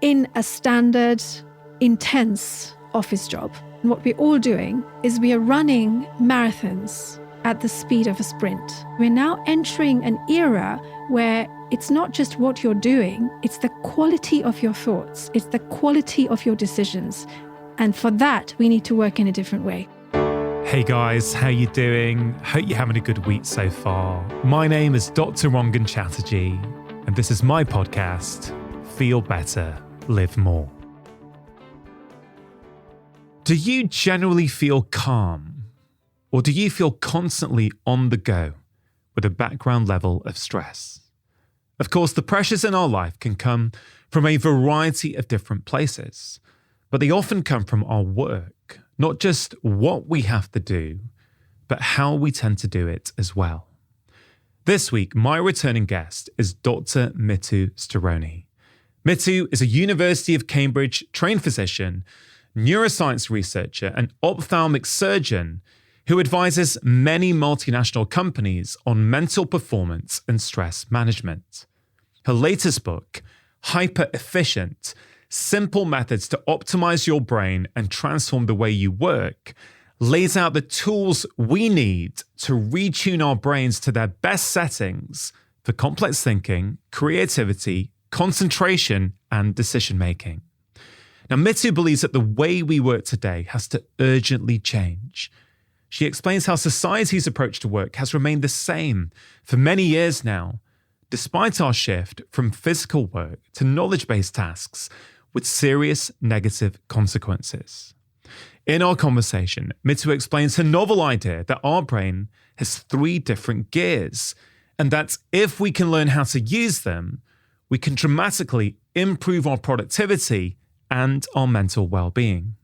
in a standard, intense office job. And what we're all doing is we are running marathons at the speed of a sprint. We're now entering an era where it's not just what you're doing, it's the quality of your thoughts, it's the quality of your decisions. And for that, we need to work in a different way. Hey guys, how you doing? Hope you're having a good week so far. My name is Dr. Rangan Chatterjee, and this is my podcast, Feel Better, Live More. Do you generally feel calm, or do you feel constantly on the go with a background level of stress? Of course, the pressures in our life can come from a variety of different places, but they often come from our work, not just what we have to do, but how we tend to do it as well. This week, my returning guest is Dr. Mittu Staroni. Mittu is a University of Cambridge trained physician, neuroscience researcher, and ophthalmic surgeon who advises many multinational companies on mental performance and stress management. Her latest book, Hyper Efficient: Simple Methods to Optimize Your Brain and Transform the Way You Work, lays out the tools we need to retune our brains to their best settings for complex thinking, creativity, concentration, and decision-making. Now, Mittu believes that the way we work today has to urgently change. She explains how society's approach to work has remained the same for many years now, despite our shift from physical work to knowledge-based tasks with serious negative consequences. In our conversation, Mittu explains her novel idea that our brain has 3 different gears, and that if we can learn how to use them, we can dramatically improve our productivity and our mental well-being.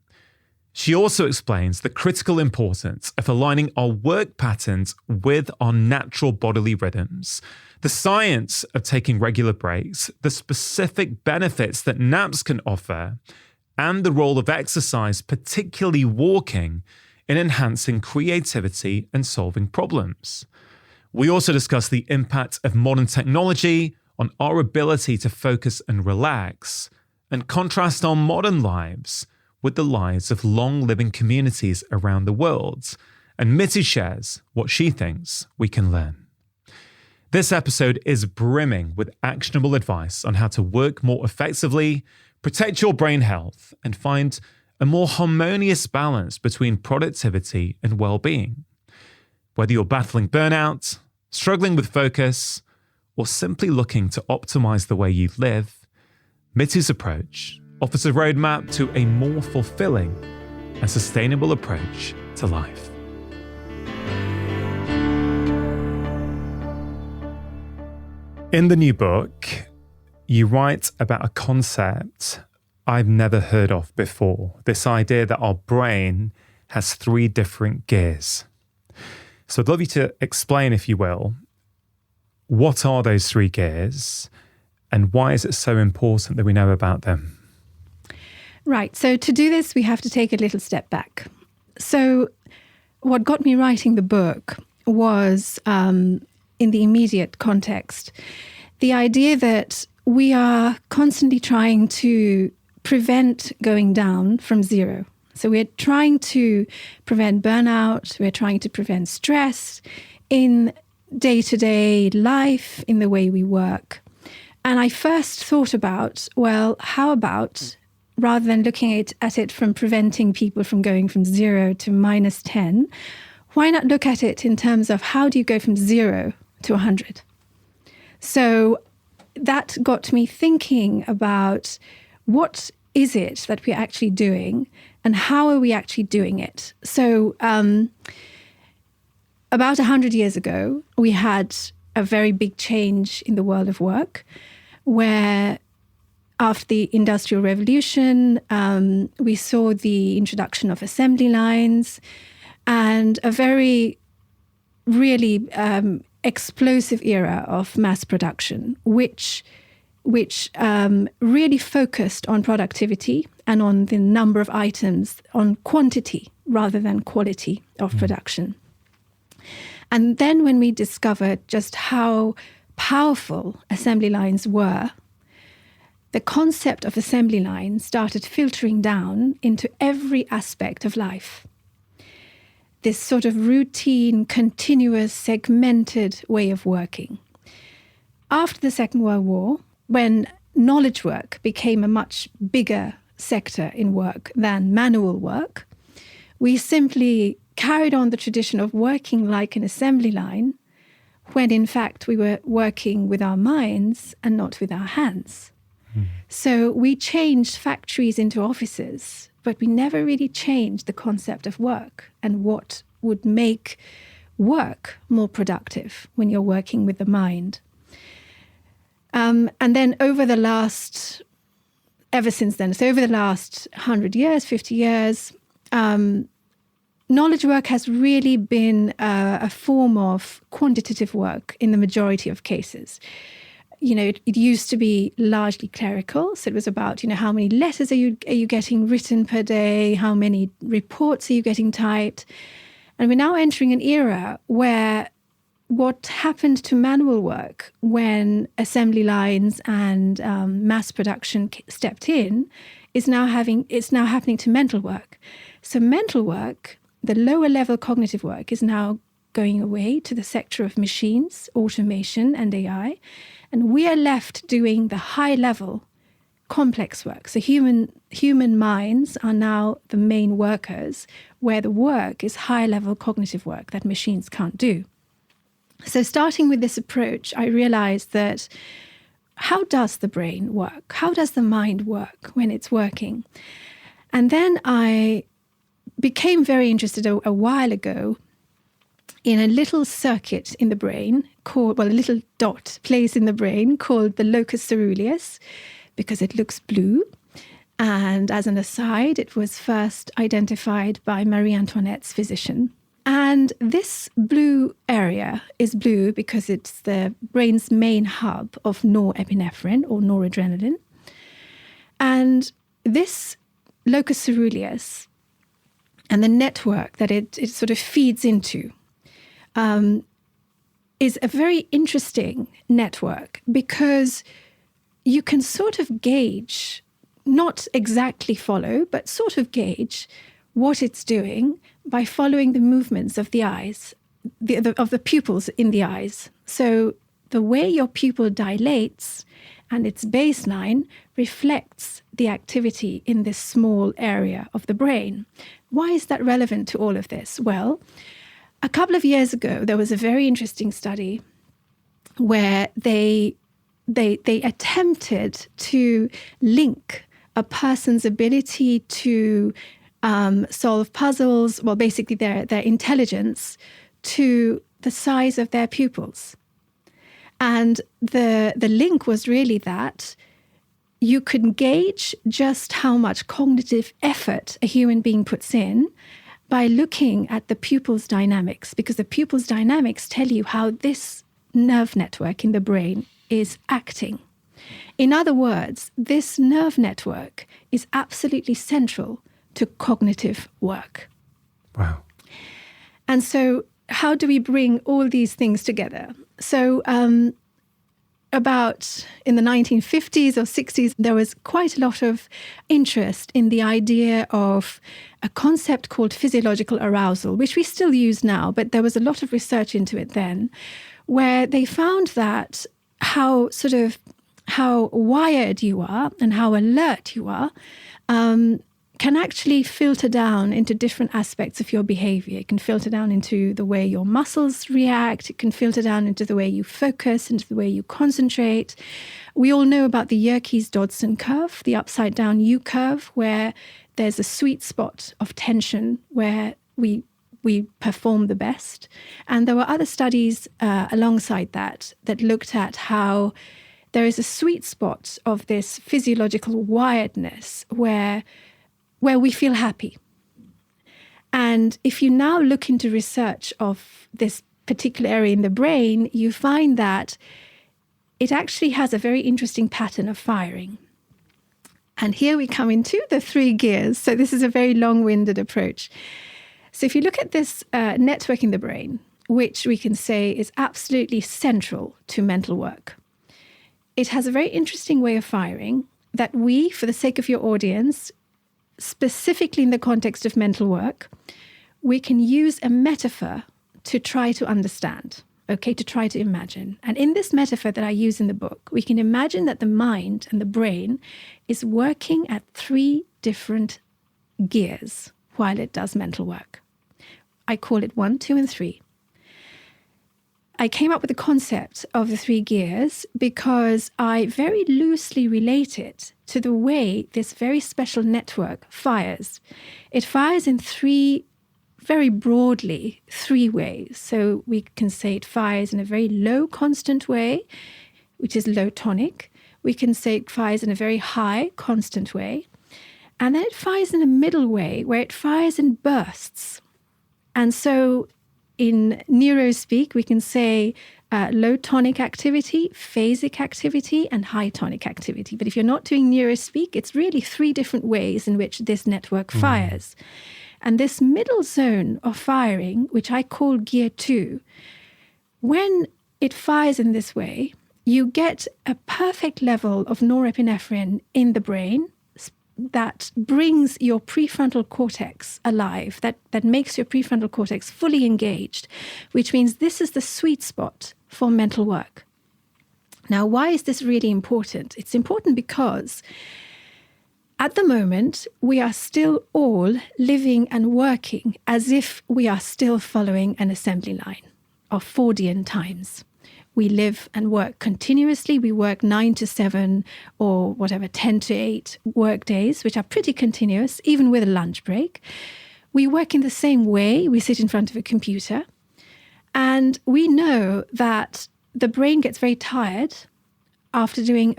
She also explains the critical importance of aligning our work patterns with our natural bodily rhythms, the science of taking regular breaks, the specific benefits that naps can offer, and the role of exercise, particularly walking, in enhancing creativity and solving problems. We also discuss the impact of modern technology on our ability to focus and relax, and contrast our modern lives with the lives of long-living communities around the world. And Mittu shares what she thinks we can learn. This episode is brimming with actionable advice on how to work more effectively, protect your brain health, and find a more harmonious balance between productivity and well-being. Whether you're battling burnout, struggling with focus, or simply looking to optimize the way you live, Mittu's approach offers a roadmap to a more fulfilling and sustainable approach to life. In the new book, you write about a concept I've never heard of before, this idea that our brain has 3 different gears. So I'd love you to explain, if you will, what are those 3 gears and why is it so important that we know about them? Right. So to do this, we have to take a little step back. So what got me writing the book was, in the immediate context, the idea that we are constantly trying to prevent going down from zero. So we're trying to prevent burnout, we're trying to prevent stress in day-to-day life, in the way we work. And I first thought about, well, how about, rather than looking at it from preventing people from going from 0 to -10, why not look at it in terms of how do you go from 0 to 100? So that got me thinking about what is it that we're actually doing and how are we actually doing it? So about 100 years ago, we had a very big change in the world of work, where after the Industrial Revolution, we saw the introduction of assembly lines and a very, really explosive era of mass production, which really focused on productivity and on the number of items, on quantity rather than quality of production. And then when we discovered just how powerful assembly lines were, the concept of assembly line started filtering down into every aspect of life. This sort of routine, continuous, segmented way of working. After the Second World War, when knowledge work became a much bigger sector in work than manual work, we simply carried on the tradition of working like an assembly line, when in fact we were working with our minds and not with our hands. So we changed factories into offices, but we never really changed the concept of work and what would make work more productive when you're working with the mind. And then over the last 100 years, 50 years, knowledge work has really been a form of quantitative work in the majority of cases. It used to be largely clerical. So it was about, how many letters are you getting written per day? How many reports are you getting typed? And we're now entering an era where what happened to manual work when assembly lines and mass production stepped in it's now happening to mental work. So mental work, the lower level cognitive work, is now going away to the sector of machines, automation, and AI. And we are left doing the high level complex work. So human minds are now the main workers, where the work is high level cognitive work that machines can't do. So starting with this approach, I realized that how does the brain work? How does the mind work when it's working? And then I became very interested a while ago in a little circuit in the brain a little dot place in the brain called the locus coeruleus, because it looks blue. And as an aside, it was first identified by Marie Antoinette's physician. And this blue area is blue because it's the brain's main hub of norepinephrine or noradrenaline. And this locus coeruleus and the network that it sort of feeds into is a very interesting network, because you can sort of gauge, not exactly follow, but sort of gauge what it's doing by following the movements of the eyes, of the pupils in the eyes. So the way your pupil dilates and its baseline reflects the activity in this small area of the brain. Why is that relevant to all of this? Well, a couple of years ago, there was a very interesting study where they attempted to link a person's ability to solve puzzles, well, basically their intelligence, to the size of their pupils. And the link was really that you could gauge just how much cognitive effort a human being puts in by looking at the pupil's dynamics, because the pupil's dynamics tell you how this nerve network in the brain is acting. In other words, this nerve network is absolutely central to cognitive work. Wow. And so how do we bring all these things together? So about in the 1950s or 60s, there was quite a lot of interest in the idea of a concept called physiological arousal, which we still use now, but there was a lot of research into it then, where they found that how wired you are and how alert you are can actually filter down into different aspects of your behavior. It can filter down into the way your muscles react. It can filter down into the way you focus, into the way you concentrate. We all know about the Yerkes-Dodson curve, the upside down U curve, where there's a sweet spot of tension where we perform the best. And there were other studies alongside that looked at how there is a sweet spot of this physiological wiredness where we feel happy. And if you now look into research of this particular area in the brain, you find that it actually has a very interesting pattern of firing. And here we come into the 3 gears. So this is a very long-winded approach. So if you look at this network in the brain, which we can say is absolutely central to mental work, it has a very interesting way of firing. that we, for the sake of your audience, specifically in the context of mental work, we can use a metaphor to try to understand, okay, to try to imagine. And in this metaphor that I use in the book, we can imagine that the mind and the brain is working at 3 different gears while it does mental work. I call it 1, 2, and 3. I came up with the concept of the 3 gears because I very loosely relate it to the way this very special network fires. It fires in 3, very broadly, 3 ways. So we can say it fires in a very low constant way, which is low tonic. We can say it fires in a very high constant way. And then it fires in a middle way where it fires in bursts. And so in neurospeak, we can say low tonic activity, phasic activity, and high tonic activity. But if you're not doing neurospeak, it's really 3 different ways in which this network fires. And this middle zone of firing, which I call gear 2, when it fires in this way, you get a perfect level of norepinephrine in the brain that brings your prefrontal cortex alive, that makes your prefrontal cortex fully engaged, which means this is the sweet spot for mental work. Now, why is this really important? It's important because at the moment, we are still all living and working as if we are still following an assembly line of Fordian times. We live and work continuously. We work 9 to 7 or whatever, 10 to 8 work days, which are pretty continuous, even with a lunch break. We work in the same way. We sit in front of a computer. And we know that the brain gets very tired after doing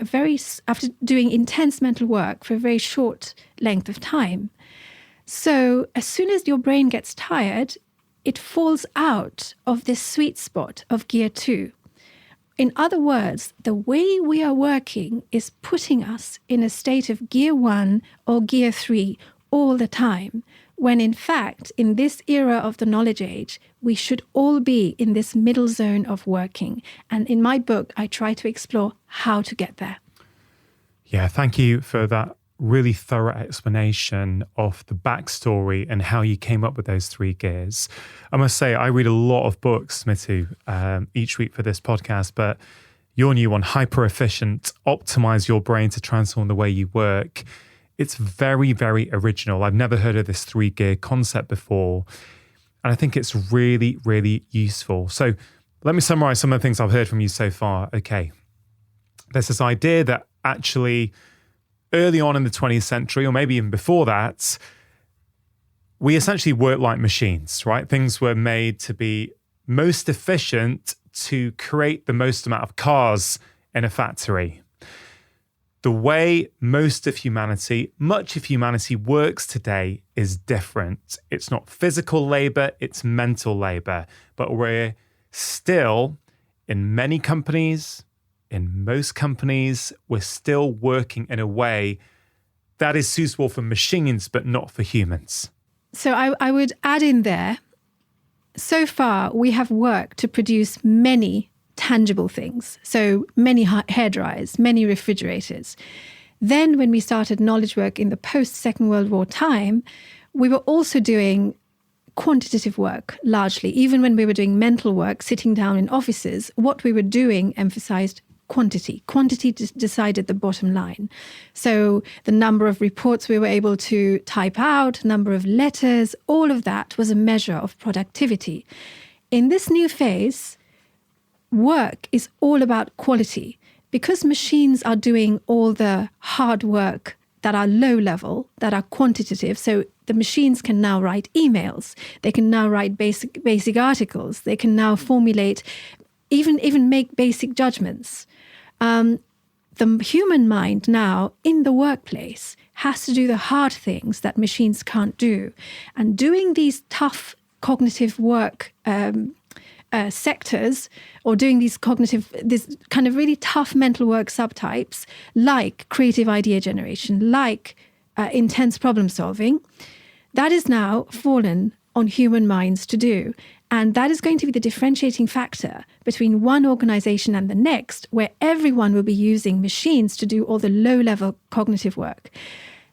intense mental work for a very short length of time. So as soon as your brain gets tired, it falls out of this sweet spot of gear 2. In other words, the way we are working is putting us in a state of gear 1 or gear 3 all the time, when in fact, in this era of the knowledge age, we should all be in this middle zone of working. And in my book, I try to explore how to get there. Yeah, thank you for that really thorough explanation of the backstory and how you came up with those 3 gears. I must say, I read a lot of books, Smithu, each week for this podcast, but your new one, Hyper Efficient, Optimize Your Brain to Transform the Way You Work, it's very, very original. I've never heard of this 3-gear concept before, and I think it's really, really useful. So let me summarize some of the things I've heard from you so far. Okay, there's this idea that actually early on in the 20th century, or maybe even before that, we essentially worked like machines, right? Things were made to be most efficient to create the most amount of cars in a factory. The way much of humanity works today is different. It's not physical labor, it's mental labor. But we're still, in many companies, in most companies, we're still working in a way that is suitable for machines, but not for humans. So I would add in there, so far we have worked to produce many tangible things. So many hair dryers, many refrigerators. Then when we started knowledge work in the post-Second World War time, we were also doing quantitative work largely. Even when we were doing mental work, sitting down in offices, what we were doing emphasized quantity. Quantity decided the bottom line. So the number of reports we were able to type out, number of letters, all of that was a measure of productivity. In this new phase, work is all about quality. Because machines are doing all the hard work that are low level, that are quantitative, so the machines can now write emails, they can now write basic articles, they can now formulate, even make basic judgments. The human mind now in the workplace has to do the hard things that machines can't do. And doing these tough cognitive work sectors, or doing this kind of really tough mental work subtypes, like creative idea generation, like intense problem solving, that is now fallen on human minds to do. And that is going to be the differentiating factor between one organization and the next, where everyone will be using machines to do all the low-level cognitive work.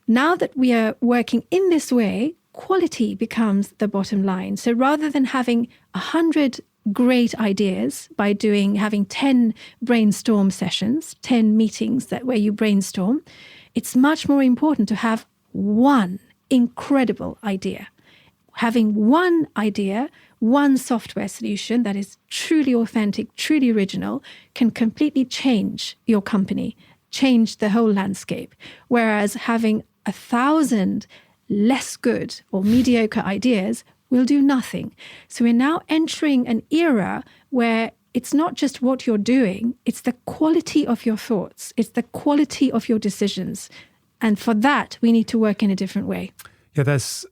Now that we are working in this way, quality becomes the bottom line. So rather than having 100 great ideas by having 10 brainstorm sessions, 10 meetings where you brainstorm, it's much more important to have one incredible idea. Having one idea, one software solution that is truly authentic, truly original, can completely change your company, change the whole landscape. Whereas having 1,000 less good or mediocre ideas will do nothing. So we're now entering an era where it's not just what you're doing, it's the quality of your thoughts, it's the quality of your decisions. And for that, we need to work in a different way. Yeah, there's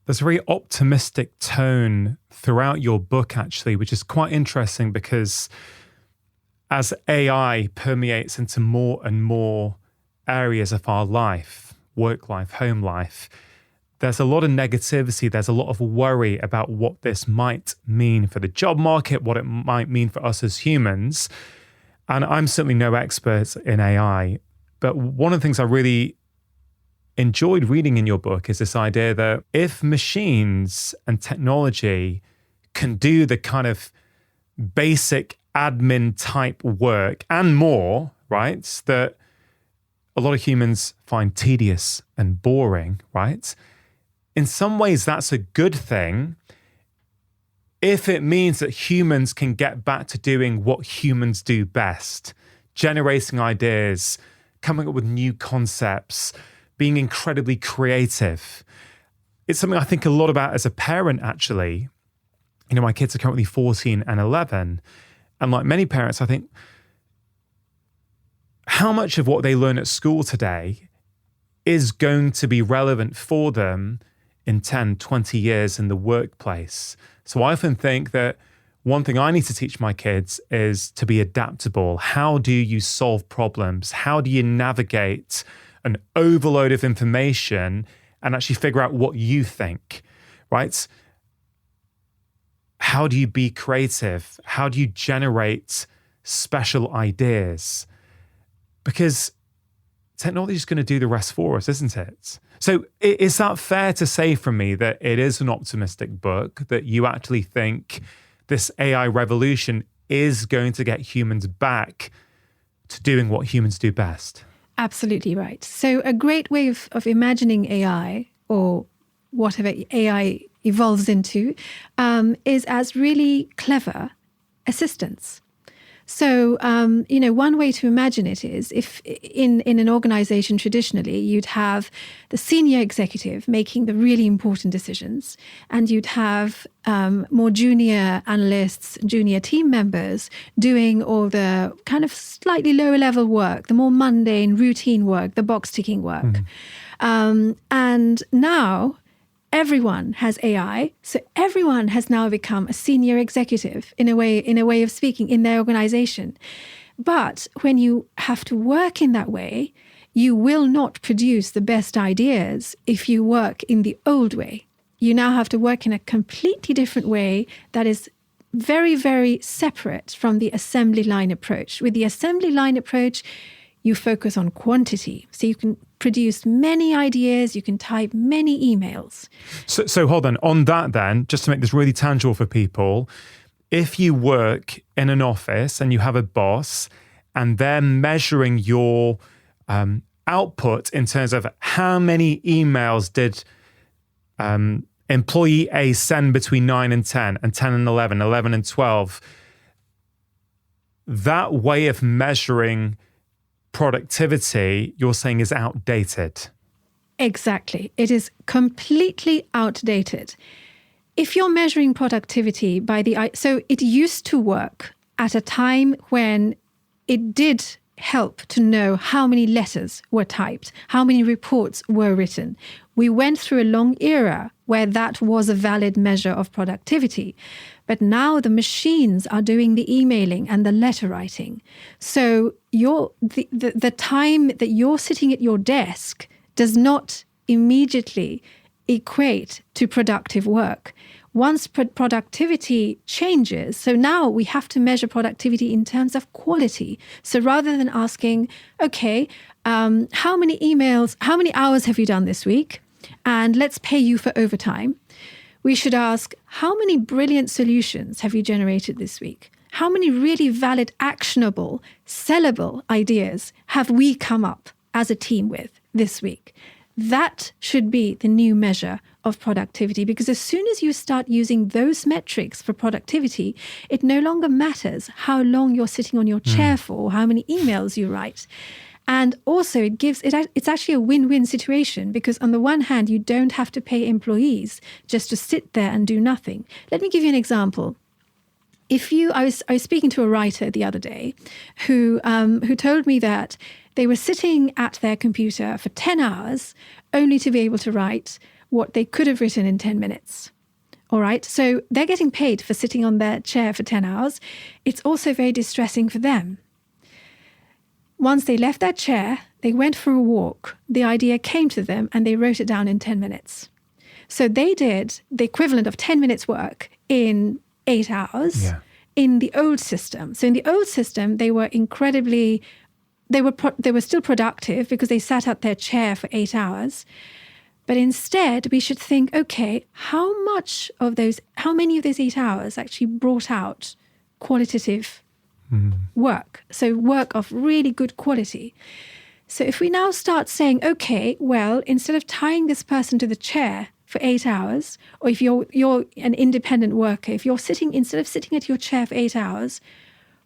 a very optimistic tone throughout your book, actually, which is quite interesting because as AI permeates into more and more areas of our life, work life, home life, there's a lot of negativity, there's a lot of worry about what this might mean for the job market, what it might mean for us as humans. And I'm certainly no expert in AI, but one of the things I really enjoyed reading in your book is this idea that if machines and technology can do the kind of basic admin type work and more, right, that a lot of humans find tedious and boring, right? In some ways, that's a good thing if it means that humans can get back to doing what humans do best, generating ideas, coming up with new concepts, being incredibly creative. It's something I think a lot about as a parent, actually. You know, my kids are currently 14 and 11. And like many parents, I think, how much of what they learn at school today is going to be relevant for them in 10, 20 years in the workplace? So I often think that one thing I need to teach my kids is to be adaptable. How do you solve problems? How do you navigate an overload of information and actually figure out what you think, right? How do you be creative? How do you generate special ideas? Because technology is going to do the rest for us, isn't it? So is that fair to say from me that it is an optimistic book, that you actually think this AI revolution is going to get humans back to doing what humans do best? Absolutely right. So a great way of imagining AI, or whatever AI evolves into, is as really clever assistants. So, one way to imagine it is if in an organization traditionally, you'd have the senior executive making the really important decisions, and you'd have more junior analysts, junior team members doing all the kind of slightly lower level work, the more mundane, routine work, the box ticking work. And now everyone has AI, so everyone has now become a senior executive in a way of speaking in their organization. But when you have to work in that way, you will not produce the best ideas if you work in the old way. You now have to work in a completely different way that is very, very separate from the assembly line approach. With the assembly line approach, you focus on quantity. So you can produce many ideas, you can type many emails. So hold on that then, just to make this really tangible for people, if you work in an office and you have a boss and they're measuring your output in terms of how many emails did employee A send between 9 and 10 and 10 and 11, 11 and 12, that way of measuring productivity, you're saying, is outdated. Exactly. It is completely outdated. If you're measuring productivity so it used to work at a time when it did help to know how many letters were typed, how many reports were written. We went through a long era where that was a valid measure of productivity. But now the machines are doing the emailing and the letter writing. So the time that you're sitting at your desk does not immediately equate to productive work. Once productivity changes, so now we have to measure productivity in terms of quality. So rather than asking, okay, how many hours have you done this week? And let's pay you for overtime. We should ask, how many brilliant solutions have you generated this week? How many really valid, actionable, sellable ideas have we come up as a team with this week? That should be the new measure of productivity, because as soon as you start using those metrics for productivity, it no longer matters how long you're sitting on your chair for, or how many emails you write. And also it's actually a win-win situation, because on the one hand, you don't have to pay employees just to sit there and do nothing. Let me give you an example. I was speaking to a writer the other day who told me that they were sitting at their computer for 10 hours only to be able to write what they could have written in 10 minutes. All right. So they're getting paid for sitting on their chair for 10 hours. It's also very distressing for them. Once they left their chair, they went for a walk. The idea came to them and they wrote it down in 10 minutes. So they did the equivalent of 10 minutes work in 8 hours in the old system. So in the old system, they were they were still productive because they sat at their chair for 8 hours. But instead, we should think, okay, how many of those 8 hours actually brought out qualitative work? So work of really good quality. So if we now start saying, okay, well, instead of tying this person to the chair for 8 hours, or if you're an independent worker, if you're instead of sitting at your chair for 8 hours,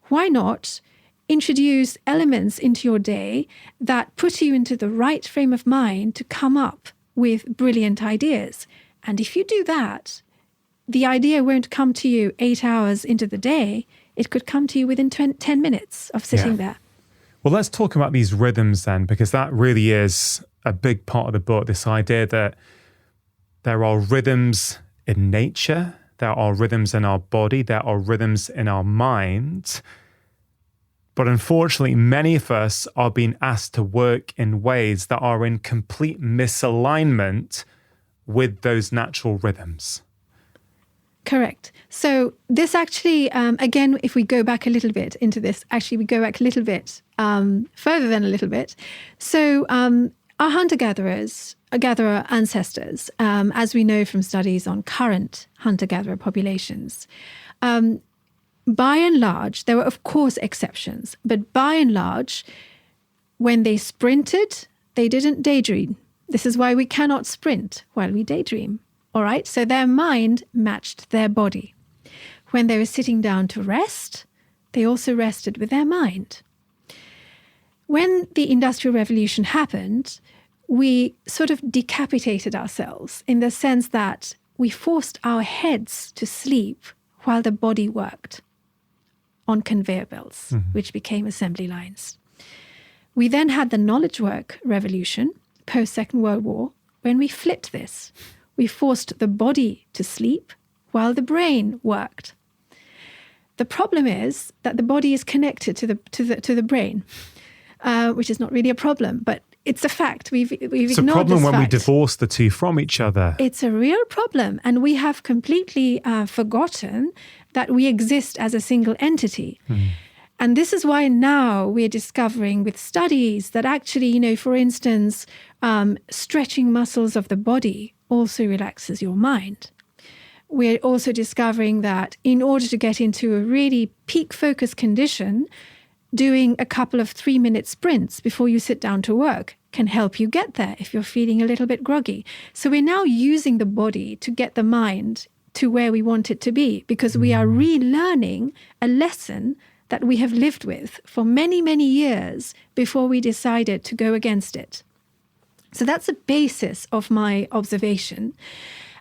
why not introduce elements into your day that put you into the right frame of mind to come up with brilliant ideas? And if you do that, the idea won't come to you 8 hours into the day. It could come to you within 10 minutes of sitting there. Well, let's talk about these rhythms then, because that really is a big part of the book, this idea that there are rhythms in nature, there are rhythms in our body, there are rhythms in our mind. But unfortunately, many of us are being asked to work in ways that are in complete misalignment with those natural rhythms. Correct. So this actually, again, if we go back a little bit into this, we go back a little bit further than a little bit. So our hunter-gatherer ancestors, as we know from studies on current hunter-gatherer populations, by and large, there were of course exceptions, but by and large, when they sprinted, they didn't daydream. This is why we cannot sprint while we daydream. All right. So their mind matched their body. When they were sitting down to rest, they also rested with their mind. When the Industrial Revolution happened, we sort of decapitated ourselves in the sense that we forced our heads to sleep while the body worked on conveyor belts, which became assembly lines. We then had the knowledge work revolution, post-Second World War, when we flipped this. We forced the body to sleep while the brain worked. The problem is that the body is connected to the brain, which is not really a problem, but it's a fact. We've ignored this fact. It's a problem when we divorce the two from each other. It's a real problem, and we have completely forgotten that we exist as a single entity. And this is why now we're discovering with studies that actually, for instance, stretching muscles of the body also relaxes your mind. We're also discovering that in order to get into a really peak focus condition, doing a couple of 3-minute sprints before you sit down to work can help you get there if you're feeling a little bit groggy. So we're now using the body to get the mind to where we want it to be, because we are relearning a lesson that we have lived with for many, many years before we decided to go against it. So that's the basis of my observation.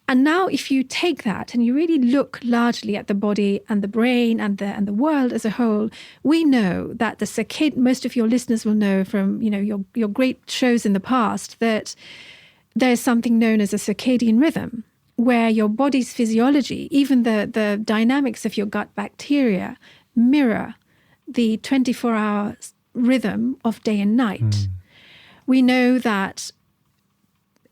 And now if you take that and you really look largely at the body and the brain and the world as a whole, we know that the most of your listeners will know from your great shows in the past that there's something known as a circadian rhythm, where your body's physiology, even the dynamics of your gut bacteria, mirror the 24-hour rhythm of day and night. We know that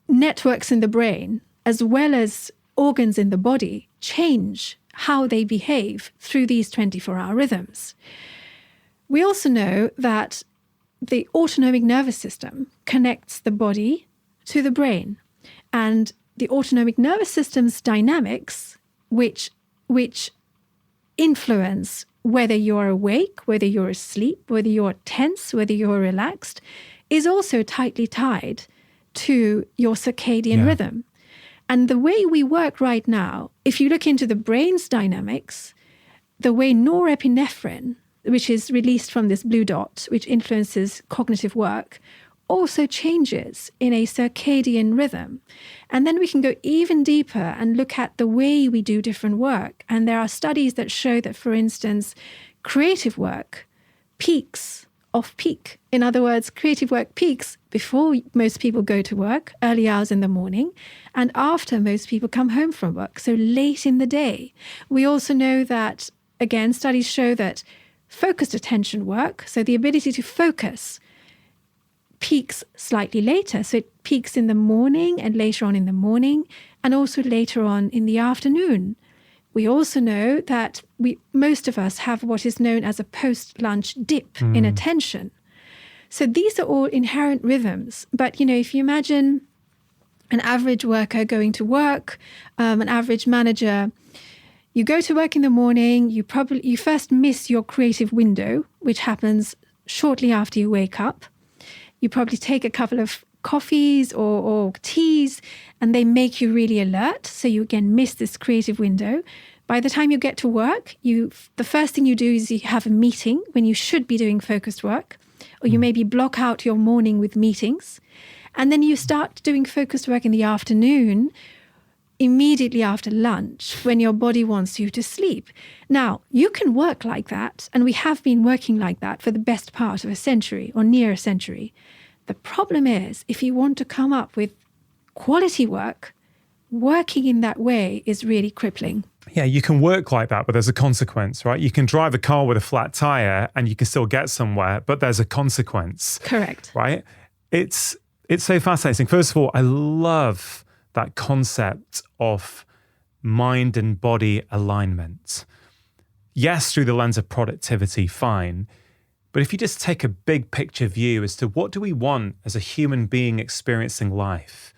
networks in the brain, as well as organs in the body change how they behave through these 24-hour rhythms. We also know that the autonomic nervous system connects the body to the brain, and the autonomic nervous system's dynamics, which influence whether you're awake, whether you're asleep, whether you're tense, whether you're relaxed, is also tightly tied to your circadian rhythm. And the way we work right now, if you look into the brain's dynamics, the way norepinephrine, which is released from this blue dot, which influences cognitive work, also changes in a circadian rhythm. And then we can go even deeper and look at the way we do different work. And there are studies that show that, for instance, creative work peaks off-peak. In other words, creative work peaks before most people go to work, early hours in the morning, and after most people come home from work, so late in the day. We also know that, again, studies show that focused attention work, so the ability to focus, peaks slightly later. So it peaks in the morning and later on in the morning, and also later on in the afternoon. We also know that most of us have what is known as a post-lunch dip in attention. So these are all inherent rhythms. But, if you imagine an average worker going to work, an average manager, you go to work in the morning, you first miss your creative window, which happens shortly after you wake up. You probably take a couple of coffees or teas, and they make you really alert. So you again miss this creative window. By the time you get to work, the first thing you do is you have a meeting when you should be doing focused work, or you maybe block out your morning with meetings. And then you start doing focused work in the afternoon, immediately after lunch, when your body wants you to sleep. Now, you can work like that, and we have been working like that for the best part of a century or near a century. The problem is, if you want to come up with quality work, working in that way is really crippling. Yeah, you can work like that, but there's a consequence, right? You can drive a car with a flat tire and you can still get somewhere, but there's a consequence. Correct. Right? It's so fascinating. First of all, I love that concept of mind and body alignment. Yes, through the lens of productivity, fine. But if you just take a big picture view as to what do we want as a human being experiencing life,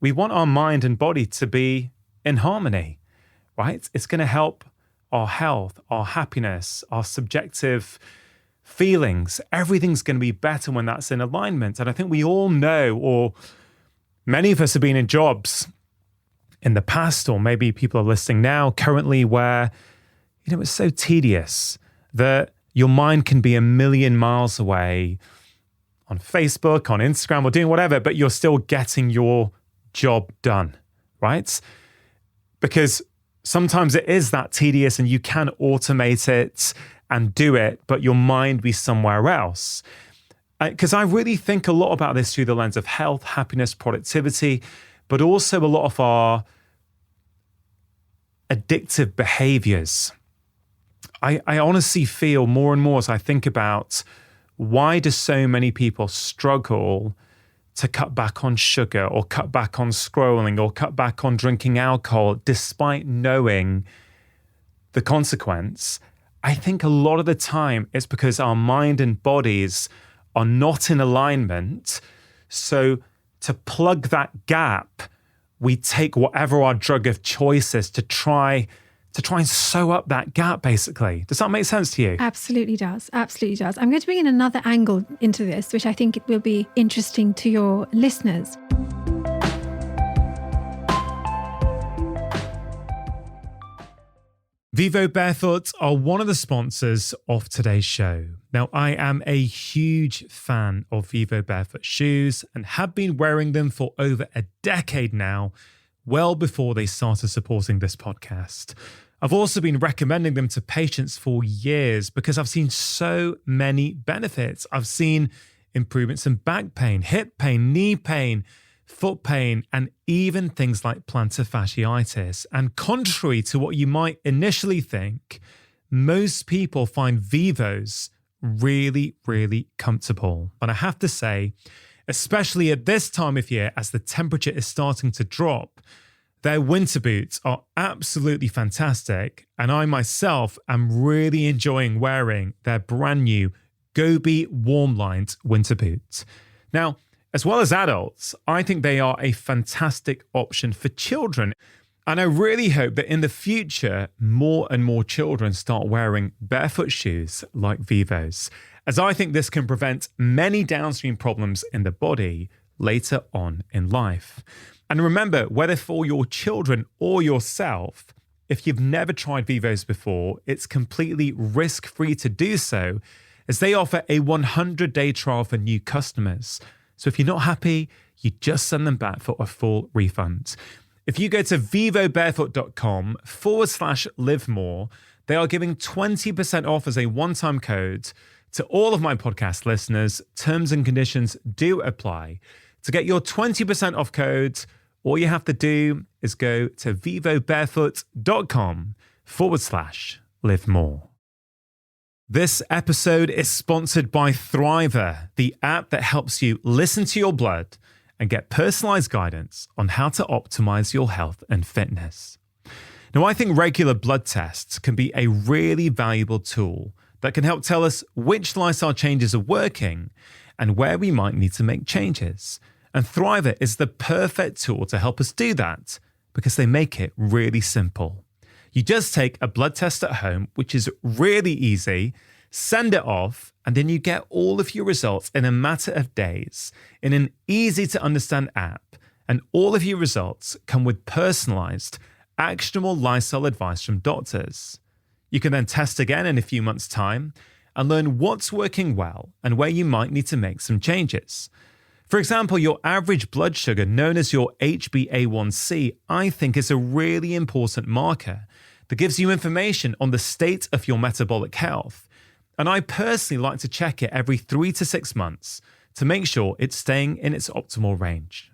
we want our mind and body to be in harmony, right? It's going to help our health, our happiness, our subjective feelings. Everything's going to be better when that's in alignment. And I think we all know, or many of us have been in jobs in the past, or maybe people are listening now currently, where, it's so tedious that your mind can be a million miles away on Facebook, on Instagram, or doing whatever, but you're still getting your job done, right? Because sometimes it is that tedious and you can automate it and do it, but your mind be somewhere else. Because I really think a lot about this through the lens of health, happiness, productivity, but also a lot of our addictive behaviors. I honestly feel more and more as I think about why do so many people struggle to cut back on sugar or cut back on scrolling or cut back on drinking alcohol despite knowing the consequence. I think a lot of the time it's because our mind and bodies are not in alignment. So to plug that gap, we take whatever our drug of choice is to try and sew up that gap, basically. Does that make sense to you? Absolutely does. Absolutely does. I'm going to bring in another angle into this, which I think it will be interesting to your listeners. Vivo Barefoot are one of the sponsors of today's show. Now, I am a huge fan of Vivo Barefoot shoes and have been wearing them for over a decade now, well before they started supporting this podcast. I've also been recommending them to patients for years because I've seen so many benefits. I've seen improvements in back pain, hip pain, knee pain, foot pain, and even things like plantar fasciitis. And contrary to what you might initially think, most people find Vivos really, really comfortable. And I have to say, especially at this time of year, as the temperature is starting to drop, Their winter boots are absolutely fantastic, and I myself am really enjoying wearing their brand new Gobi Warmlined winter boots. Now, as well as adults, I think they are a fantastic option for children. And I really hope that in the future, more and more children start wearing barefoot shoes like Vivos, as I think this can prevent many downstream problems in the body later on in life. And remember, whether for your children or yourself, if you've never tried Vivos before, it's completely risk-free to do so, as they offer a 100-day trial for new customers. So if you're not happy, you just send them back for a full refund. If you go to vivobarefoot.com/livemore, they are giving 20% off as a one-time code to all of my podcast listeners. Terms and conditions do apply. To get your 20% off code, all you have to do is go to vivobarefoot.com/livemore. This episode is sponsored by Thriver, the app that helps you listen to your blood and get personalized guidance on how to optimize your health and fitness. Now, I think regular blood tests can be a really valuable tool that can help tell us which lifestyle changes are working and where we might need to make changes. And Thriver is the perfect tool to help us do that because they make it really simple. You just take a blood test at home, which is really easy, send it off, and then you get all of your results in a matter of days in an easy-to-understand app. And all of your results come with personalized, actionable lifestyle advice from doctors. You can then test again in a few months' time and learn what's working well and where you might need to make some changes. For example, your average blood sugar, known as your HbA1c, I think is a really important marker that gives you information on the state of your metabolic health. And I personally like to check it every 3 to 6 months to make sure it's staying in its optimal range.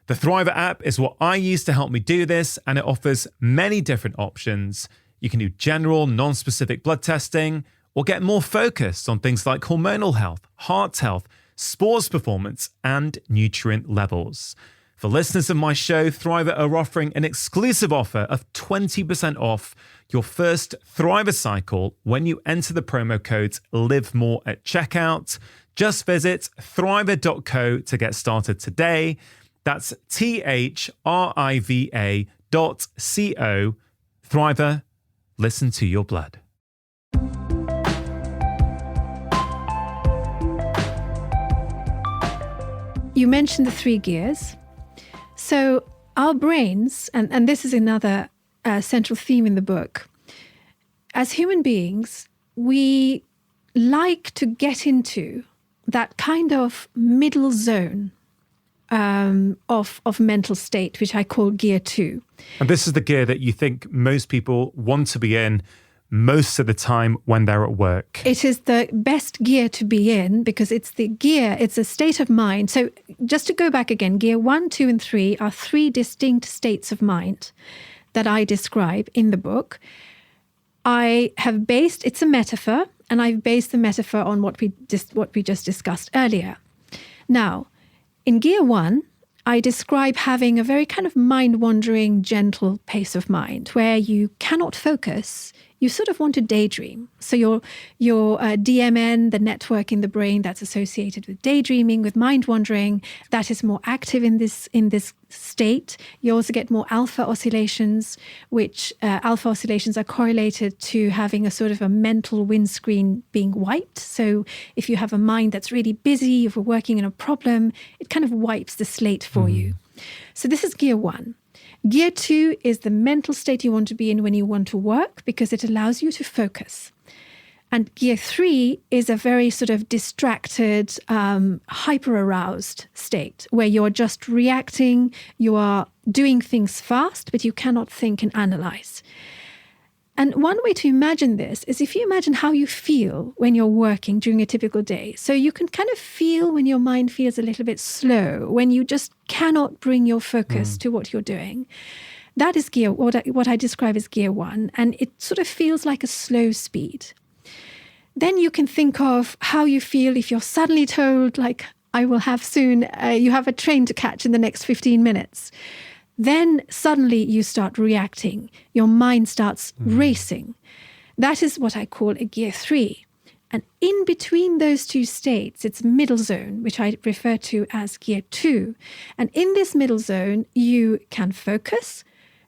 The Thriver app is what I use to help me do this, and it offers many different options. You can do general, non-specific blood testing, or get more focused on things like hormonal health, heart health, sports performance, and nutrient levels. For listeners of my show, Thriver are offering an exclusive offer of 20% off your first Thriver cycle when you enter the promo code LIVEMORE at checkout. Just visit thriver.co to get started today. That's thriva.co. Thriver, listen to your blood. You mentioned the 3 gears. So our brains, and this is another central theme in the book, as human beings, we like to get into that kind of middle zone of mental state, which I call gear 2. And this is the gear that you think most people want to be in most of the time when they're at work. It is the best gear to be in because it's the gear, it's a state of mind. So just to go back again, gear 1, 2, and 3 are 3 distinct states of mind that I describe in the book. It's a metaphor, and I've based the metaphor on what we just discussed earlier. Now, in gear 1, I describe having a very kind of mind-wandering, gentle pace of mind where you cannot focus. You sort of want to daydream. So your DMN, the network in the brain that's associated with daydreaming, with mind-wandering, that is more active in this state. You also get more alpha oscillations, which alpha oscillations are correlated to having a sort of a mental windscreen being wiped. So if you have a mind that's really busy, if we're working on a problem, it kind of wipes the slate for you. So this is gear 1. Gear 2 is the mental state you want to be in when you want to work because it allows you to focus. And gear 3 is a very sort of distracted, hyper-aroused state where you're just reacting, you are doing things fast, but you cannot think and analyze. And one way to imagine this is if you imagine how you feel when you're working during a typical day. So you can kind of feel when your mind feels a little bit slow, when you just cannot bring your focus to what you're doing. That is what I describe as gear 1, and it sort of feels like a slow speed. Then you can think of how you feel if you're suddenly told, like, I will have soon, you have a train to catch in the next 15 minutes. then suddenly you start reacting. Your mind starts racing. That is what I call a gear 3. And in between those two states, it's middle zone, which I refer to as gear 2. And in this middle zone, you can focus.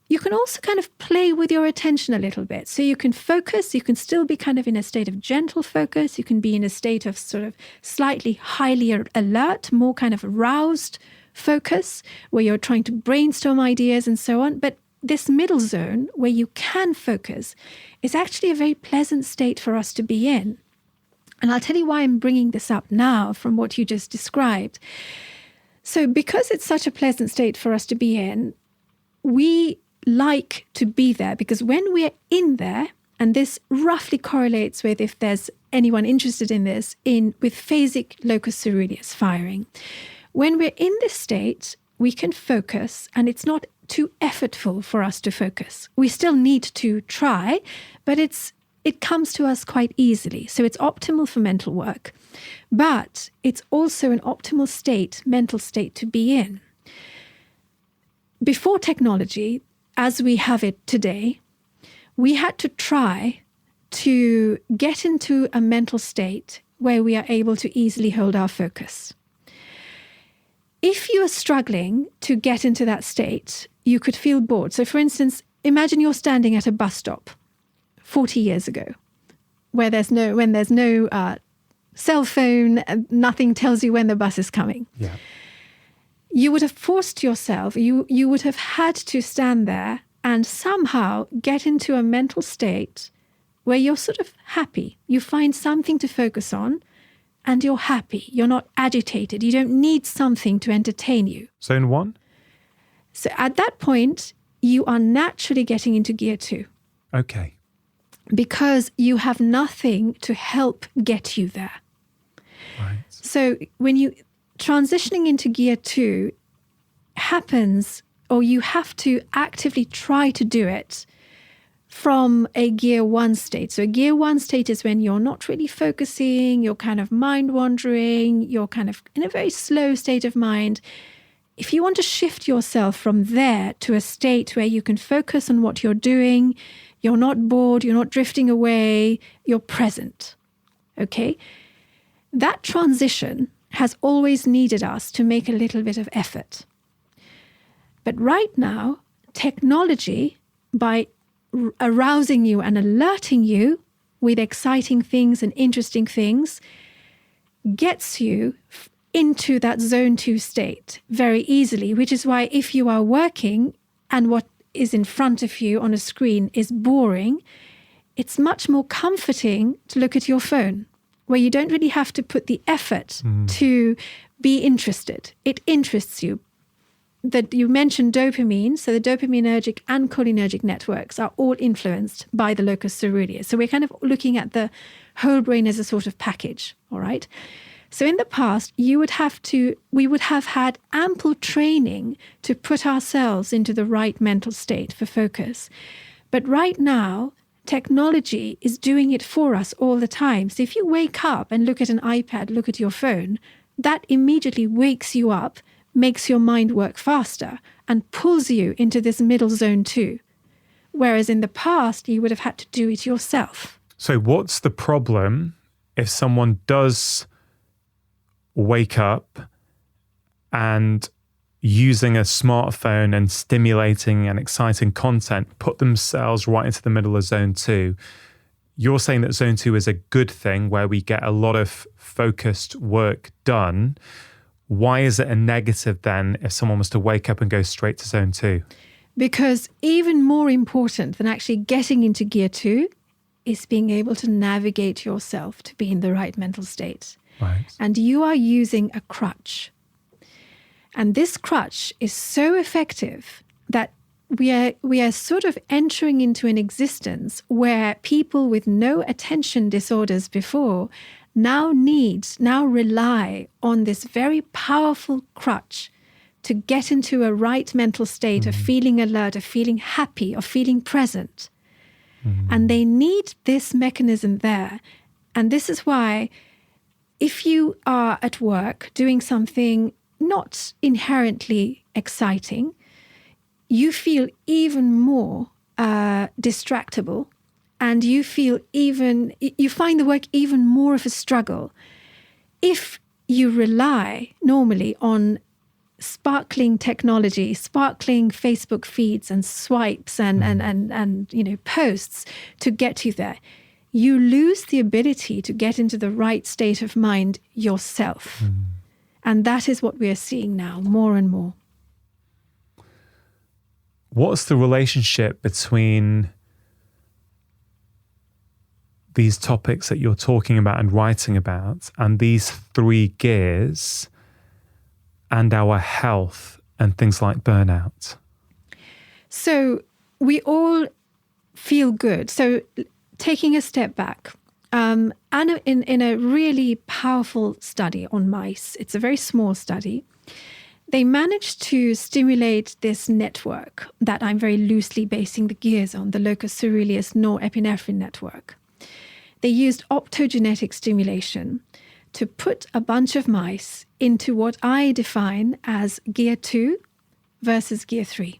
You can also kind of play with your attention a little bit. So you can focus, you can still be kind of in a state of gentle focus. You can be in a state of sort of slightly highly alert, more kind of aroused focus, where you're trying to brainstorm ideas and so on. But this middle zone, where you can focus, is actually a very pleasant state for us to be in. And I'll tell you why I'm bringing this up now from what you just described. So because it's such a pleasant state for us to be in, we like to be there, because when we're in there, and this roughly correlates with, if there's anyone interested in this, with phasic locus ceruleus firing. When we're in this state, we can focus, and it's not too effortful for us to focus. We still need to try, but it comes to us quite easily. So it's optimal for mental work, but it's also an optimal mental state to be in. Before technology, as we have it today, we had to try to get into a mental state where we are able to easily hold our focus. If you are struggling to get into that state, you could feel bored. So for instance, imagine you're standing at a bus stop 40 years ago, when there's no cell phone, nothing tells you when the bus is coming. Yeah. You would have forced yourself, you would have had to stand there and somehow get into a mental state where you're sort of happy. You find something to focus on and you're happy. You're not agitated. You don't need something to entertain you. Zone 1? So at that point, you are naturally getting into gear 2. Okay. Because you have nothing to help get you there. Right. So when you transitioning into gear 2 happens, or you have to actively try to do it from a gear 1 state. So a gear 1 state is when you're not really focusing, you're kind of mind wandering, you're kind of in a very slow state of mind. If you want to shift yourself from there to a state where you can focus on what you're doing, you're not bored, you're not drifting away, you're present, okay? That transition has always needed us to make a little bit of effort. But right now, technology, by arousing you and alerting you with exciting things and interesting things, gets you into that zone 2 state very easily, which is why if you are working and what is in front of you on a screen is boring, it's much more comforting to look at your phone, where you don't really have to put the effort to be interested. It interests you. That you mentioned dopamine, so the dopaminergic and cholinergic networks are all influenced by the locus ceruleus. So we're kind of looking at the whole brain as a sort of package, all right? So in the past, we would have had ample training to put ourselves into the right mental state for focus. But right now, technology is doing it for us all the time. So if you wake up and look at an iPad, look at your phone, that immediately wakes you up, makes your mind work faster, and pulls you into this middle zone 2. Whereas in the past, you would have had to do it yourself. So what's the problem if someone does wake up and using a smartphone and stimulating and exciting content put themselves right into the middle of zone 2? You're saying that zone 2 is a good thing where we get a lot of focused work done. Why is it a negative then if someone was to wake up and go straight to zone 2? Because even more important than actually getting into gear 2 is being able to navigate yourself to be in the right mental state. Right. And you are using a crutch. And this crutch is so effective that we are sort of entering into an existence where people with no attention disorders before now rely on this very powerful crutch to get into a right mental state of feeling alert, of feeling happy, of feeling present. And they need this mechanism there. And this is why if you are at work doing something not inherently exciting, you feel even more distractible, and you find the work even more of a struggle if you rely normally on sparkling technology, sparkling Facebook feeds and swipes and posts to get you there. You lose the ability to get into the right state of mind yourself. And that is what we are seeing now more and more. What's the relationship between these topics that you're talking about and writing about and these three gears and our health and things like burnout? So we all feel good. So taking a step back, in a really powerful study on mice, it's a very small study, they managed to stimulate this network that I'm very loosely basing the gears on, the locus coeruleus norepinephrine network. They used optogenetic stimulation to put a bunch of mice into what I define as gear 2 versus gear 3.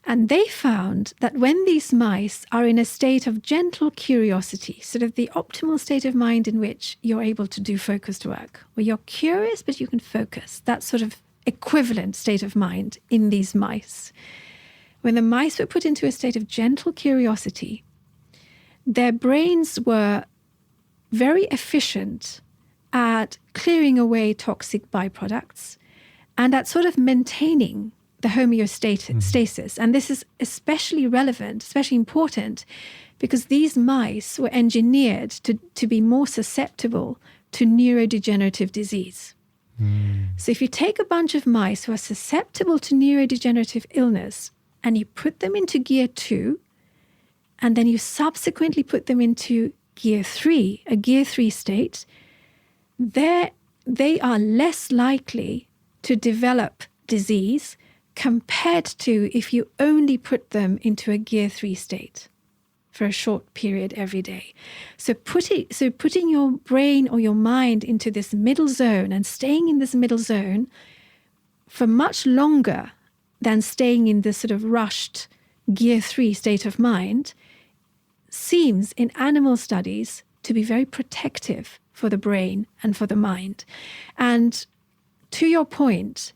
And they found that when these mice are in a state of gentle curiosity, sort of the optimal state of mind in which you're able to do focused work, where you're curious but you can focus, that sort of equivalent state of mind in these mice. When the mice were put into a state of gentle curiosity, their brains were very efficient at clearing away toxic byproducts and at sort of maintaining the homeostasis. And this is especially relevant, especially important, because these mice were engineered to be more susceptible to neurodegenerative disease. So if you take a bunch of mice who are susceptible to neurodegenerative illness and you put them into gear 2, and then you subsequently put them into gear 3, a gear 3 state, they are less likely to develop disease compared to if you only put them into a gear 3 state for a short period every day. So putting your brain or your mind into this middle zone and staying in this middle zone for much longer than staying in this sort of rushed gear 3 state of mind seems in animal studies to be very protective for the brain and for the mind. And to your point,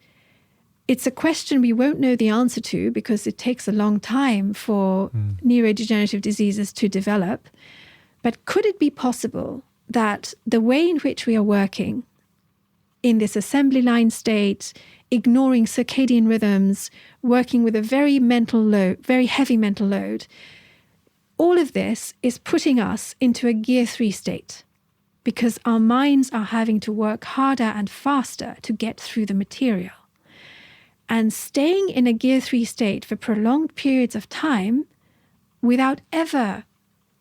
it's a question we won't know the answer to because it takes a long time for neurodegenerative diseases to develop. But could it be possible that the way in which we are working in this assembly line state, ignoring circadian rhythms, working with a very heavy mental load, all of this is putting us into a gear 3 state because our minds are having to work harder and faster to get through the material. And staying in a gear 3 state for prolonged periods of time without ever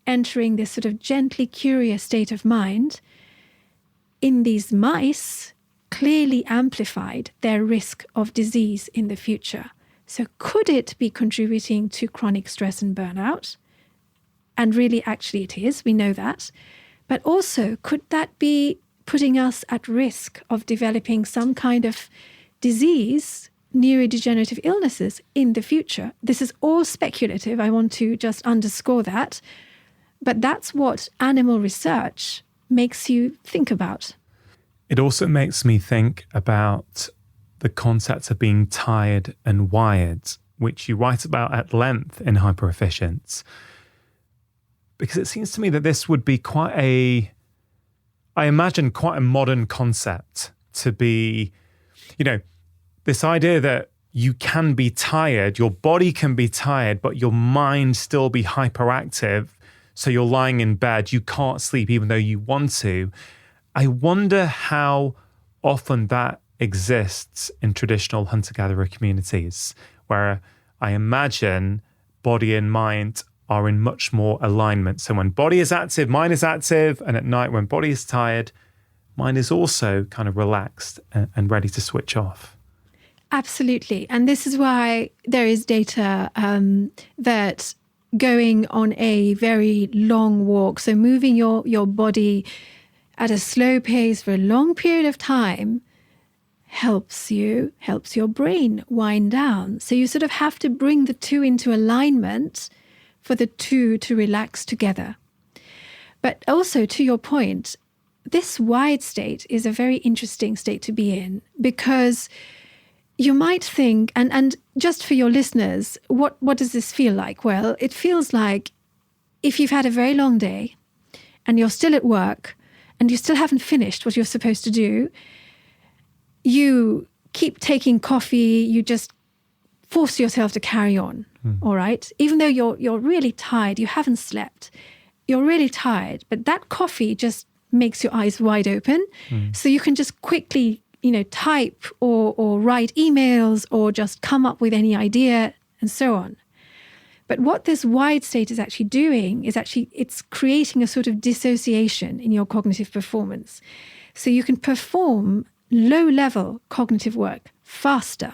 entering this sort of gently curious state of mind in these mice clearly amplified their risk of disease in the future. So could it be contributing to chronic stress and burnout? And really, actually it is, we know that. But also, could that be putting us at risk of developing some kind of disease, neurodegenerative illnesses in the future? This is all speculative. I want to just underscore that. But that's what animal research makes you think about. It also makes me think about the concept of being tired and wired, which you write about at length in Hyper-Efficient. Because it seems to me that this would be quite a modern concept to be, this idea that you can be tired, your body can be tired, but your mind still be hyperactive. So you're lying in bed, you can't sleep even though you want to. I wonder how often that exists in traditional hunter-gatherer communities, where I imagine body and mind are in much more alignment. So when body is active, mind is active, and at night when body is tired, mind is also kind of relaxed and ready to switch off. Absolutely. And this is why there is data that going on a very long walk, so moving your body at a slow pace for a long period of time, helps your brain wind down. So you sort of have to bring the two into alignment for the two to relax together. But also, to your point, this wide state is a very interesting state to be in, because you might think, and just for your listeners, what does this feel like? Well, it feels like if you've had a very long day and you're still at work and you still haven't finished what you're supposed to do, you keep taking coffee, you just force yourself to carry on, all right? Even though you're really tired, you haven't slept, you're really tired, but that coffee just makes your eyes wide open. So you can just quickly, type or write emails or just come up with any idea and so on. But what this wide state is actually doing is it's creating a sort of dissociation in your cognitive performance. So you can perform low-level cognitive work faster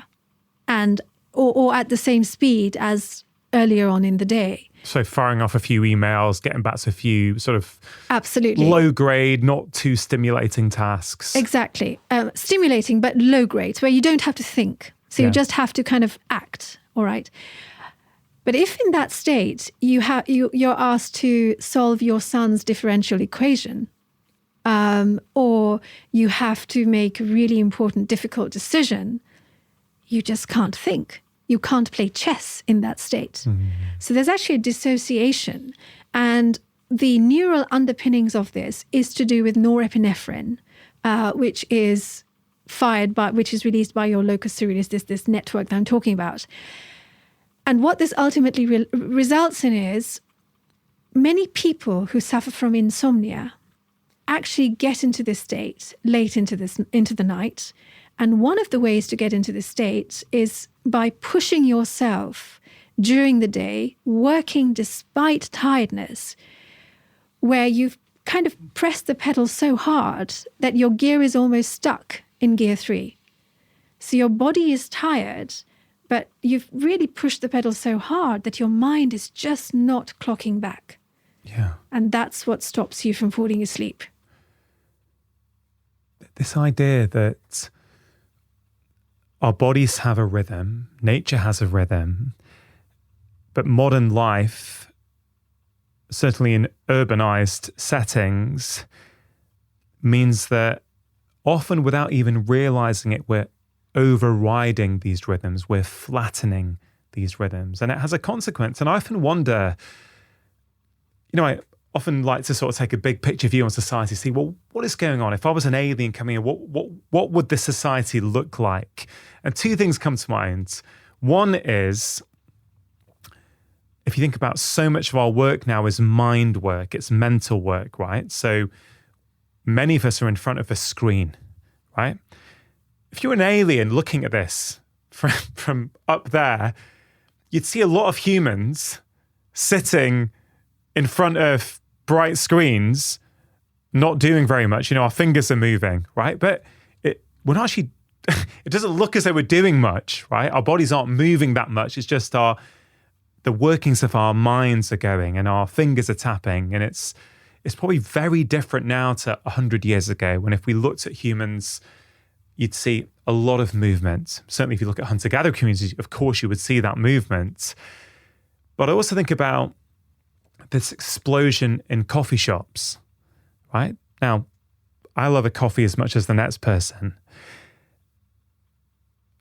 and or at the same speed as earlier on in the day. So firing off a few emails, getting back to a few sort of absolutely low grade, not too stimulating tasks. Exactly. Stimulating, but low grade, where you don't have to think. So you just have to kind of act, all right? But if in that state you're asked to solve your son's differential equation, or you have to make a really important, difficult decision, you just can't think. You can't play chess in that state. So there's actually a dissociation. And the neural underpinnings of this is to do with norepinephrine, which is released by your locus coeruleus, this network that I'm talking about. And what this ultimately results in is many people who suffer from insomnia actually get into this state late into the night. And one of the ways to get into this state is by pushing yourself during the day, working despite tiredness, where you've kind of pressed the pedal so hard that your gear is almost stuck in gear 3. So your body is tired, but you've really pushed the pedal so hard that your mind is just not clocking back. Yeah. And that's what stops you from falling asleep. This idea that our bodies have a rhythm, nature has a rhythm, but modern life, certainly in urbanized settings, means that often without even realizing it, we're overriding these rhythms, we're flattening these rhythms, and it has a consequence. And I often wonder, I often like to sort of take a big picture view on society, see, well, what is going on? If I was an alien coming in, what would this society look like? And two things come to mind. One is, if you think about so much of our work now is mind work, it's mental work, right? So many of us are in front of a screen, right? If you're an alien looking at this from up there, you'd see a lot of humans sitting in front of bright screens, not doing very much. Our fingers are moving, right? But we're not actually, it doesn't look as though we're doing much, right? Our bodies aren't moving that much. It's just the workings of our minds are going and our fingers are tapping. And it's probably very different now to 100 years ago, when if we looked at humans, you'd see a lot of movement. Certainly if you look at hunter-gatherer communities, of course you would see that movement. But I also think about this explosion in coffee shops, right? Now, I love a coffee as much as the next person.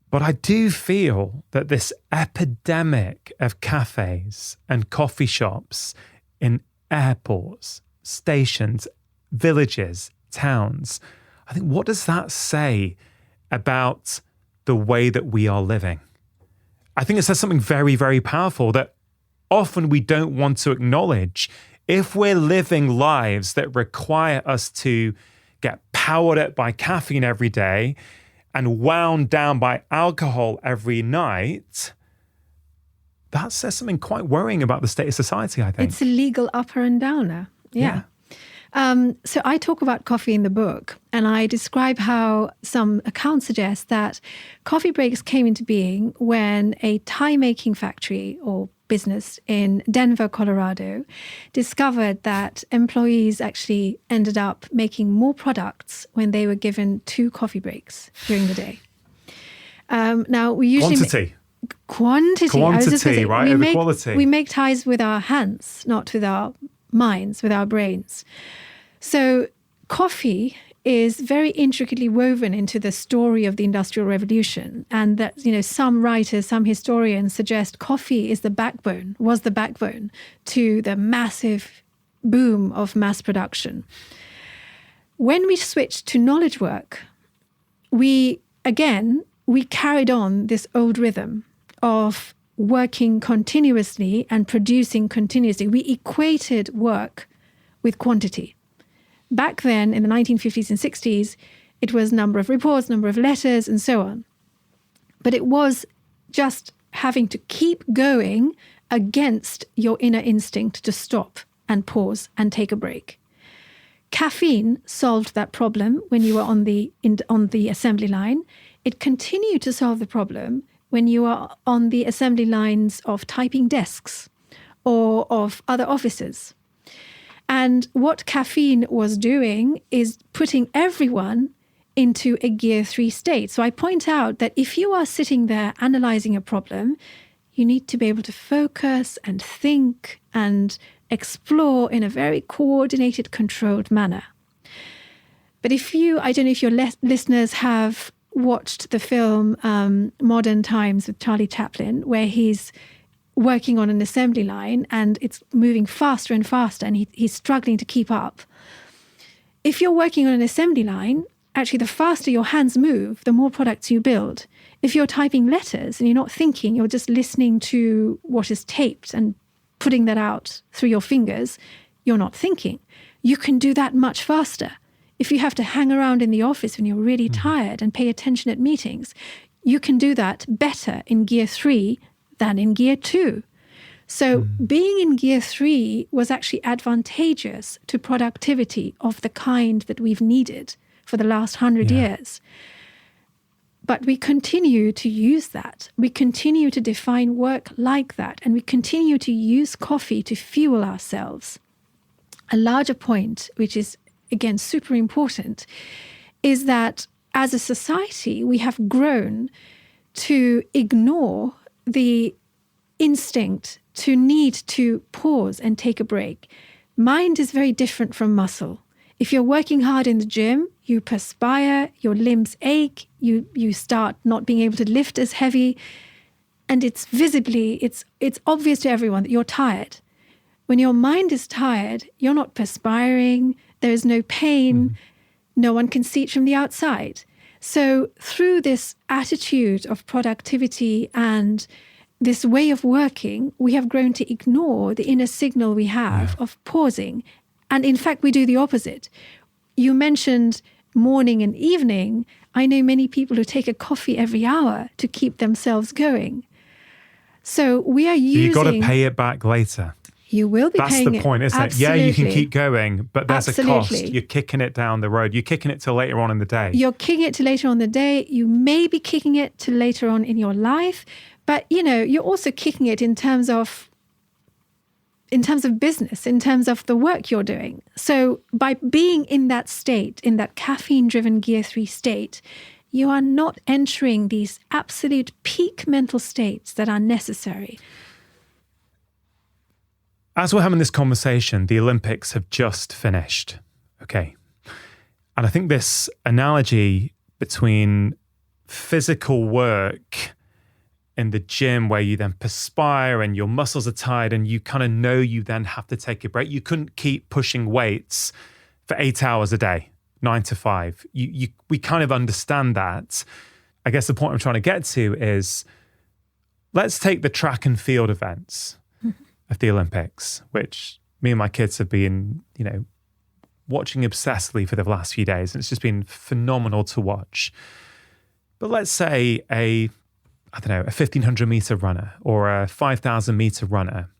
But I do feel that this epidemic of cafes and coffee shops in airports, stations, villages, towns, I think, what does that say about the way that we are living? I think it says something very, very powerful that often we don't want to acknowledge. If we're living lives that require us to get powered up by caffeine every day and wound down by alcohol every night, that says something quite worrying about the state of society, I think. It's a legal upper and downer. Yeah. So I talk about coffee in the book, and I describe how some accounts suggest that coffee breaks came into being when a tie-making factory or business in Denver, Colorado, discovered that employees actually ended up making more products when they were given 2 coffee breaks during the day. Now, we usually... Quantity. I was just gonna say, right? Over quality. We make ties with our hands, not with our minds, with our brains. So coffee is very intricately woven into the story of the Industrial Revolution. And that, some writers, some historians suggest coffee was the backbone to the massive boom of mass production. When we switched to knowledge work, we carried on this old rhythm of working continuously and producing continuously. We equated work with quantity. Back then, in the 1950s and 60s, it was number of reports, number of letters, and so on. But it was just having to keep going against your inner instinct to stop and pause and take a break. Caffeine solved that problem when you were on the assembly line. It continued to solve the problem when you are on the assembly lines of typing desks or of other offices. And what caffeine was doing is putting everyone into a gear 3 state. So I point out that if you are sitting there analyzing a problem, you need to be able to focus and think and explore in a very coordinated, controlled manner. But I don't know if your listeners have watched the film Modern Times with Charlie Chaplin, where he's working on an assembly line and it's moving faster and faster and he's struggling to keep up. If you're working on an assembly line, actually the faster your hands move, the more products you build. If you're typing letters and you're not thinking, you're just listening to what is taped and putting that out through your fingers, you're not thinking. You can do that much faster. If you have to hang around in the office when you're really tired and pay attention at meetings, you can do that better in gear 3 than in gear 2. So being in gear 3 was actually advantageous to productivity of the kind that we've needed for the last 100 years. But we continue to use that. We continue to define work like that. And we continue to use coffee to fuel ourselves. A larger point, which is, again, super important, is that as a society, we have grown to ignore the instinct to need to pause and take a break. Mind is very different from muscle. If you're working hard in the gym, you perspire, your limbs ache, you start not being able to lift as heavy, and it's obvious to everyone that you're tired. When your mind is tired, you're not perspiring, there is no pain, no one can see it from the outside. So through this attitude of productivity and this way of working, we have grown to ignore the inner signal we have of pausing. And in fact, we do the opposite. You mentioned morning and evening. I know many people who take a coffee every hour to keep themselves going. So we are using... You've got to pay it back later. You will be paying it. That's the point, isn't it? Yeah, you can keep going, but there's a cost. You're kicking it down the road. You're kicking it till later on in the day. You're kicking it to later on in the day. You may be kicking it to later on in your life, but you're also kicking it in terms of business, in terms of the work you're doing. So by being in that state, in that caffeine-driven gear 3 state, you are not entering these absolute peak mental states that are necessary. As we're having this conversation, the Olympics have just finished. Okay. And I think this analogy between physical work in the gym where you then perspire and your muscles are tired and you kind of know you then have to take a break. You couldn't keep pushing weights for 8 hours a day, 9 to 5. We kind of understand that. I guess the point I'm trying to get to is, let's take the track and field events of the Olympics, which me and my kids have been, watching obsessively for the last few days. And it's just been phenomenal to watch. But let's say a 1,500 meter runner or a 5,000 meter runner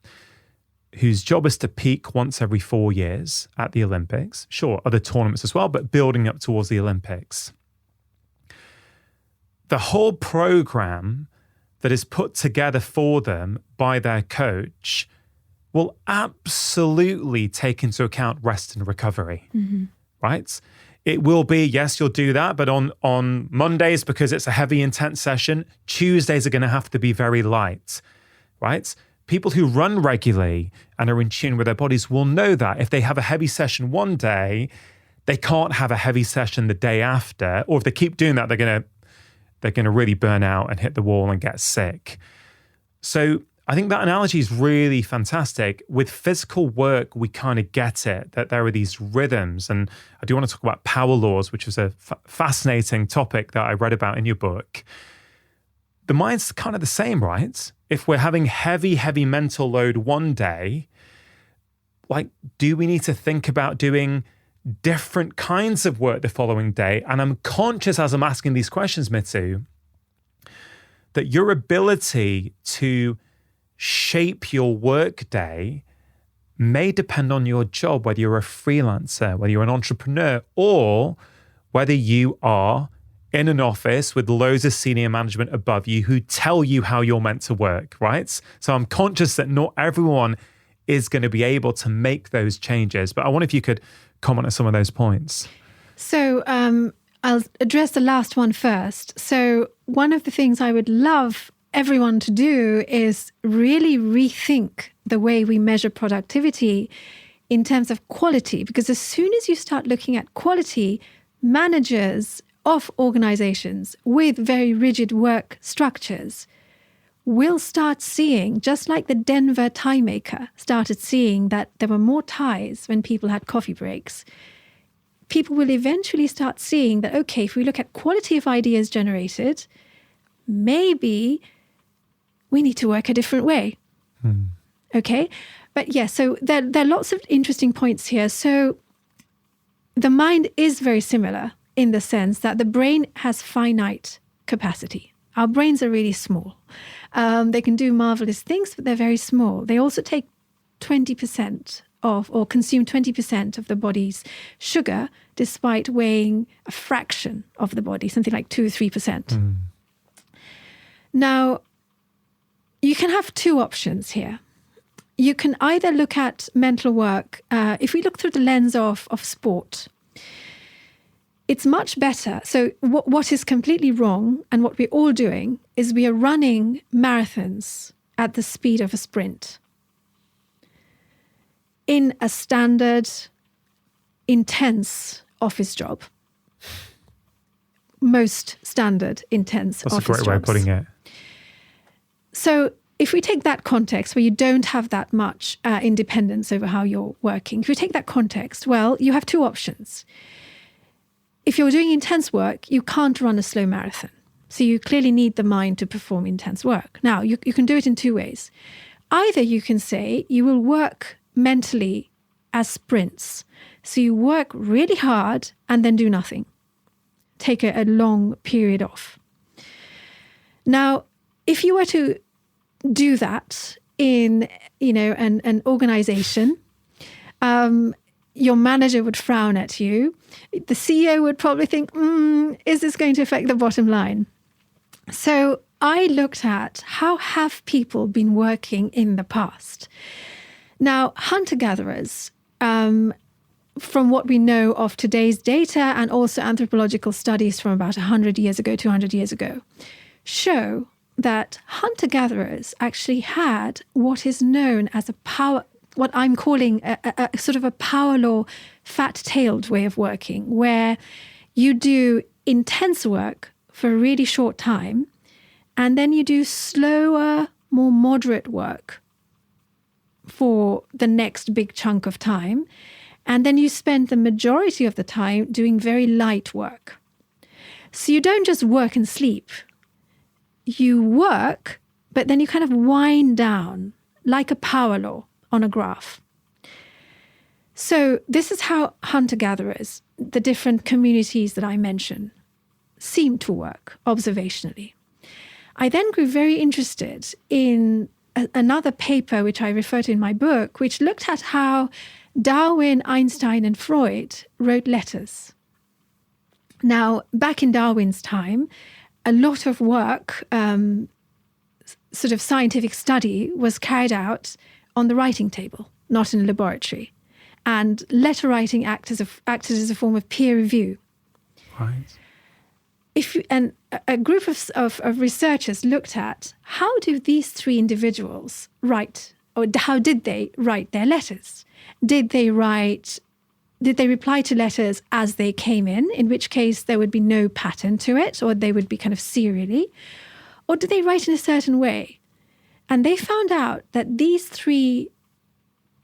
whose job is to peak once every 4 years at the Olympics. Sure, other tournaments as well, but building up towards the Olympics. The whole program that is put together for them by their coach will absolutely take into account rest and recovery, right? It will be, yes, you'll do that, but on Mondays, because it's a heavy, intense session, Tuesdays are going to have to be very light, right? People who run regularly and are in tune with their bodies will know that if they have a heavy session one day, they can't have a heavy session the day after, or if they keep doing that, they're going to really burn out and hit the wall and get sick. So I think that analogy is really fantastic. With physical work, we kind of get it, that there are these rhythms. And I do want to talk about power laws, which was a fascinating topic that I read about in your book. The mind's kind of the same, right? If we're having heavy mental load one day, like, do we need to think about doing different kinds of work the following day? And I'm conscious as I'm asking these questions, Mithu, that your ability to shape your work day may depend on your job, whether you're a freelancer, whether you're an entrepreneur, or whether you are in an office with loads of senior management above you who tell you how you're meant to work, right? So I'm conscious that not everyone is going to be able to make those changes, but I wonder if you could comment on some of those points. So I'll address the last one first. So one of the things I would love everyone to do is really rethink the way we measure productivity in terms of quality, because as soon as you start looking at quality, managers of organizations with very rigid work structures will start seeing, just like the Denver tie maker started seeing that there were more ties when people had coffee breaks. People will eventually start seeing that, okay, if we look at quality of ideas generated, maybe we need to work a different way. Okay? But yeah, so there are lots of interesting points here. So the mind is very similar in the sense that the brain has finite capacity. Our brains are really small. They can do marvelous things, but they're very small. They also take 20% of, or consume 20% of the body's sugar, despite weighing a fraction of the body, something like 2 or 3%. Now, you can have two options here. You can either look at mental work, if we look through the lens of sport, it's much better. So what is completely wrong, and what we're all doing, is we are running marathons at the speed of a sprint in a standard, intense office job. Most standard, intense office jobs. That's a great way of putting it. So if we take that context where you don't have that much independence over how you're working, if we take that context, well, you have two options. If you're doing intense work, you can't run a slow marathon. So you clearly need the mind to perform intense work. Now, you can do it in two ways. Either you can say you will work mentally as sprints. So you work really hard and then do nothing. Take a long period off. Now, if you were to do that in, an organization, your manager would frown at you. The CEO would probably think, is this going to affect the bottom line? So I looked at how have people been working in the past. Now, hunter-gatherers, from what we know of today's data and also anthropological studies from about 100 years ago, 200 years ago, show that hunter-gatherers actually had what is known as what I'm calling a sort of a power law, fat-tailed way of working, where you do intense work for a really short time, and then you do slower, more moderate work for the next big chunk of time, and then you spend the majority of the time doing very light work. So you don't just work and sleep. You work, but then you kind of wind down like a power law on a graph. So this is how hunter-gatherers, the different communities that I mentioned, seem to work observationally. I then grew very interested in another paper, which I refer to in my book, which looked at how Darwin, Einstein, and Freud wrote letters. Now, back in Darwin's time, a lot of work sort of scientific study was carried out on the writing table, not in a laboratory. And letter writing acted as a form of peer review. Right. And a group of researchers looked at how do these three individuals write, or how did they write their letters? Did they reply to letters as they came in which case there would be no pattern to it, or they would be kind of serially, or did they write in a certain way? And they found out that these three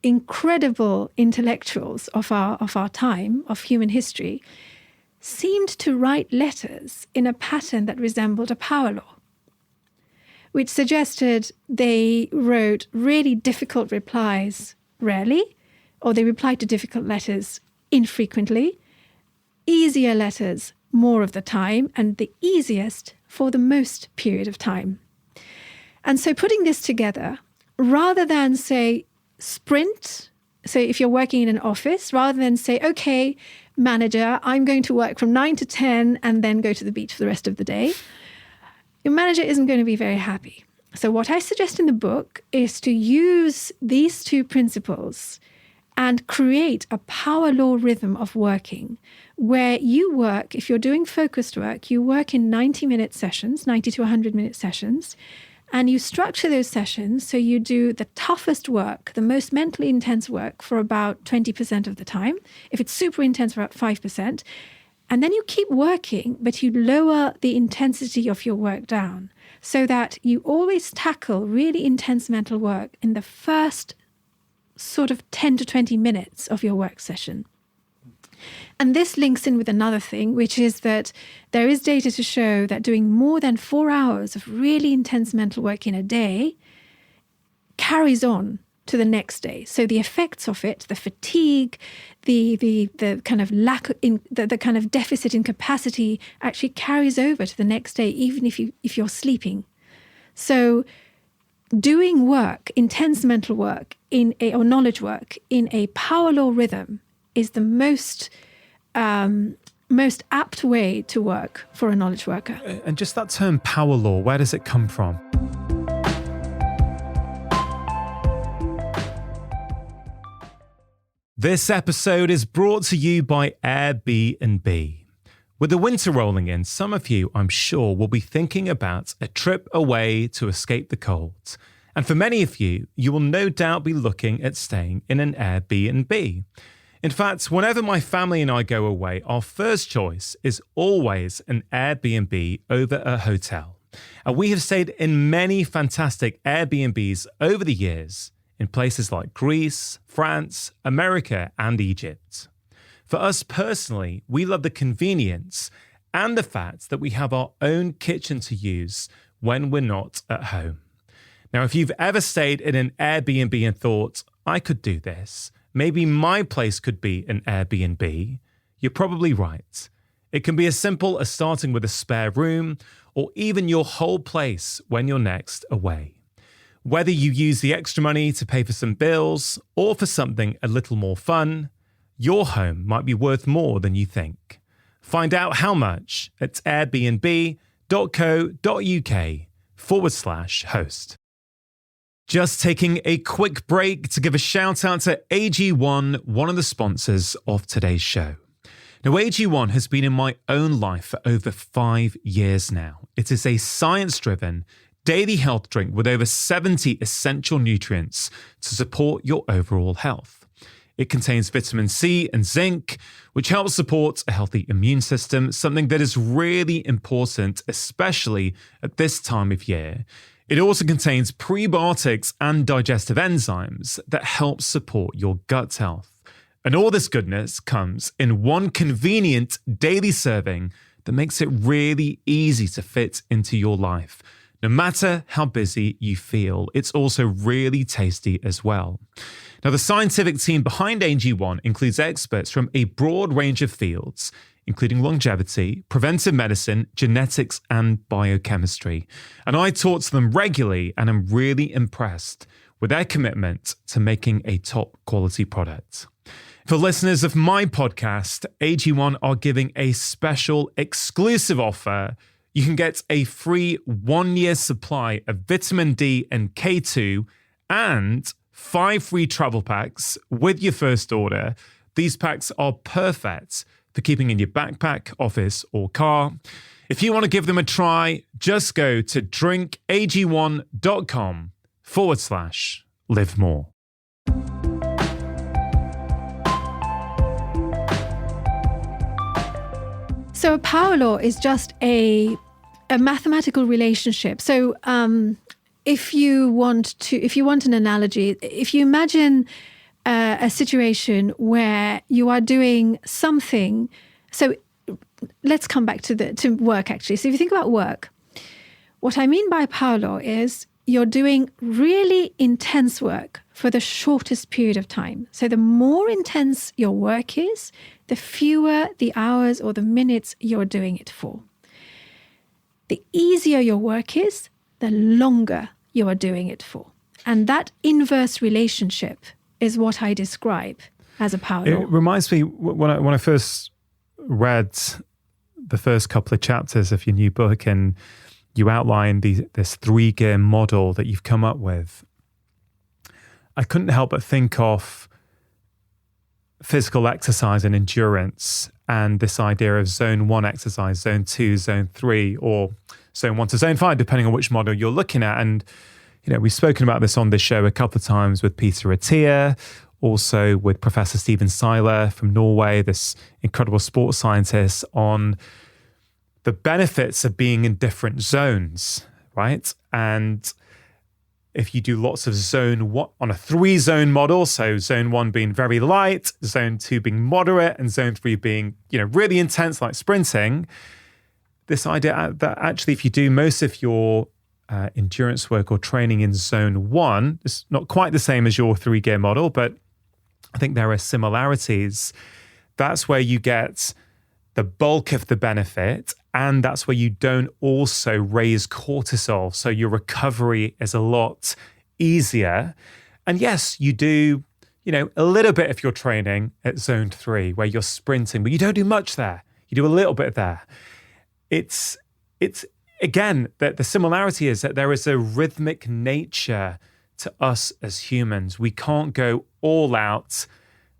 incredible intellectuals of our time, of human history, seemed to write letters in a pattern that resembled a power law, which suggested they wrote really difficult replies rarely, or they replied to difficult letters infrequently, easier letters more of the time, and the easiest for the most period of time. And so putting this together, rather than say sprint, so if you're working in an office, rather than say, okay, manager, I'm going to work from 9 to 10 and then go to the beach for the rest of the day, your manager isn't going to be very happy. So what I suggest in the book is to use these two principles and create a power law rhythm of working where you work, if you're doing focused work, you work in 90-minute sessions, 90 to 100-minute sessions, and you structure those sessions so you do the toughest work, the most mentally intense work for about 20% of the time. If it's super intense, about 5%. And then you keep working, but you lower the intensity of your work down so that you always tackle really intense mental work in the first sort of 10 to 20 minutes of your work session. And this links in with another thing, which is that there is data to show that doing more than 4 hours of really intense mental work in a day carries on to the next day. So the effects of it, the fatigue, the kind of the kind of deficit in capacity actually carries over to the next day, even if you're sleeping. So doing work, intense mental work or knowledge work in a power law rhythm is the most apt way to work for a knowledge worker. And just that term power law, where does it come from? This episode is brought to you by Airbnb. With the winter rolling in, some of you, I'm sure, will be thinking about a trip away to escape the cold. And for many of you, you will no doubt be looking at staying in an Airbnb. In fact, whenever my family and I go away, our first choice is always an Airbnb over a hotel. And we have stayed in many fantastic Airbnbs over the years in places like Greece, France, America, and Egypt. For us personally, we love the convenience and the fact that we have our own kitchen to use when we're not at home. Now, if you've ever stayed in an Airbnb and thought, I could do this, maybe my place could be an Airbnb, you're probably right. It can be as simple as starting with a spare room or even your whole place when you're next away. Whether you use the extra money to pay for some bills or for something a little more fun, your home might be worth more than you think. Find out how much at airbnb.co.uk/host. Just taking a quick break to give a shout out to AG1, one of the sponsors of today's show. Now, AG1 has been in my own life for over 5 years now. It is a science-driven daily health drink with over 70 essential nutrients to support your overall health. It contains vitamin C and zinc, which helps support a healthy immune system, something that is really important, especially at this time of year. It also contains prebiotics and digestive enzymes that help support your gut health. And all this goodness comes in one convenient daily serving that makes it really easy to fit into your life. No matter how busy you feel, it's also really tasty as well. Now, the scientific team behind AG1 includes experts from a broad range of fields, including longevity, preventive medicine, genetics, and biochemistry. And I talk to them regularly and am really impressed with their commitment to making a top quality product. For listeners of my podcast, AG1 are giving a special exclusive offer. you can get a free 1-year supply of vitamin D and K2 and 5 free travel packs with your first order. These packs are perfect for keeping in your backpack, office, or car. If you want to give them a try, just go to drinkag1.com/live more. So a power law is just a mathematical relationship. So if you want an analogy, if you imagine a situation where you are doing something, so let's come back to work actually. So if you think about work, what I mean by power law is you're doing really intense work for the shortest period of time. So the more intense your work is, the fewer the hours or the minutes you're doing it for. The easier your work is, the longer you are doing it for. And that inverse relationship is what I describe as a power law. It reminds me, when I first read the first couple of chapters of your new book and you outline this 3-gear model that you've come up with, I couldn't help but think of physical exercise and endurance and this idea of zone 1 exercise, zone 2, zone 3, or zone 1 to zone 5, depending on which model you're looking at. And, we've spoken about this on this show a couple of times with Peter Attia, also with Professor Stephen Seiler from Norway, this incredible sports scientist, on the benefits of being in different zones, right? And if you do lots of zone 1 on a 3-zone model, so zone 1 being very light, zone 2 being moderate, and zone 3 being, really intense like sprinting, this idea that actually if you do most of your endurance work or training in zone 1, it's not quite the same as your 3-gear model, but I think there are similarities. That's where you get the bulk of the benefit, and that's where you don't also raise cortisol. So your recovery is a lot easier. And yes, you do, a little bit of your training at zone 3 where you're sprinting, but you don't do much there. You do a little bit there. It's again, the similarity is that there is a rhythmic nature to us as humans. We can't go all out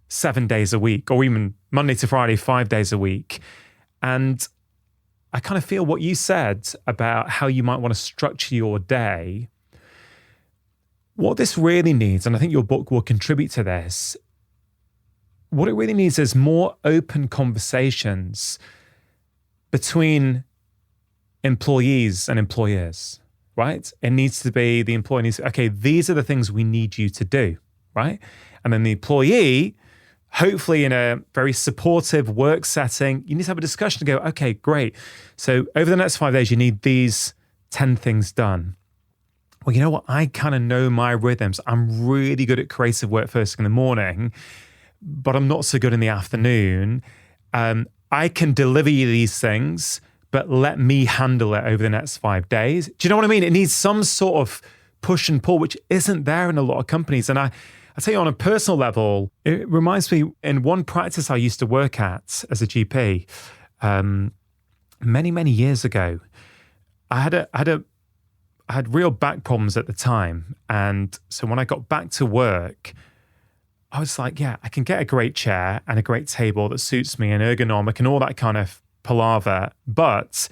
7 days a week, or even Monday to Friday, 5 days a week. And I kind of feel what you said about how you might want to structure your day. What this really needs, and I think your book will contribute to this, what it really needs is more open conversations between employees and employers, right? It needs to be the employee needs, okay, these are the things we need you to do, right? And then the employee, hopefully in a very supportive work setting, you need to have a discussion to go, okay, great. So over the next 5 days, you need these 10 things done. Well, you know what? I kind of know my rhythms. I'm really good at creative work first thing in the morning, but I'm not so good in the afternoon. I can deliver you these things, but let me handle it over the next 5 days. Do you know what I mean? It needs some sort of push and pull, which isn't there in a lot of companies. And I tell you, on a personal level, it reminds me, in one practice I used to work at as a GP many, many years ago, I had real back problems at the time. And so when I got back to work, I was like, yeah, I can get a great chair and a great table that suits me and ergonomic and all that kind of palaver, but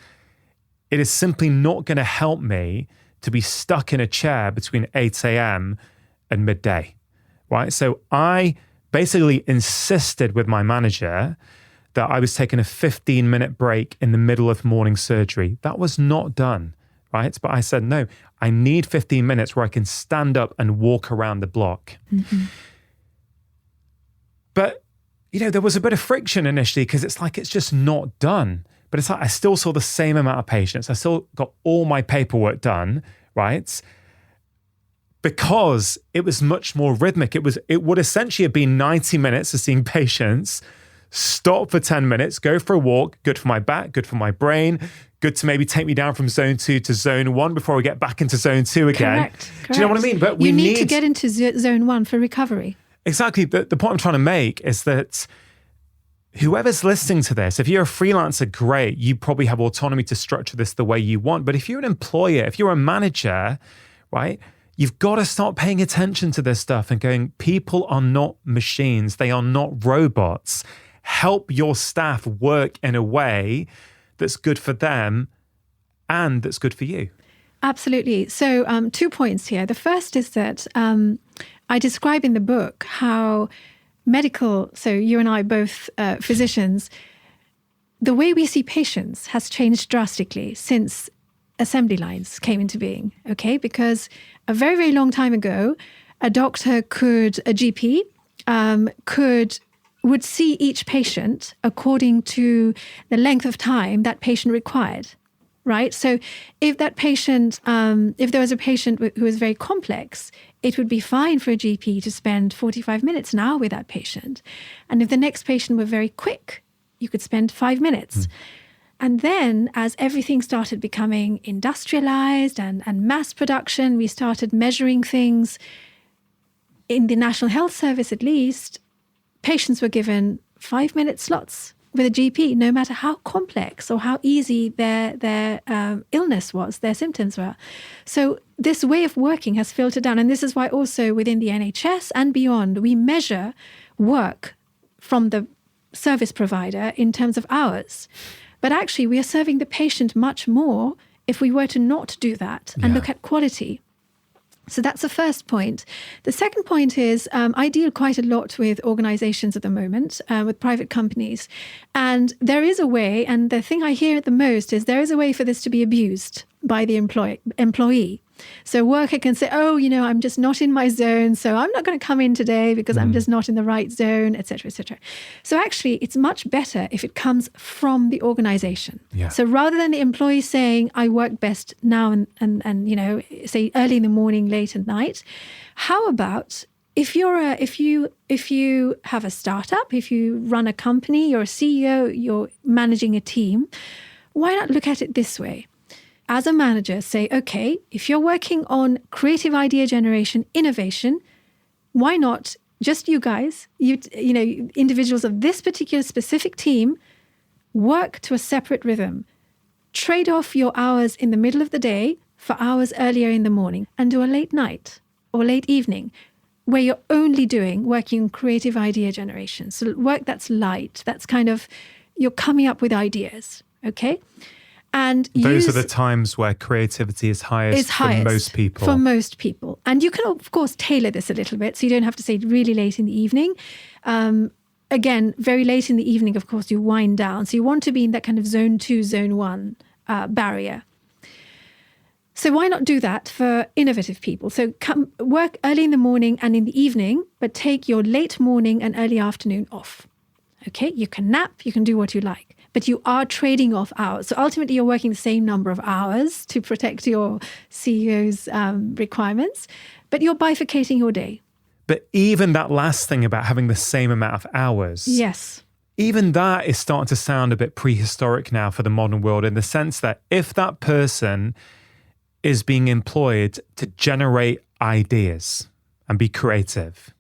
it is simply not going to help me to be stuck in a chair between 8 a.m. and midday, right? So I basically insisted with my manager that I was taking a 15-minute break in the middle of morning surgery. That was not done, right? But I said, no, I need 15 minutes where I can stand up and walk around the block. Mm-hmm. But there was a bit of friction initially because it's just not done. But it's like I still saw the same amount of patients. I still got all my paperwork done, right? Because it was much more rhythmic. It would essentially have been 90 minutes of seeing patients, stop for 10 minutes, go for a walk, good for my back, good for my brain, good to maybe take me down from zone 2 to zone 1 before we get back into zone 2 again. Correct. Do you know what I mean? But you need to get into zone 1 for recovery. Exactly. The point I'm trying to make is that whoever's listening to this, if you're a freelancer, great. You probably have autonomy to structure this the way you want. But if you're an employer, if you're a manager, right, you've got to start paying attention to this stuff and going, people are not machines. They are not robots. Help your staff work in a way that's good for them and that's good for you. Absolutely. So 2 points here. The first is that I describe in the book how medical, so you and I both physicians, the way we see patients has changed drastically since assembly lines came into being, okay? Because a very, very long time ago, a GP would see each patient according to the length of time that patient required. Right. So if that patient, if there was a patient who was very complex, it would be fine for a GP to spend 45 minutes, an hour with that patient. And if the next patient were very quick, you could spend 5 minutes. And then as everything started becoming industrialized and mass production, we started measuring things. In the National Health Service, at least, patients were given 5-minute slots with a GP, no matter how complex or how easy their illness was, their symptoms were. So this way of working has filtered down. And this is why also within the NHS and beyond, we measure work from the service provider in terms of hours. But actually, we are serving the patient much more if we were to not do that and look at quality. So that's the first point. The second point is I deal quite a lot with organizations at the moment, with private companies. And there is a way, and the thing I hear the most is there is a way for this to be abused by the employee. So worker can say, oh, I'm just not in my zone, so I'm not going to come in today because I'm just not in the right zone, et cetera, et cetera. So actually, it's much better if it comes from the organization. Yeah. So rather than the employee saying, I work best now and say early in the morning, late at night, how about if you have a startup, if you run a company, you're a CEO, you're managing a team, why not look at it this way? As a manager, say, okay, if you're working on creative idea generation, innovation, why not just you guys, individuals of this particular specific team, work to a separate rhythm. Trade off your hours in the middle of the day for hours earlier in the morning and do a late night or late evening where you're only working on creative idea generation. So work that's light, that's kind of, you're coming up with ideas, okay? And those are the times where creativity is highest for most people. For most people. And you can, of course, tailor this a little bit. So you don't have to say really late in the evening. Again, very late in the evening, of course, you wind down. So you want to be in that kind of zone 2, zone 1 barrier. So why not do that for innovative people? So come work early in the morning and in the evening, but take your late morning and early afternoon off. Okay, you can nap, you can do what you like. But you are trading off hours. So ultimately, you're working the same number of hours to protect your CEO's requirements, but you're bifurcating your day. But even that last thing about having the same amount of hours. Yes. Even that is starting to sound a bit prehistoric now for the modern world, in the sense that if that person is being employed to generate ideas and be creative,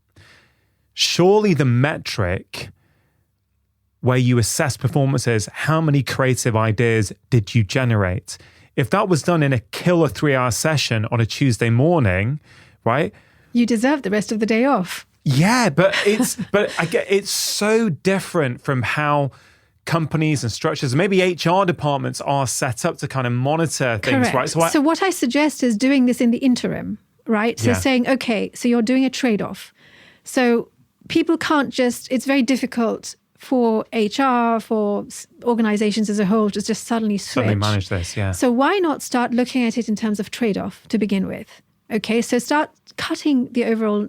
surely the metric where you assess performances, how many creative ideas did you generate? If that was done in a killer 3-hour session on a Tuesday morning, right? You deserve the rest of the day off. Yeah, but it's so different from how companies and structures, maybe HR departments are set up to kind of monitor things, correct. right? So what I suggest is doing this in the interim, right? So saying, okay, so you're doing a trade-off. So people can't just, it's very difficult for HR, for organizations as a whole to just suddenly switch. Suddenly manage this, yeah. So why not start looking at it in terms of trade-off to begin with? Okay, so start cutting the overall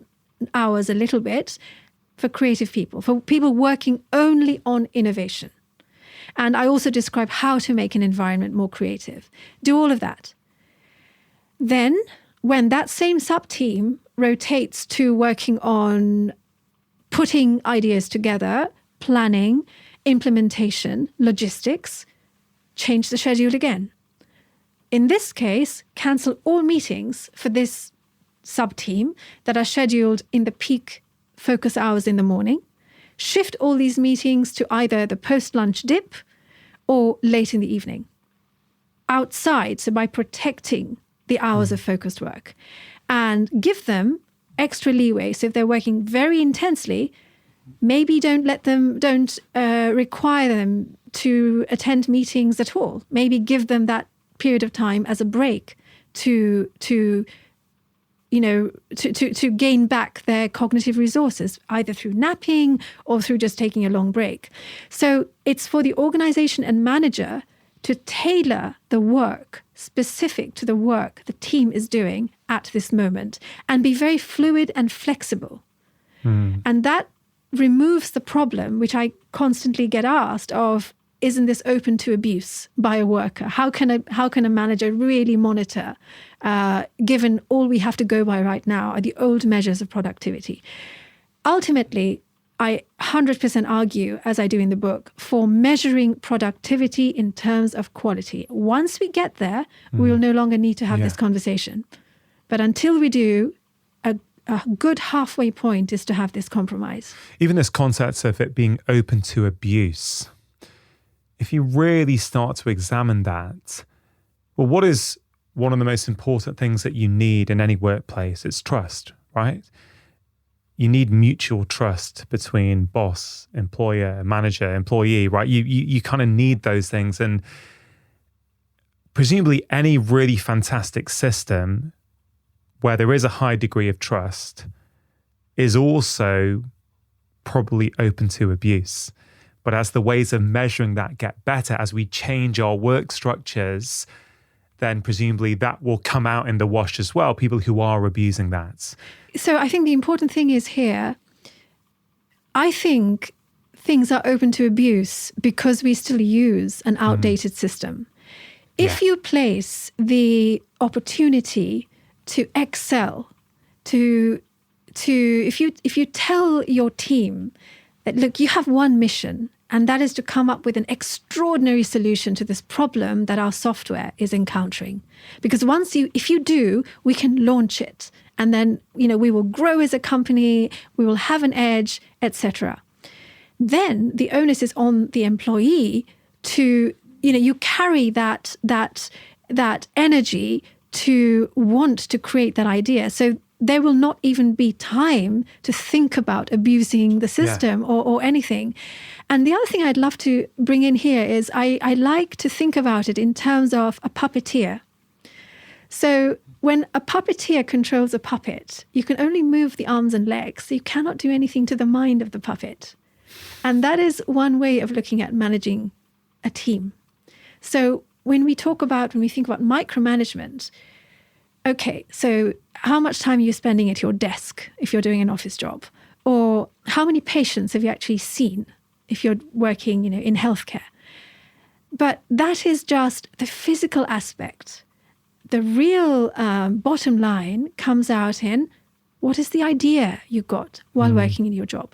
hours a little bit for creative people, for people working only on innovation. And I also describe how to make an environment more creative. Do all of that. Then, when that same sub-team rotates to working on putting ideas together, planning, implementation, logistics, change the schedule again. In this case, cancel all meetings for this sub-team that are scheduled in the peak focus hours in the morning. shift all these meetings to either the post-lunch dip or late in the evening. Outside, so by protecting the hours of focused work, and give them extra leeway. So if they're working very intensely, maybe don't require them to attend meetings at all. Maybe give them that period of time as a break to gain back their cognitive resources, either through napping or through just taking a long break. So it's for the organization and manager to tailor the work specific to the work the team is doing at this moment and be very fluid and flexible. And that removes the problem, which I constantly get asked of, isn't this open to abuse by a worker? How can a manager really monitor, given all we have to go by right now are the old measures of productivity? Ultimately, I 100% argue, as I do in the book, for measuring productivity in terms of quality. Once we get there, we will no longer need to have this conversation. But until we do, a good halfway point is to have this compromise. Even this concept of it being open to abuse, if you really start to examine that, well, what is one of the most important things that you need in any workplace? It's trust, right? You need mutual trust between boss, employer, manager, employee, right? You kind of need those things. And presumably any really fantastic system where there is a high degree of trust is also probably open to abuse. But as the ways of measuring that get better, as we change our work structures, then presumably that will come out in the wash as well, people who are abusing that. So I think the important thing is here, I think things are open to abuse because we still use an outdated system. If you place the opportunity to excel, if you tell your team that, look, you have one mission, and that is to come up with an extraordinary solution to this problem that our software is encountering. Because if you do, we can launch it. And then, we will grow as a company, we will have an edge, etc. Then the onus is on the employee to, you carry that energy to want to create that idea. So there will not even be time to think about abusing the system or anything. And the other thing I'd love to bring in here is I like to think about it in terms of a puppeteer. So when a puppeteer controls a puppet, you can only move the arms and legs. So you cannot do anything to the mind of the puppet. And that is one way of looking at managing a team. So when we think about micromanagement, okay, so how much time are you spending at your desk if you're doing an office job? Or how many patients have you actually seen if you're working, in healthcare? But that is just the physical aspect. The real bottom line comes out in what is the idea you got while working in your job?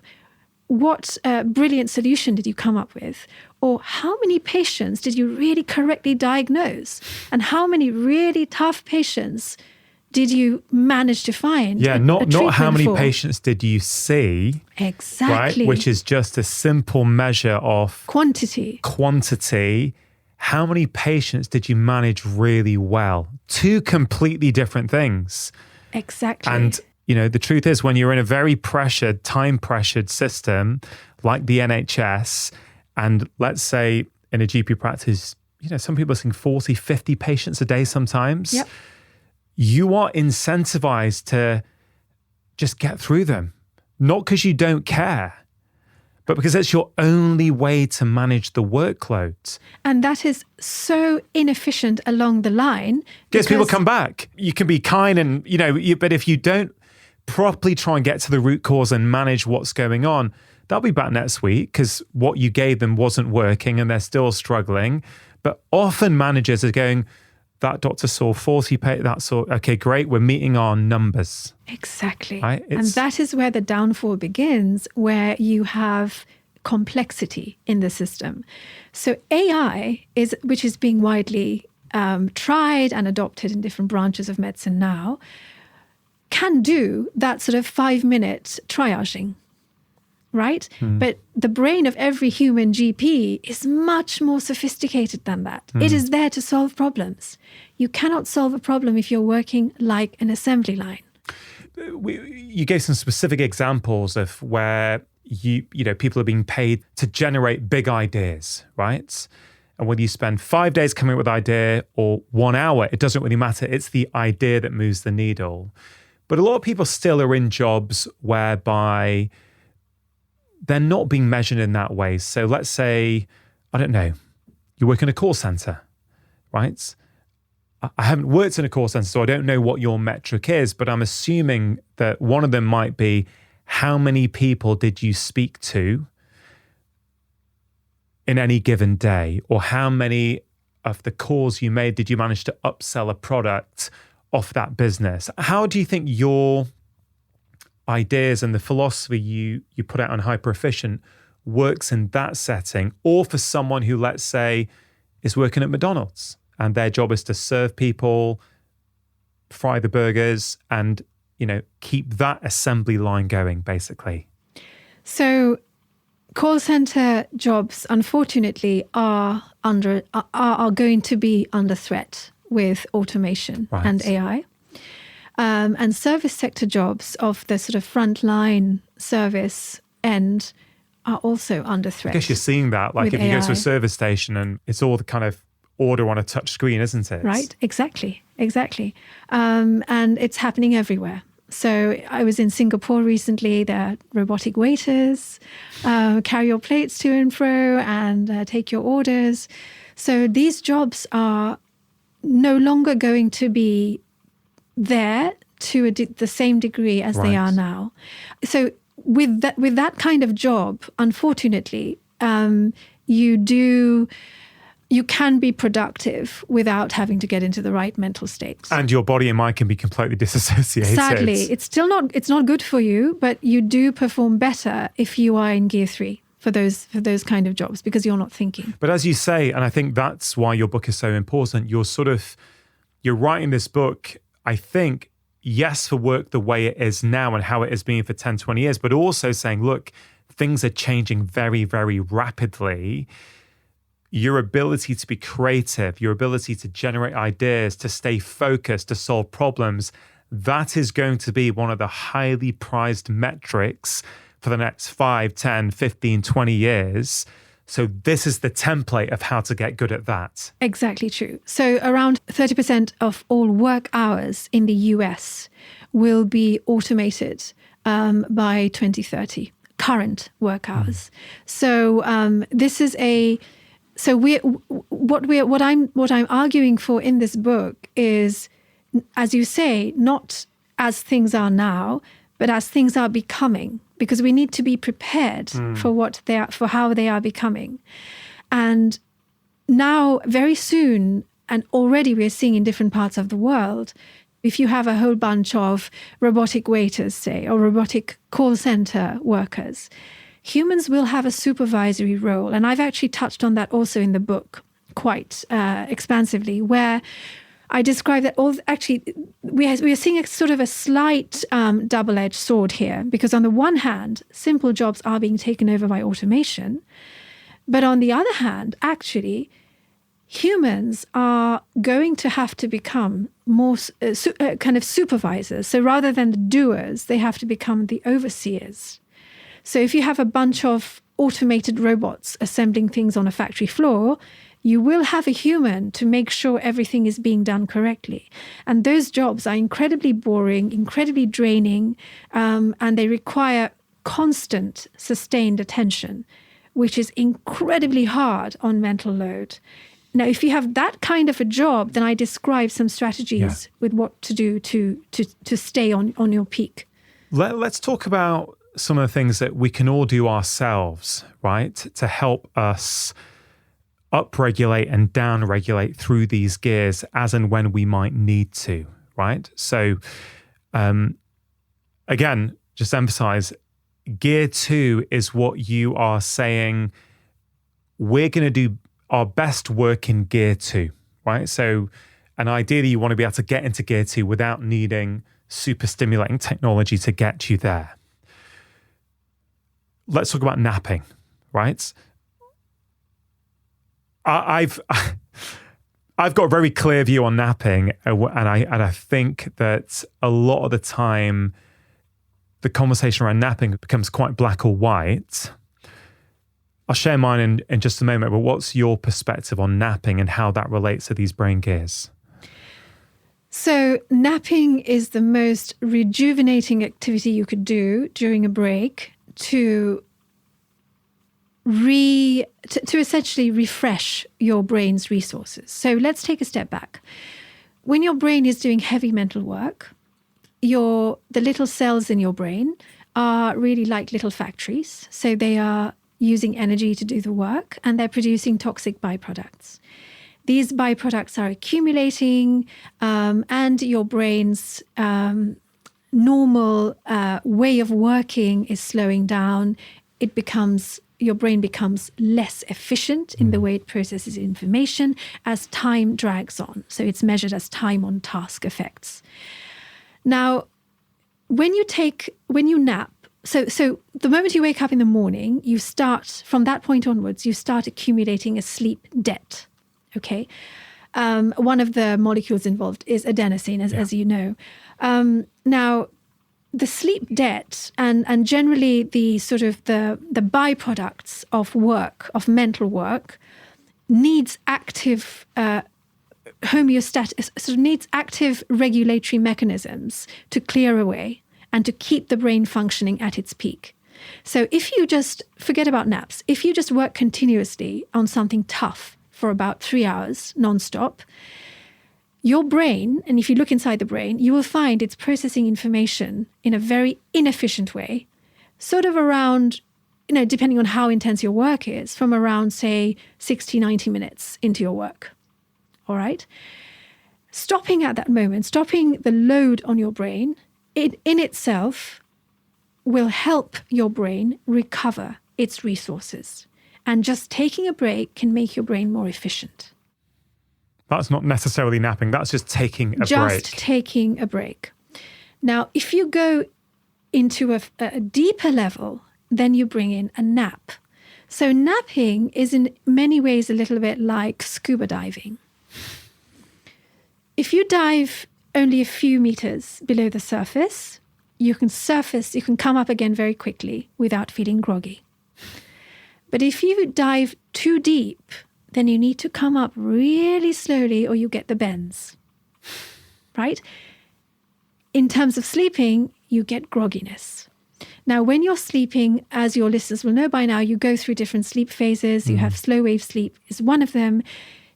What brilliant solution did you come up with? Or how many patients did you really correctly diagnose? And how many really tough patients did you manage to find? Not how many patients did you see. Exactly. Right? Which is just a simple measure of quantity. How many patients did you manage really well? Two completely different things. Exactly. And the truth is, when you're in a very time-pressured system like the NHS, and let's say in a GP practice, some people are seeing 40, 50 patients a day sometimes. Yep. You are incentivized to just get through them. Not because you don't care, but because it's your only way to manage the workload. And that is so inefficient along the line. Because people come back. You can be kind and, but if you don't properly try and get to the root cause and manage what's going on, they'll be back next week because what you gave them wasn't working and they're still struggling. But often managers are going, that doctor saw 40 patients, okay, great, we're meeting our numbers. Exactly. Right? And that is where the downfall begins, where you have complexity in the system. So AI, which is being widely tried and adopted in different branches of medicine now, can do that sort of 5-minute triaging. right? But the brain of every human GP is much more sophisticated than that. It is there to solve problems. You cannot solve a problem if you're working like an assembly line. You gave some specific examples of where you know people are being paid to generate big ideas, right? And whether you spend 5 days coming up with an idea or 1 hour, it doesn't really matter. It's the idea that moves the needle. But a lot of people still are in jobs whereby they're not being measured in that way. So let's say, I don't know, you work in a call center, right? I haven't worked in a call center, so I don't know what your metric is, but I'm assuming that one of them might be how many people did you speak to in any given day, or how many of the calls you made did you manage to upsell a product off that business? How do you think your ideas and the philosophy you put out on Hyper Efficient works in that setting, or for someone who, let's say, is working at McDonald's and their job is to serve people, fry the burgers, and keep that assembly line going, basically? So call center jobs, unfortunately, are going to be under threat with automation and AI. And service sector jobs of the sort of frontline service end are also under threat. I guess you're seeing that, like if you go to a service station and it's all the kind of order on a touch screen, isn't it? Right, exactly. And it's happening everywhere. So I was in Singapore recently. There are robotic waiters, carry your plates to and fro and take your orders. So these jobs are no longer going to be there to the same degree as they are now. So with that kind of job, unfortunately, you can be productive without having to get into the right mental states. And your body and mind can be completely disassociated. Sadly, it's not good for you, but you do perform better if you are in gear 3 for those kind of jobs, because you're not thinking. But as you say, and I think that's why your book is so important, you're writing this book, I think, yes, for work the way it is now and how it has been for 10, 20 years, but also saying, look, things are changing very, very rapidly. Your ability to be creative, your ability to generate ideas, to stay focused, to solve problems, that is going to be one of the highly prized metrics for the next 5, 10, 15, 20 years. So this is the template of how to get good at that. Exactly true. So around 30% of all work hours in the US will be automated by 2030, current work hours. So this is what I'm arguing for in this book is, as you say, not as things are now, but as things are becoming, because we need to be prepared for how they are becoming. And now, very soon, and already we're seeing in different parts of the world, if you have a whole bunch of robotic waiters, say, or robotic call center workers, humans will have a supervisory role. And I've actually touched on that also in the book quite expansively, where I describe that we are seeing a sort of a slight double-edged sword here, because on the one hand, simple jobs are being taken over by automation. But on the other hand, actually, humans are going to have to become more kind of supervisors. So rather than the doers, they have to become the overseers. So if you have a bunch of automated robots assembling things on a factory floor, you will have a human to make sure everything is being done correctly. And those jobs are incredibly boring, incredibly draining, and they require constant, sustained attention, which is incredibly hard on mental load. Now, if you have that kind of a job, then I describe some strategies with what to do to stay on your peak. Let's talk about some of the things that we can all do ourselves, right, to help us upregulate and downregulate through these gears as and when we might need to, right? So, again, just emphasize, gear 2 is what you are saying, we're going to do our best work in gear 2, right? So, and ideally you want to be able to get into gear 2 without needing super stimulating technology to get you there. let's talk about napping, right? I've got a very clear view on napping, and I think that a lot of the time the conversation around napping becomes quite black or white. I'll share mine in just a moment, but what's your perspective on napping and how that relates to these brain gears? So napping is the most rejuvenating activity you could do during a break to essentially refresh your brain's resources. So let's take a step back. When your brain is doing heavy mental work, the little cells in your brain are really like little factories. So they are using energy to do the work, and they're producing toxic byproducts. These byproducts are accumulating, and your brain's normal way of working is slowing down. Your brain becomes less efficient in the way it processes information as time drags on. So it's measured as time on task effects. Now, when you nap, so the moment you wake up in the morning, you start, from that point onwards, you start accumulating a sleep debt, okay? One of the molecules involved is adenosine, as you know. Now, the sleep debt and generally the sort of the byproducts of work, of mental work, needs active needs active regulatory mechanisms to clear away and to keep the brain functioning at its peak. So if you just forget about naps, if you just work continuously on something tough for about 3 hours nonstop, your brain, and if you look inside the brain, you will find it's processing information in a very inefficient way, sort of around, depending on how intense your work is, from around, say, 60, 90 minutes into your work. All right? Stopping at that moment, stopping the load on your brain, it in itself will help your brain recover its resources. And just taking a break can make your brain more efficient. That's not necessarily napping. That's just taking a break. Just taking a break. Now, if you go into a deeper level, then you bring in a nap. So napping is in many ways a little bit like scuba diving. If you dive only a few meters below the surface, you can come up again very quickly without feeling groggy. But if you dive too deep, then you need to come up really slowly or you get the bends, right? In terms of sleeping, you get grogginess. Now, when you're sleeping, as your listeners will know by now, you go through different sleep phases. You have slow wave sleep is one of them.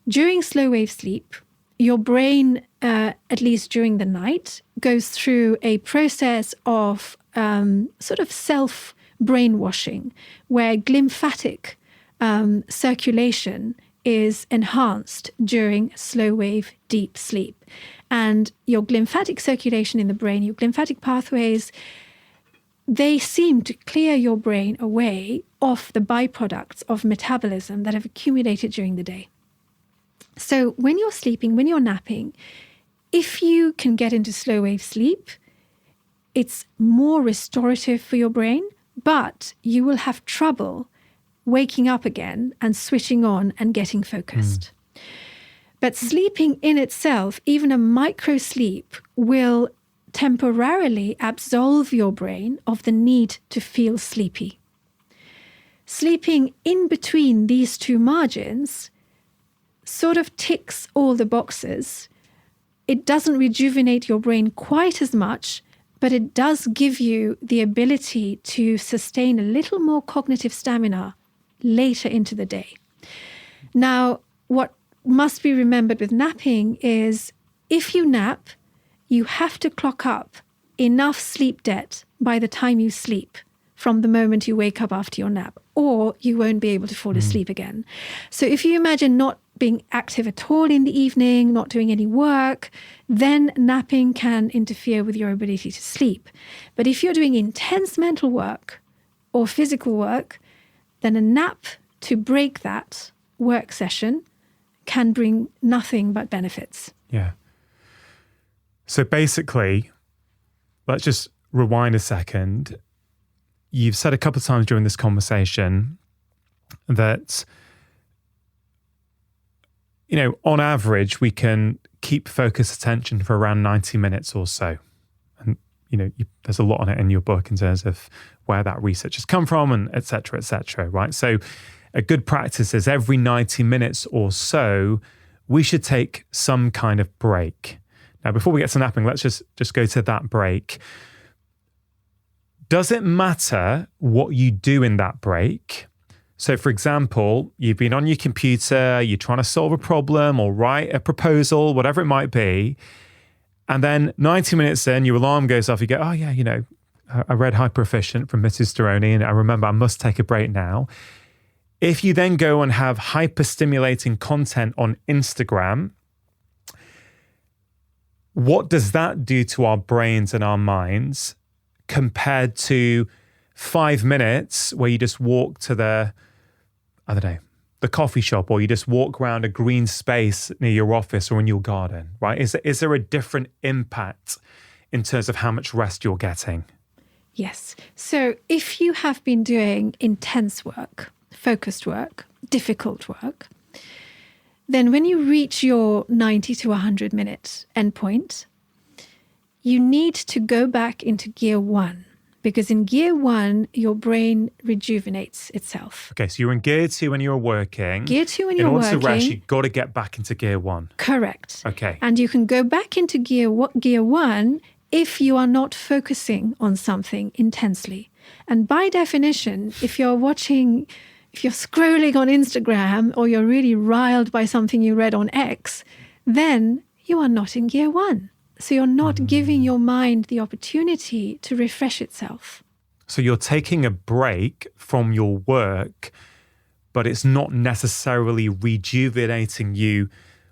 During slow wave sleep, your brain, at least during the night, goes through a process of sort of self-brainwashing, where glymphatic circulation is enhanced during slow wave deep sleep. And your glymphatic circulation in the brain, your glymphatic pathways, they seem to clear your brain away of the byproducts of metabolism that have accumulated during the day. So when you're sleeping, when you're napping, if you can get into slow wave sleep, it's more restorative for your brain, but you will have trouble waking up again and switching on and getting focused. But sleeping in itself, even a micro sleep, will temporarily absolve your brain of the need to feel sleepy. Sleeping in between these two margins sort of ticks all the boxes. It doesn't rejuvenate your brain quite as much, but it does give you the ability to sustain a little more cognitive stamina later into the day. Now, what must be remembered with napping is if you nap, you have to clock up enough sleep debt by the time you sleep from the moment you wake up after your nap, or you won't be able to fall asleep again. So if you imagine not being active at all in the evening, not doing any work, then napping can interfere with your ability to sleep. But if you're doing intense mental work or physical work, then a nap to break that work session can bring nothing but benefits. Yeah. So basically, let's just rewind a second. you've said a couple of times during this conversation that, on average, we can keep focused attention for around 90 minutes or so. And, there's a lot on it in your book in terms of where that research has come from and et cetera, right? So a good practice is every 90 minutes or so, we should take some kind of break. Now, before we get to napping, let's just go to that break. Does it matter what you do in that break? So, for example, you've been on your computer, you're trying to solve a problem or write a proposal, whatever it might be. And then 90 minutes in, your alarm goes off. You go, oh, yeah, I read Hyper Efficient from Mrs. Storoni, and I remember I must take a break now. If you then go and have hyper-stimulating content on Instagram, what does that do to our brains and our minds compared to 5 minutes where you just walk to the coffee shop, or you just walk around a green space near your office or in your garden, right? Is there a different impact in terms of how much rest you're getting? Yes. So if you have been doing intense work, focused work, difficult work, then when you reach your 90 to 100 minute endpoint, you need to go back into gear 1. Because in gear 1, your brain rejuvenates itself. Okay, so you're in gear 2 when you're working. Gear 2 when you're working. In order to rest, you've got to get back into gear 1. Correct. Okay. And you can go back into gear 1 if you are not focusing on something intensely. And by definition, if you're scrolling on Instagram, or you're really riled by something you read on X, then you are not in gear 1. So you're not giving your mind the opportunity to refresh itself. So you're taking a break from your work, but it's not necessarily rejuvenating you,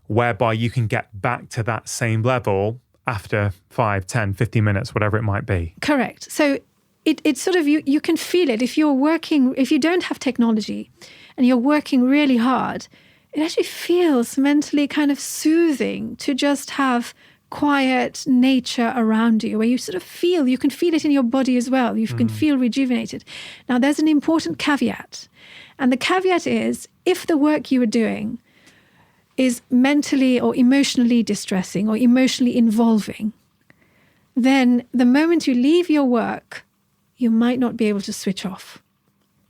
whereby you can get back to that same level after 5, 10, 15 minutes, whatever it might be. Correct. So it's sort of, you can feel it. If you don't have technology and you're working really hard, it actually feels mentally kind of soothing to just have quiet nature around you, where you sort of you can feel it in your body as well. You can feel rejuvenated. Now, there's an important caveat. And the caveat is, if the work you are doing is mentally or emotionally distressing or emotionally involving, then the moment you leave your work, you might not be able to switch off.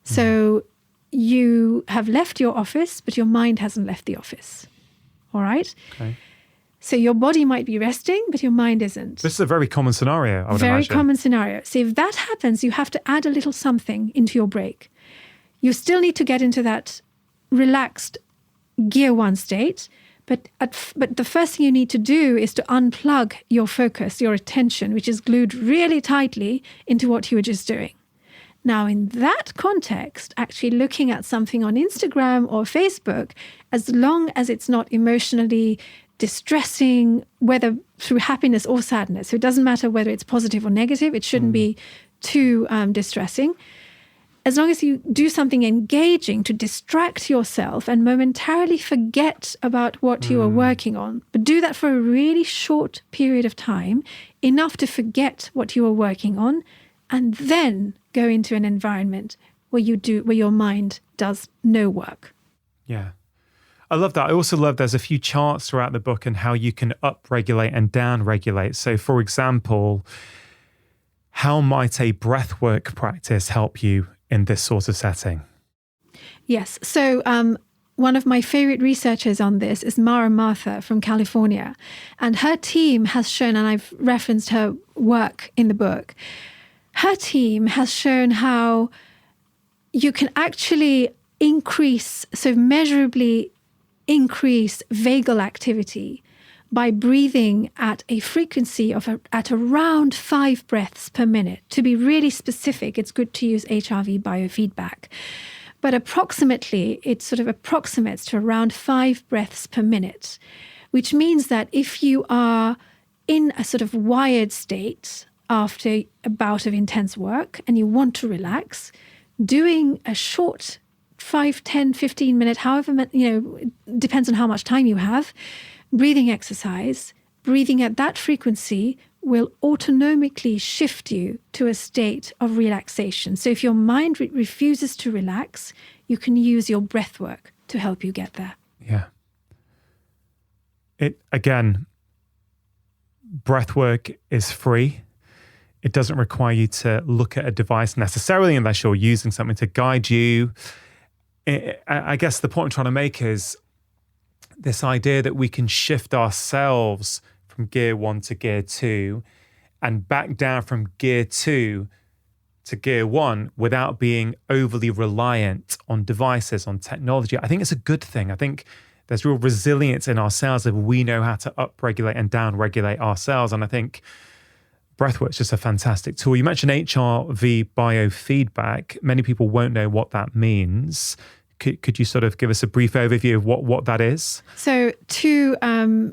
So you have left your office, but your mind hasn't left the office. All right? Okay. So your body might be resting, but your mind isn't. This is a very common scenario, I would imagine. Very common scenario. So if that happens, you have to add a little something into your break. You still need to get into that relaxed gear 1 state, but the first thing you need to do is to unplug your focus, your attention, which is glued really tightly into what you were just doing. Now, in that context, actually looking at something on Instagram or Facebook, as long as it's not emotionally distressing, whether through happiness or sadness. So it doesn't matter whether it's positive or negative. It shouldn't be too distressing. As long as you do something engaging to distract yourself and momentarily forget about what you are working on, but do that for a really short period of time, enough to forget what you are working on, and then go into an environment where your mind does no work. Yeah. I love that. I also love there's a few charts throughout the book and how you can up-regulate and down-regulate. So, for example, how might a breathwork practice help you in this sort of setting? Yes. So one of my favorite researchers on this is Mara Martha from California. And her team has shown, and I've referenced her work in the book, her team has shown how you can actually measurably increase vagal activity by breathing at a frequency of at around 5 breaths per minute. To be really specific, it's good to use HRV biofeedback. But approximately, it sort of approximates to around 5 breaths per minute, which means that if you are in a sort of wired state after a bout of intense work and you want to relax, doing a short 5, 10, 15 minute, however, depends on how much time you have, breathing exercise, breathing at that frequency will autonomically shift you to a state of relaxation. So if your mind refuses to relax, you can use your breath work to help you get there. Yeah. Again, breath work is free. It doesn't require you to look at a device necessarily unless you're using something to guide you. I guess the point I'm trying to make is this idea that we can shift ourselves from gear 1 to gear 2 and back down from gear 2 to gear 1 without being overly reliant on devices, on technology. I think it's a good thing. I think there's real resilience in ourselves if we know how to upregulate and downregulate ourselves. And I think breathwork's just a fantastic tool. You mentioned HRV biofeedback. Many people won't know what that means. Could you sort of give us a brief overview of what that is? So to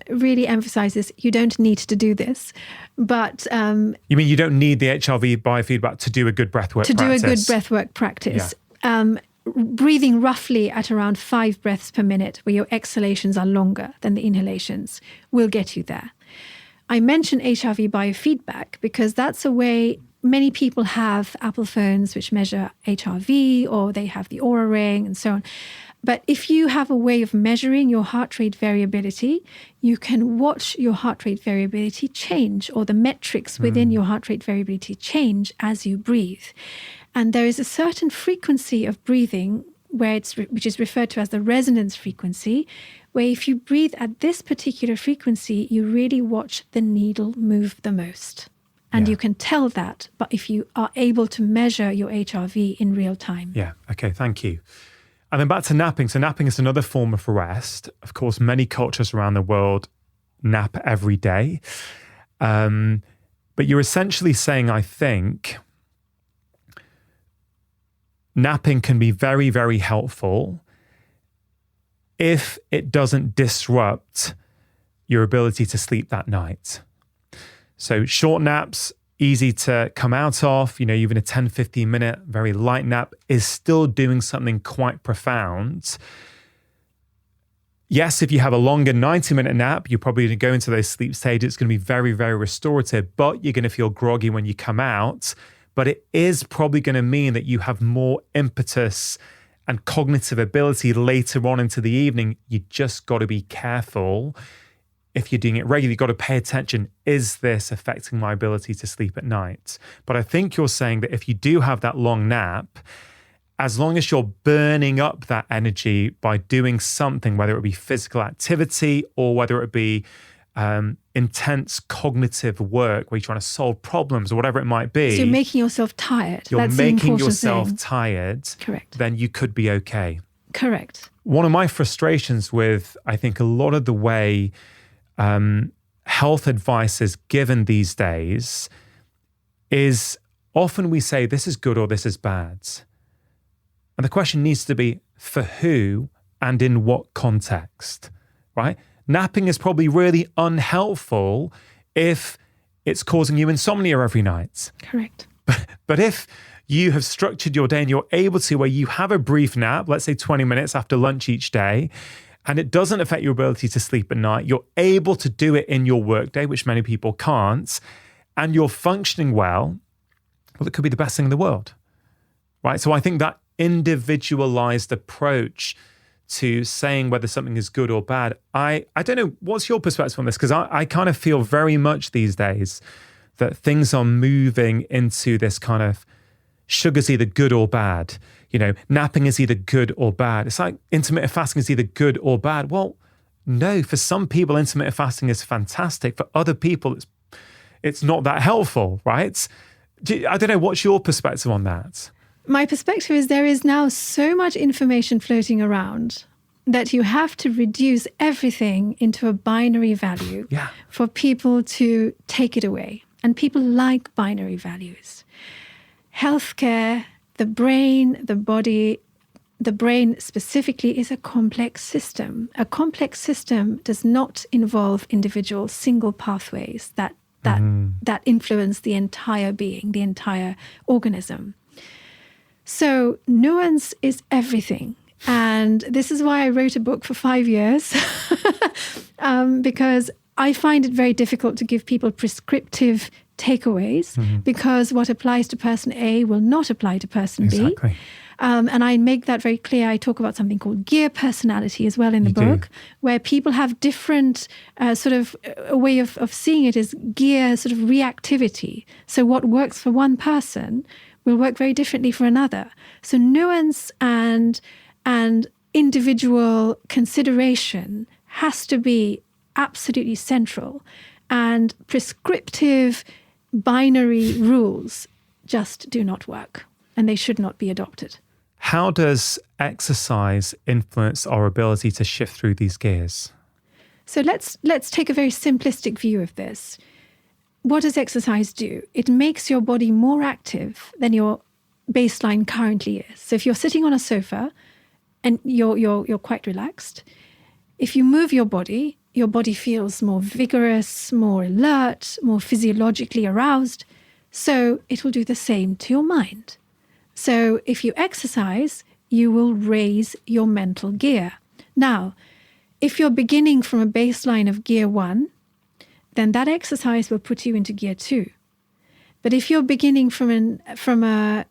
really emphasize this, you don't need to do this, but... you mean you don't need the HRV biofeedback to do a good breathwork practice? To do a good breathwork practice. Yeah. Breathing roughly at around 5 breaths per minute, where your exhalations are longer than the inhalations, will get you there. I mention HRV biofeedback because that's a way many people have Apple phones which measure HRV, or they have the Oura Ring and so on. But if you have a way of measuring your heart rate variability, you can watch your heart rate variability change, or the metrics within your heart rate variability change as you breathe. And there is a certain frequency of breathing which is referred to as the resonance frequency, where if you breathe at this particular frequency, you really watch the needle move the most. And you can tell that, but if you are able to measure your HRV in real time. Yeah, okay, thank you. And then back to napping. So napping is another form of rest. Of course, many cultures around the world nap every day. But you're essentially saying, I think, napping can be very, very helpful if it doesn't disrupt your ability to sleep that night. So short naps, easy to come out of, even a 10, 15 minute, very light nap is still doing something quite profound. Yes, if you have a longer 90-minute nap, you're probably going to go into those sleep stages. It's going to be very, very restorative, but you're going to feel groggy when you come out. But it is probably going to mean that you have more impetus and cognitive ability later on into the evening. You just got to be careful. If you're doing it regularly, you've got to pay attention. Is this affecting my ability to sleep at night? But I think you're saying that if you do have that long nap, as long as you're burning up that energy by doing something, whether it be physical activity or whether it be intense cognitive work where you're trying to solve problems or whatever it might be. So you're making yourself tired. You're making yourself tired. Correct. Then you could be okay. Correct. One of my frustrations with, I think, a lot of the way health advice is given these days is often we say this is good or this is bad. And the question needs to be for who and in what context, right? Napping is probably really unhelpful if it's causing you insomnia every night. Correct. But if you have structured your day and you're able to, where you have a brief nap, let's say 20 minutes after lunch each day, and it doesn't affect your ability to sleep at night, you're able to do it in your workday, which many people can't, and you're functioning well it could be the best thing in the world, right? So I think that individualized approach to saying whether something is good or bad, I don't know, what's your perspective on this? Because I kind of feel very much these days that things are moving into this kind of sugar's either good or bad. Napping is either good or bad. It's like intermittent fasting is either good or bad. Well, no, for some people, intermittent fasting is fantastic. For other people, it's not that helpful, right? I don't know, what's your perspective on that? My perspective is there is now so much information floating around that you have to reduce everything into a binary value for people to take it away. And people like binary values. Healthcare, the brain, the body, the brain specifically is a complex system. A complex system does not involve individual single pathways that influence the entire being, the entire organism. So nuance is everything. And this is why I wrote a book for 5 years, because I find it very difficult to give people prescriptive takeaways because what applies to person A will not apply to person B. Exactly. And I make that very clear. I talk about something called gear personality as well in the book, where people have different a way of seeing it is gear sort of reactivity. So what works for one person will work very differently for another. So nuance and individual consideration has to be absolutely central. And prescriptive binary rules just do not work, and they should not be adopted. How does exercise influence our ability to shift through these gears? So let's take a very simplistic view of this. What does exercise do? It makes your body more active than your baseline currently is. So if you're sitting on a sofa and you're quite relaxed, if you move your body feels more vigorous, more alert, more physiologically aroused. So it will do the same to your mind. So if you exercise, you will raise your mental gear. Now, if you're beginning from a baseline of gear 1, then that exercise will put you into gear 2. But if you're beginning from a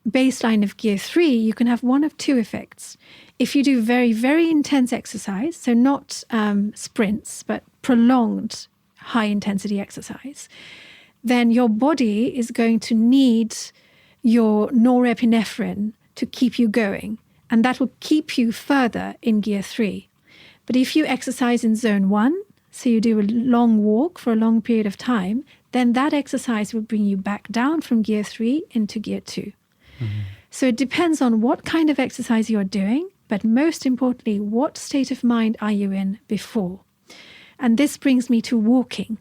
baseline of gear 3, you can have one of two effects. If you do very, very intense exercise, so not sprints, but prolonged high-intensity exercise, then your body is going to need your norepinephrine to keep you going, and that will keep you further in gear 3. But if you exercise in zone 1, so you do a long walk for a long period of time, then that exercise will bring you back down from gear 3 into gear 2. So it depends on what kind of exercise you're doing, but most importantly, what state of mind are you in before? And this brings me to walking.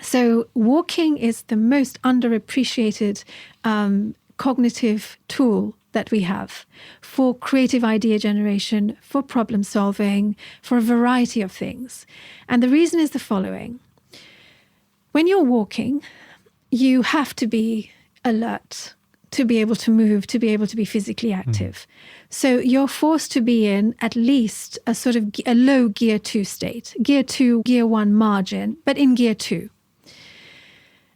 So walking is the most underappreciated cognitive tool that we have for creative idea generation, for problem solving, for a variety of things. And the reason is the following. When you're walking, you have to be alert to be able to move, to be able to be physically active. So you're forced to be in at least a sort of a low gear 2 state, gear 2, gear 1 margin, but in gear 2.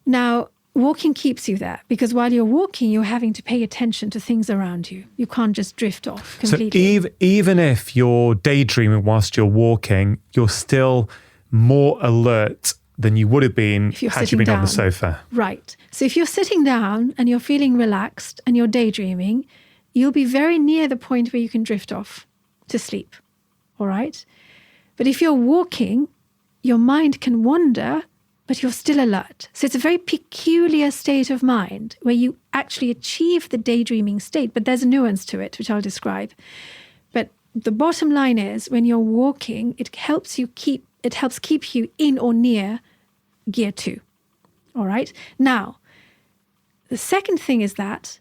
Now, walking keeps you there because while you're walking, you're having to pay attention to things around you. You can't just drift off completely. So even if you're daydreaming whilst you're walking, you're still more alert than you would have been had you been on the sofa. Right. So if you're sitting down and you're feeling relaxed and you're daydreaming, you'll be very near the point where you can drift off to sleep. All right? But if you're walking, your mind can wander, but you're still alert. So it's a very peculiar state of mind where you actually achieve the daydreaming state, but there's a nuance to it, which I'll describe. But the bottom line is when you're walking, it helps keep you in or near gear 2. All right? Now, the second thing is that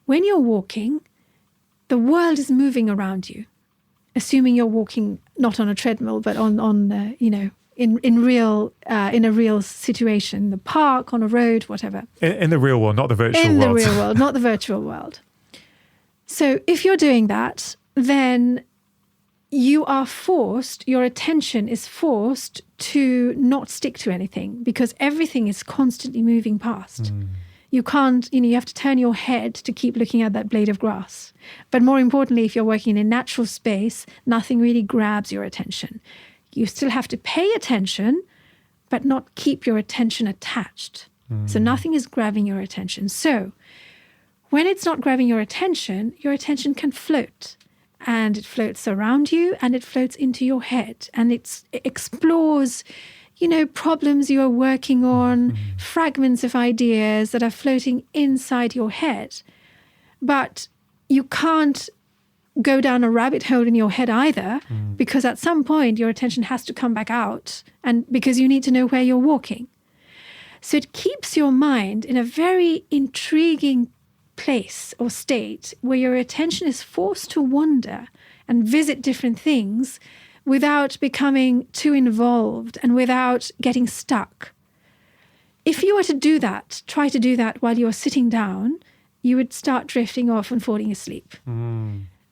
when you're walking, the world is moving around you, assuming you're walking not on a treadmill, but in a real situation, the park, on a road, whatever. In the real world, not the virtual world. In the real world, not the virtual world. So if you're doing that, then your attention is forced to not stick to anything because everything is constantly moving past. You can't, you have to turn your head to keep looking at that blade of grass. But more importantly, if you're working in a natural space, nothing really grabs your attention. You still have to pay attention, but not keep your attention attached. So nothing is grabbing your attention. So when it's not grabbing your attention can float. And it floats around you and it floats into your head. And it explores, problems you are working on, fragments of ideas that are floating inside your head. But you can't go down a rabbit hole in your head either, because at some point your attention has to come back out, and because you need to know where you're walking. So it keeps your mind in a very intriguing place or state where your attention is forced to wander and visit different things without becoming too involved and without getting stuck. If you were to do that, try to do that while you're sitting down, you would start drifting off and falling asleep.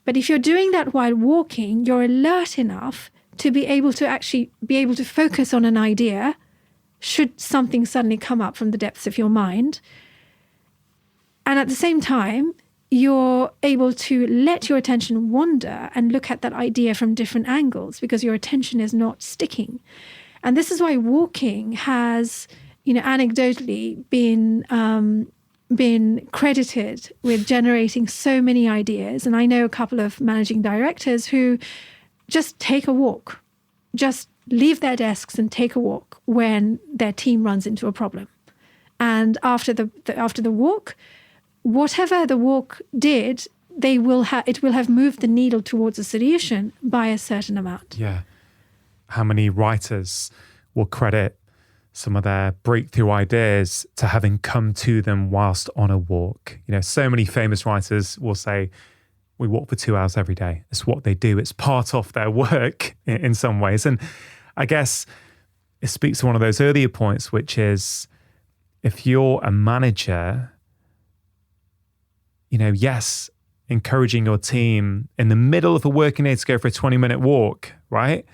But if you're doing that while walking, you're alert enough to be able to focus on an idea should something suddenly come up from the depths of your mind. And at the same time, you're able to let your attention wander and look at that idea from different angles because your attention is not sticking. And this is why walking has, anecdotally been credited with generating so many ideas. And I know a couple of managing directors who just take a walk, just leave their desks and take a walk when their team runs into a problem. And after the walk, whatever the walk did, it will have moved the needle towards a solution by a certain amount. Yeah. How many writers will credit some of their breakthrough ideas to having come to them whilst on a walk? So many famous writers will say, we walk for 2 hours every day. It's what they do. It's part of their work in some ways. And I guess it speaks to one of those earlier points, which is if you're a manager, yes, encouraging your team in the middle of a working day to go for a 20-minute walk, right?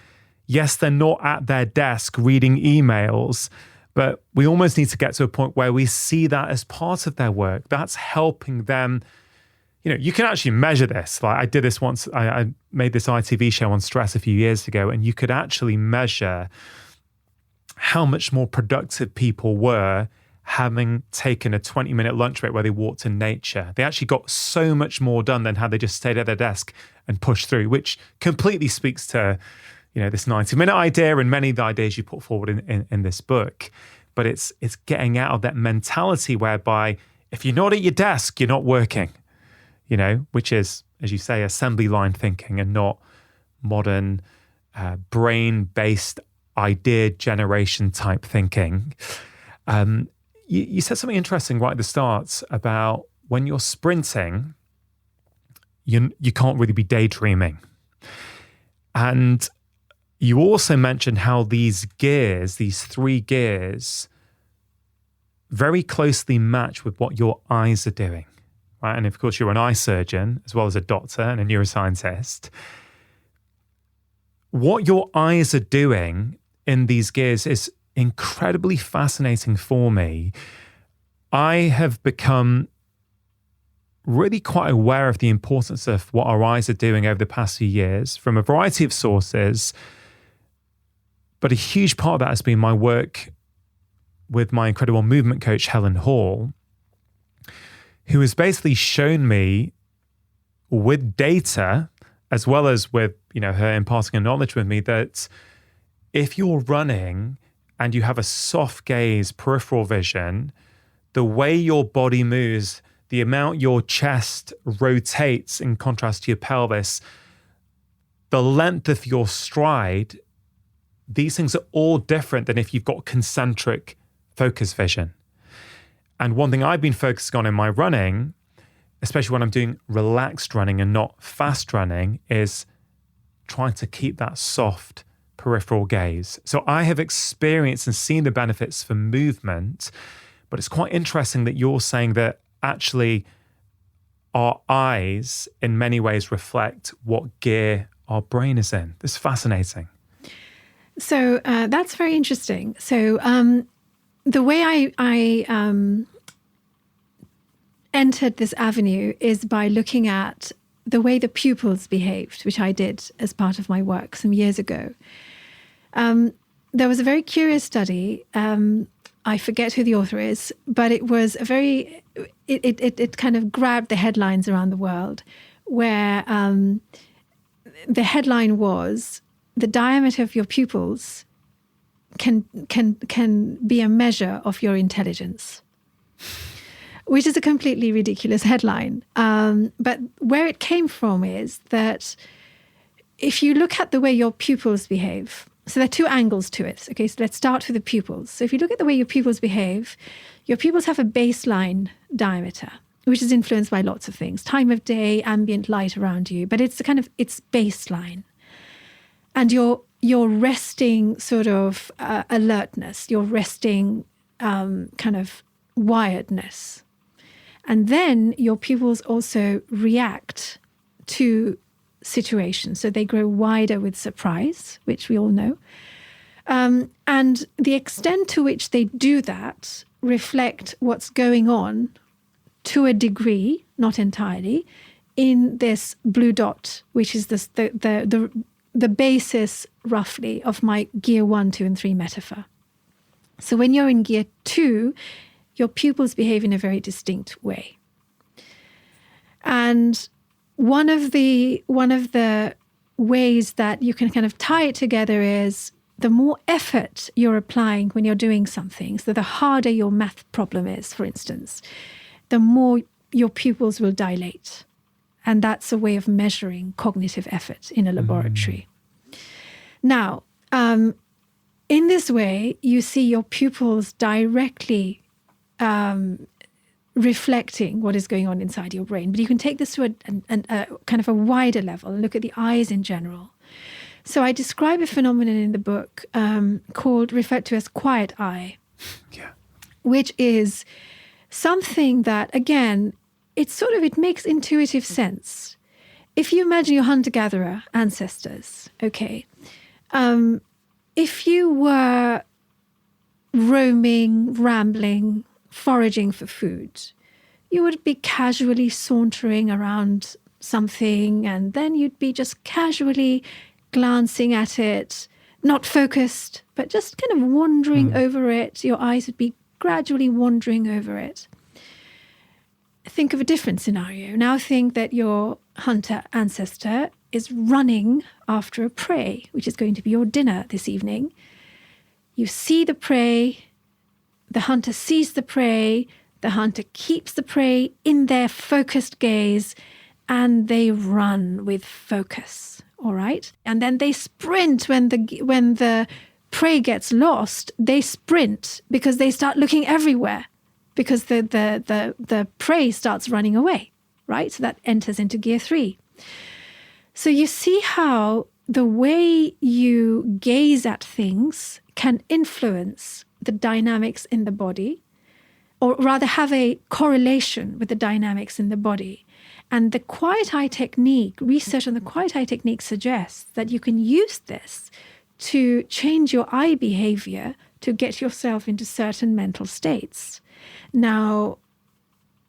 Yes, they're not at their desk reading emails, but we almost need to get to a point where we see that as part of their work. That's helping them. You can actually measure this. Like I did this once. I made this ITV show on stress a few years ago, and you could actually measure how much more productive people were having taken a 20-minute lunch break where they walked in nature. They actually got so much more done than had they just stayed at their desk and pushed through, which completely speaks to, this 90-minute idea and many of the ideas you put forward in this book. But it's getting out of that mentality whereby if you're not at your desk, you're not working, which is, as you say, assembly line thinking and not modern brain-based idea generation type thinking. You said something interesting right at the start about when you're sprinting, you can't really be daydreaming. And you also mentioned how these three gears, very closely match with what your eyes are doing, right? And of course, you're an eye surgeon as well as a doctor and a neuroscientist. What your eyes are doing in these gears is incredibly fascinating for me. I have become really quite aware of the importance of what our eyes are doing over the past few years from a variety of sources. But a huge part of that has been my work with my incredible movement coach, Helen Hall, who has basically shown me with data, as well as with, her imparting a knowledge with me, that if you're running and you have a soft gaze, peripheral vision, the way your body moves, the amount your chest rotates in contrast to your pelvis, the length of your stride, these things are all different than if you've got concentric focus vision. And one thing I've been focusing on in my running, especially when I'm doing relaxed running and not fast running, is trying to keep that soft peripheral gaze. So I have experienced and seen the benefits for movement, but it's quite interesting that you're saying that actually our eyes in many ways reflect what gear our brain is in. This is fascinating. So that's very interesting. So the way I entered this avenue is by looking at the way the pupils behaved, which I did as part of my work some years ago. There was a very curious study. I forget who the author is, but it was it kind of grabbed the headlines around the world, where the headline was, the diameter of your pupils can be a measure of your intelligence, which is a completely ridiculous headline. But where it came from is that if you look at the way your pupils behave, so there are two angles to it. Okay, so let's start with the pupils. So if you look at the way your pupils behave, your pupils have a baseline diameter, which is influenced by lots of things, time of day, ambient light around you, but it's it's baseline. And your resting sort of alertness, your resting kind of wiredness. And then your pupils also react to situations. So they grow wider with surprise, which we all know. And the extent to which they do that reflect what's going on to a degree, not entirely, in this blue dot, which is the basis, roughly, of my gear 1, 2, and 3 metaphor. So when you're in gear 2, your pupils behave in a very distinct way. And one of the ways that you can kind of tie it together is the more effort you're applying when you're doing something, so the harder your math problem is, for instance, the more your pupils will dilate. And that's a way of measuring cognitive effort in a laboratory. Now, in this way, you see your pupils directly reflecting what is going on inside your brain. But you can take this to a kind of a wider level and look at the eyes in general. So I describe a phenomenon in the book referred to as quiet eye, which is something that, again, it makes intuitive sense. If you imagine your hunter-gatherer ancestors, okay, if you were roaming, rambling, foraging for food, you would be casually sauntering around something, and then you'd be just casually glancing at it, not focused, but just kind of wandering over it. Your eyes would be gradually wandering over it. Think of a different scenario. Now think that your hunter ancestor is running after a prey, which is going to be your dinner this evening. You see the prey, the hunter sees the prey, the hunter keeps the prey in their focused gaze, and they run with focus, all right? And then they sprint when the prey gets lost. They sprint because they start looking everywhere, because the prey starts running away, right? So that enters into gear 3. So you see how the way you gaze at things can influence the dynamics in the body, or rather have a correlation with the dynamics in the body. And the quiet eye technique, research on the quiet eye technique suggests that you can use this to change your eye behavior to get yourself into certain mental states. Now,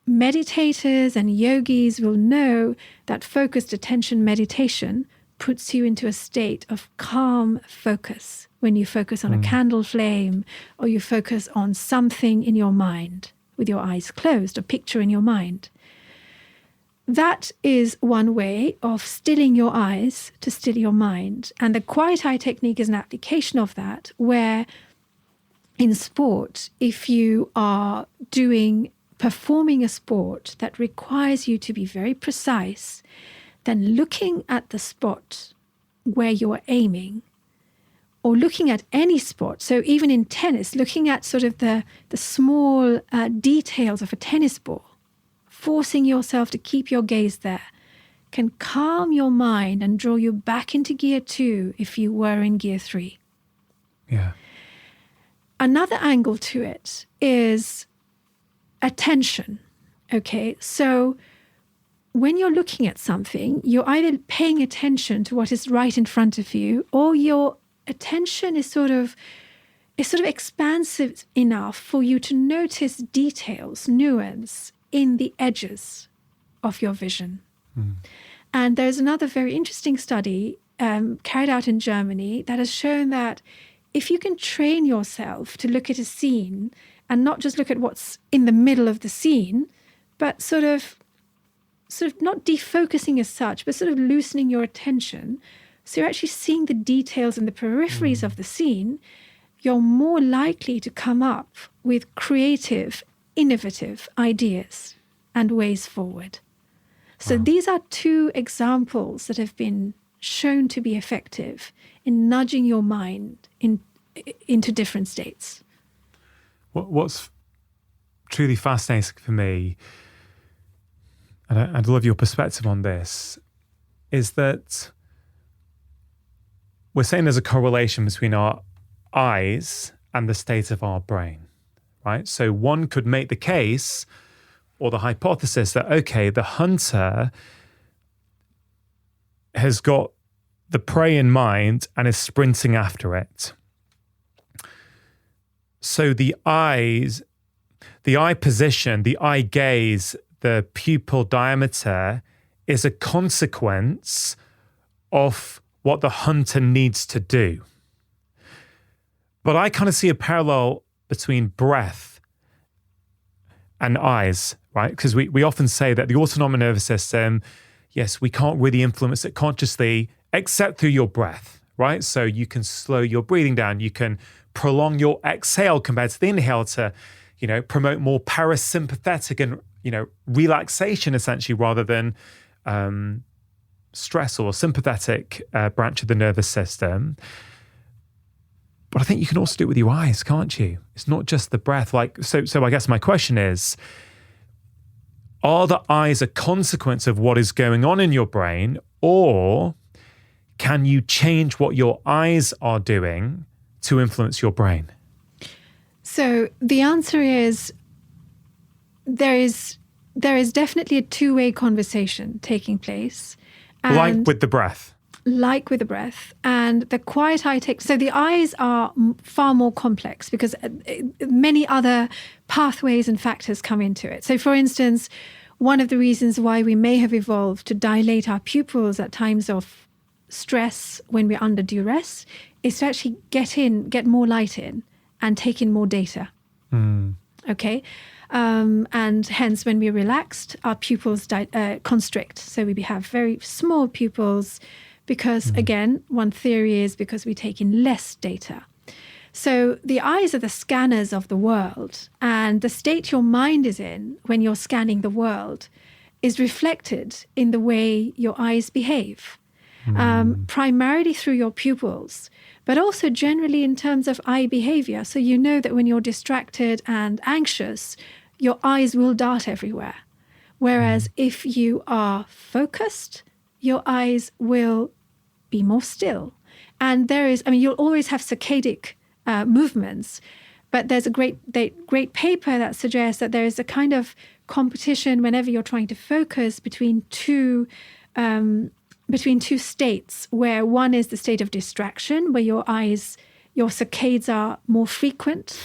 meditators and yogis will know that focused attention meditation puts you into a state of calm focus when you focus on a candle flame, or you focus on something in your mind with your eyes closed, a picture in your mind. That is one way of stilling your eyes to still your mind. And the quiet eye technique is an application of that, where in sport, if you are performing a sport that requires you to be very precise, then looking at the spot where you're aiming, or looking at any sport, so even in tennis, looking at sort of the small details of a tennis ball, forcing yourself to keep your gaze there, can calm your mind and draw you back into gear 2 if you were in gear 3. Yeah. Another angle to it is attention. Okay, so when you're looking at something, you're either paying attention to what is right in front of you, or your attention is sort of expansive enough for you to notice details, nuance in the edges of your vision. And there's another very interesting study carried out in Germany that has shown that if you can train yourself to look at a scene and not just look at what's in the middle of the scene, but sort of not defocusing as such, but sort of loosening your attention, so you're actually seeing the details and the peripheries of the scene, you're more likely to come up with creative, innovative ideas and ways forward. So these are 2 examples that have been shown to be effective in nudging your mind into different states. What's truly fascinating for me, and I'd love your perspective on this, is that we're saying there's a correlation between our eyes and the state of our brain, right? So one could make the case or the hypothesis that, okay, the hunter has got the prey in mind and is sprinting after it. So the eye position, the eye gaze, the pupil diameter is a consequence of what the hunter needs to do. But I kind of see a parallel between breath and eyes, right? Because we often say that the autonomic nervous system, yes, we can't really influence it consciously except through your breath, right? So you can slow your breathing down. You can prolong your exhale compared to the inhale to, promote more parasympathetic and, relaxation essentially rather than stress or sympathetic branch of the nervous system. But I think you can also do it with your eyes, can't you? It's not just the breath. So I guess my question is, are the eyes a consequence of what is going on in your brain, or can you change what your eyes are doing to influence your brain? So the answer is there is definitely a two-way conversation taking place. Like with the breath. Like with the breath. And the quiet eye so the eyes are far more complex because many other pathways and factors come into it. So for instance, one of the reasons why we may have evolved to dilate our pupils at times of stress when we're under duress is to actually get more light in and take in more data. Okay? And hence, when we're relaxed, our pupils constrict. So we have very small pupils because, again, one theory is because we take in less data. So the eyes are the scanners of the world, and the state your mind is in when you're scanning the world is reflected in the way your eyes behave, primarily through your pupils, but also generally in terms of eye behavior. So you know that when you're distracted and anxious, your eyes will dart everywhere. Whereas if you are focused, your eyes will be more still. And you'll always have saccadic movements, but there's a great paper that suggests that there is a kind of competition whenever you're trying to focus between two states, where one is the state of distraction, where your saccades are more frequent,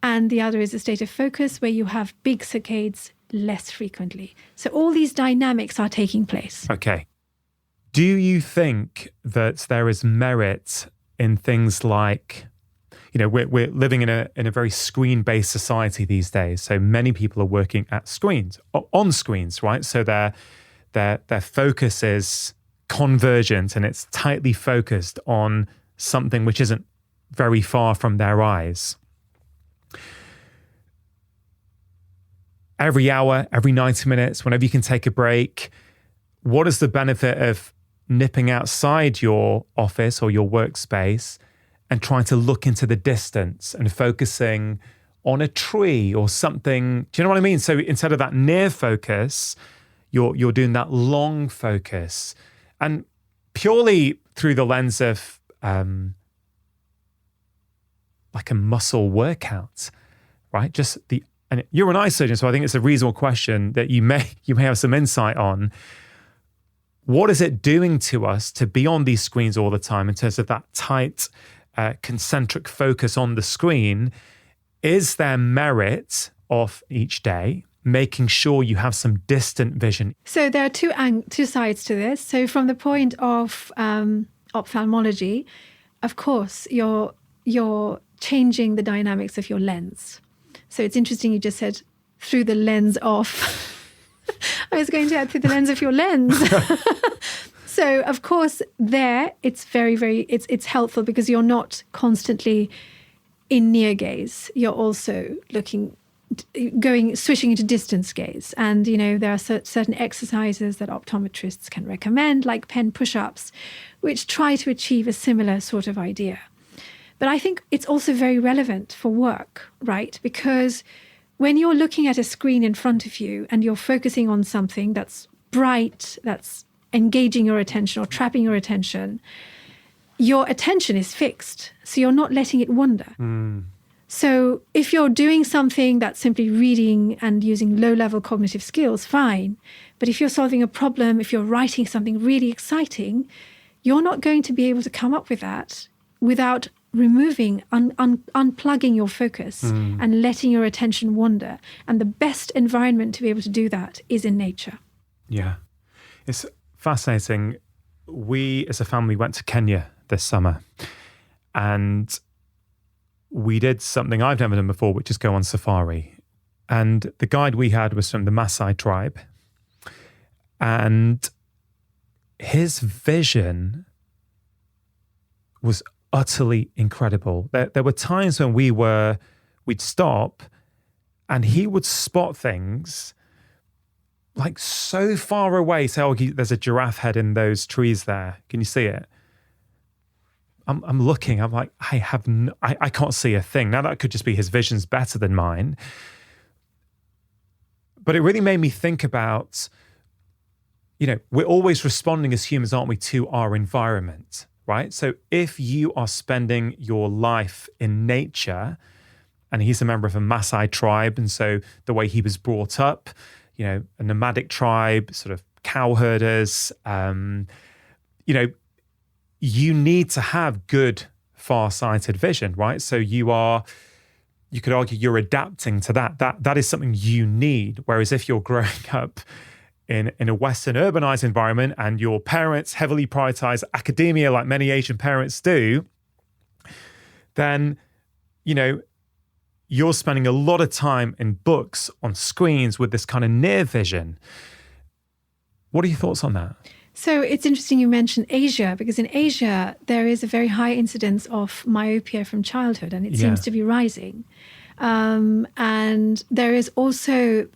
and the other is a state of focus, where you have big saccades less frequently. So all these dynamics are taking place. Okay. Do you think that there is merit in things like, we're living in a very screen-based society these days. So many people are working at screens, on screens, right? So their focus is convergent and it's tightly focused on something which isn't very far from their eyes. Every hour, every 90 minutes, whenever you can take a break, what is the benefit of nipping outside your office or your workspace and trying to look into the distance and focusing on a tree or something? Do you know what I mean? So instead of that near focus, you're doing that long focus, and purely through the lens of like a muscle workout, right? And you're an eye surgeon, so I think it's a reasonable question that you may have some insight on. What is it doing to us to be on these screens all the time in terms of that tight, concentric focus on the screen? Is there merit of each day making sure you have some distant vision? So there are two sides to this. So from the point of ophthalmology, of course, you're changing the dynamics of your lens. So it's interesting you just said through the lens of... I was going to add through the lens of your lens. So, of course, it's very, very, it's helpful because you're not constantly in near gaze. You're also switching into distance gaze. And, there are certain exercises that optometrists can recommend, like pen push-ups, which try to achieve a similar sort of idea. But I think it's also very relevant for work, right? Because when you're looking at a screen in front of you and you're focusing on something that's bright, that's engaging your attention or trapping your attention is fixed. So you're not letting it wander. So if you're doing something that's simply reading and using low-level cognitive skills, fine. But if you're solving a problem, if you're writing something really exciting, you're not going to be able to come up with that without removing, unplugging your focus and letting your attention wander. And the best environment to be able to do that is in nature. Yeah. It's fascinating. We, as a family, went to Kenya this summer, and we did something I've never done before, which is go on safari. And the guide we had was from the Maasai tribe. And his vision was utterly incredible. There were times when we'd stop and he would spot things like so far away. Say, oh, there's a giraffe head in those trees there. Can you see it? I'm looking, I'm like, I can't see a thing. Now that could just be his vision's better than mine. But it really made me think about, we're always responding as humans, aren't we, to our environment, right? So if you are spending your life in nature, and he's a member of a Maasai tribe, and so the way he was brought up, a nomadic tribe, sort of cow herders, you need to have good, far-sighted vision, right? So you could argue you're adapting to that. That is something you need. Whereas if you're growing up in a Western urbanized environment and your parents heavily prioritize academia like many Asian parents do, then, you're spending a lot of time in books, on screens with this kind of near vision. What are your thoughts on that? So it's interesting you mentioned Asia, because in Asia, there is a very high incidence of myopia from childhood, and it seems to be rising. And there is also,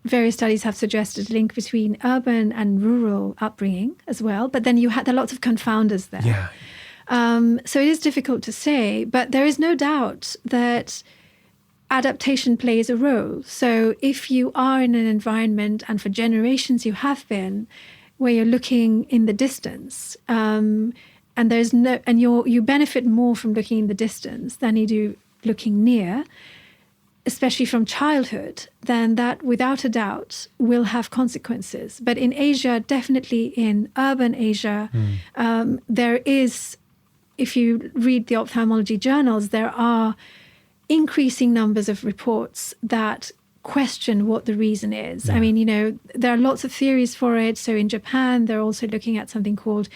various studies have suggested a link between urban and rural upbringing as well. But then there are lots of confounders there. Yeah. So it is difficult to say, but there is no doubt that adaptation plays a role. So if you are in an environment, and for generations you have been, where you're looking in the distance, and you benefit more from looking in the distance than you do looking near, especially from childhood, then that without a doubt will have consequences. But in Asia, definitely in urban Asia, there is, if you read the ophthalmology journals, there are increasing numbers of reports that question what the reason is. Yeah. I mean, there are lots of theories for it. So in Japan, they're also looking at something called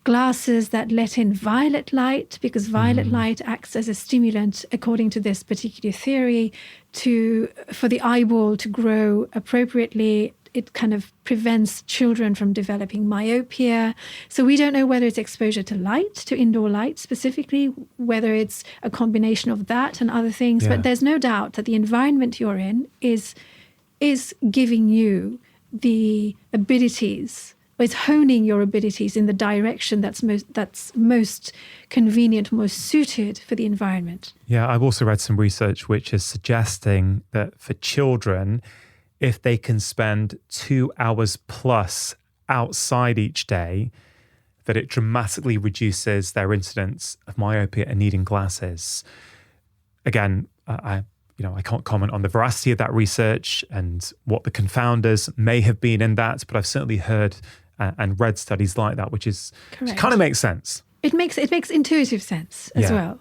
glasses that let in violet light, because violet light acts as a stimulant, according to this particular theory, for the eyeball to grow appropriately. It kind of prevents children from developing myopia. So we don't know whether it's exposure to light, to indoor light specifically, whether it's a combination of that and other things. Yeah. But there's no doubt that the environment you're in is giving you the abilities, or is honing your abilities in the direction that's most convenient, most suited for the environment. Yeah, I've also read some research which is suggesting that for children, if they can spend 2 hours plus outside each day, that it dramatically reduces their incidence of myopia and needing glasses. Again, I can't comment on the veracity of that research and what the confounders may have been in that, but I've certainly heard and read studies like that, which kind of makes sense. It makes intuitive sense as well.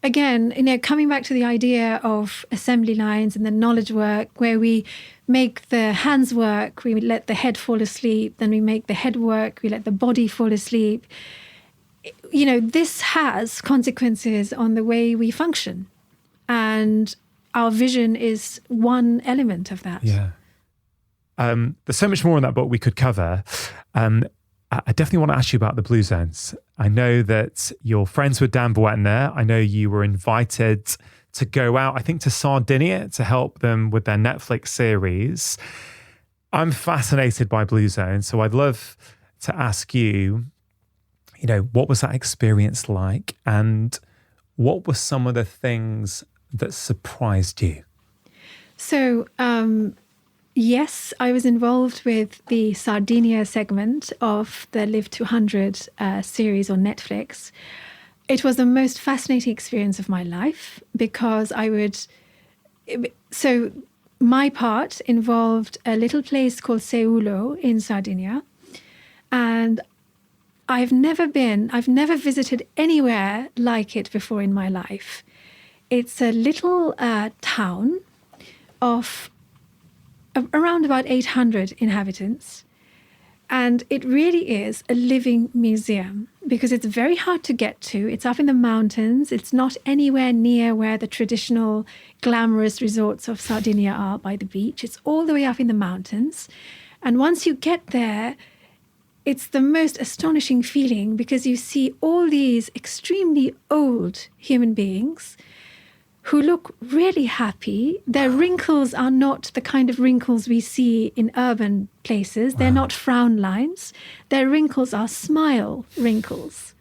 Again, coming back to the idea of assembly lines and the knowledge work, where we make the hands work, we let the head fall asleep, then we make the head work, we let the body fall asleep. This has consequences on the way we function. And our vision is one element of that. Yeah. There's so much more in that book we could cover. I definitely want to ask you about the Blue Zones. I know that you're friends with Dan Buettner. I know you were invited to go out, I think, to Sardinia to help them with their Netflix series. I'm fascinated by Blue Zones, so I'd love to ask you, what was that experience like, and what were some of the things that surprised you? So, yes, I was involved with the Sardinia segment of the Live 200 series on Netflix. It was the most fascinating experience of my life because so my part involved a little place called Seulo in Sardinia. And I've never visited anywhere like it before in my life. It's a little town of around about 800 inhabitants. And it really is a living museum because it's very hard to get to. It's up in the mountains. It's not anywhere near where the traditional glamorous resorts of Sardinia are by the beach. It's all the way up in the mountains. And once you get there, it's the most astonishing feeling because you see all these extremely old human beings who look really happy. Their wrinkles are not the kind of wrinkles we see in urban places. They're not frown lines. Their wrinkles are smile wrinkles.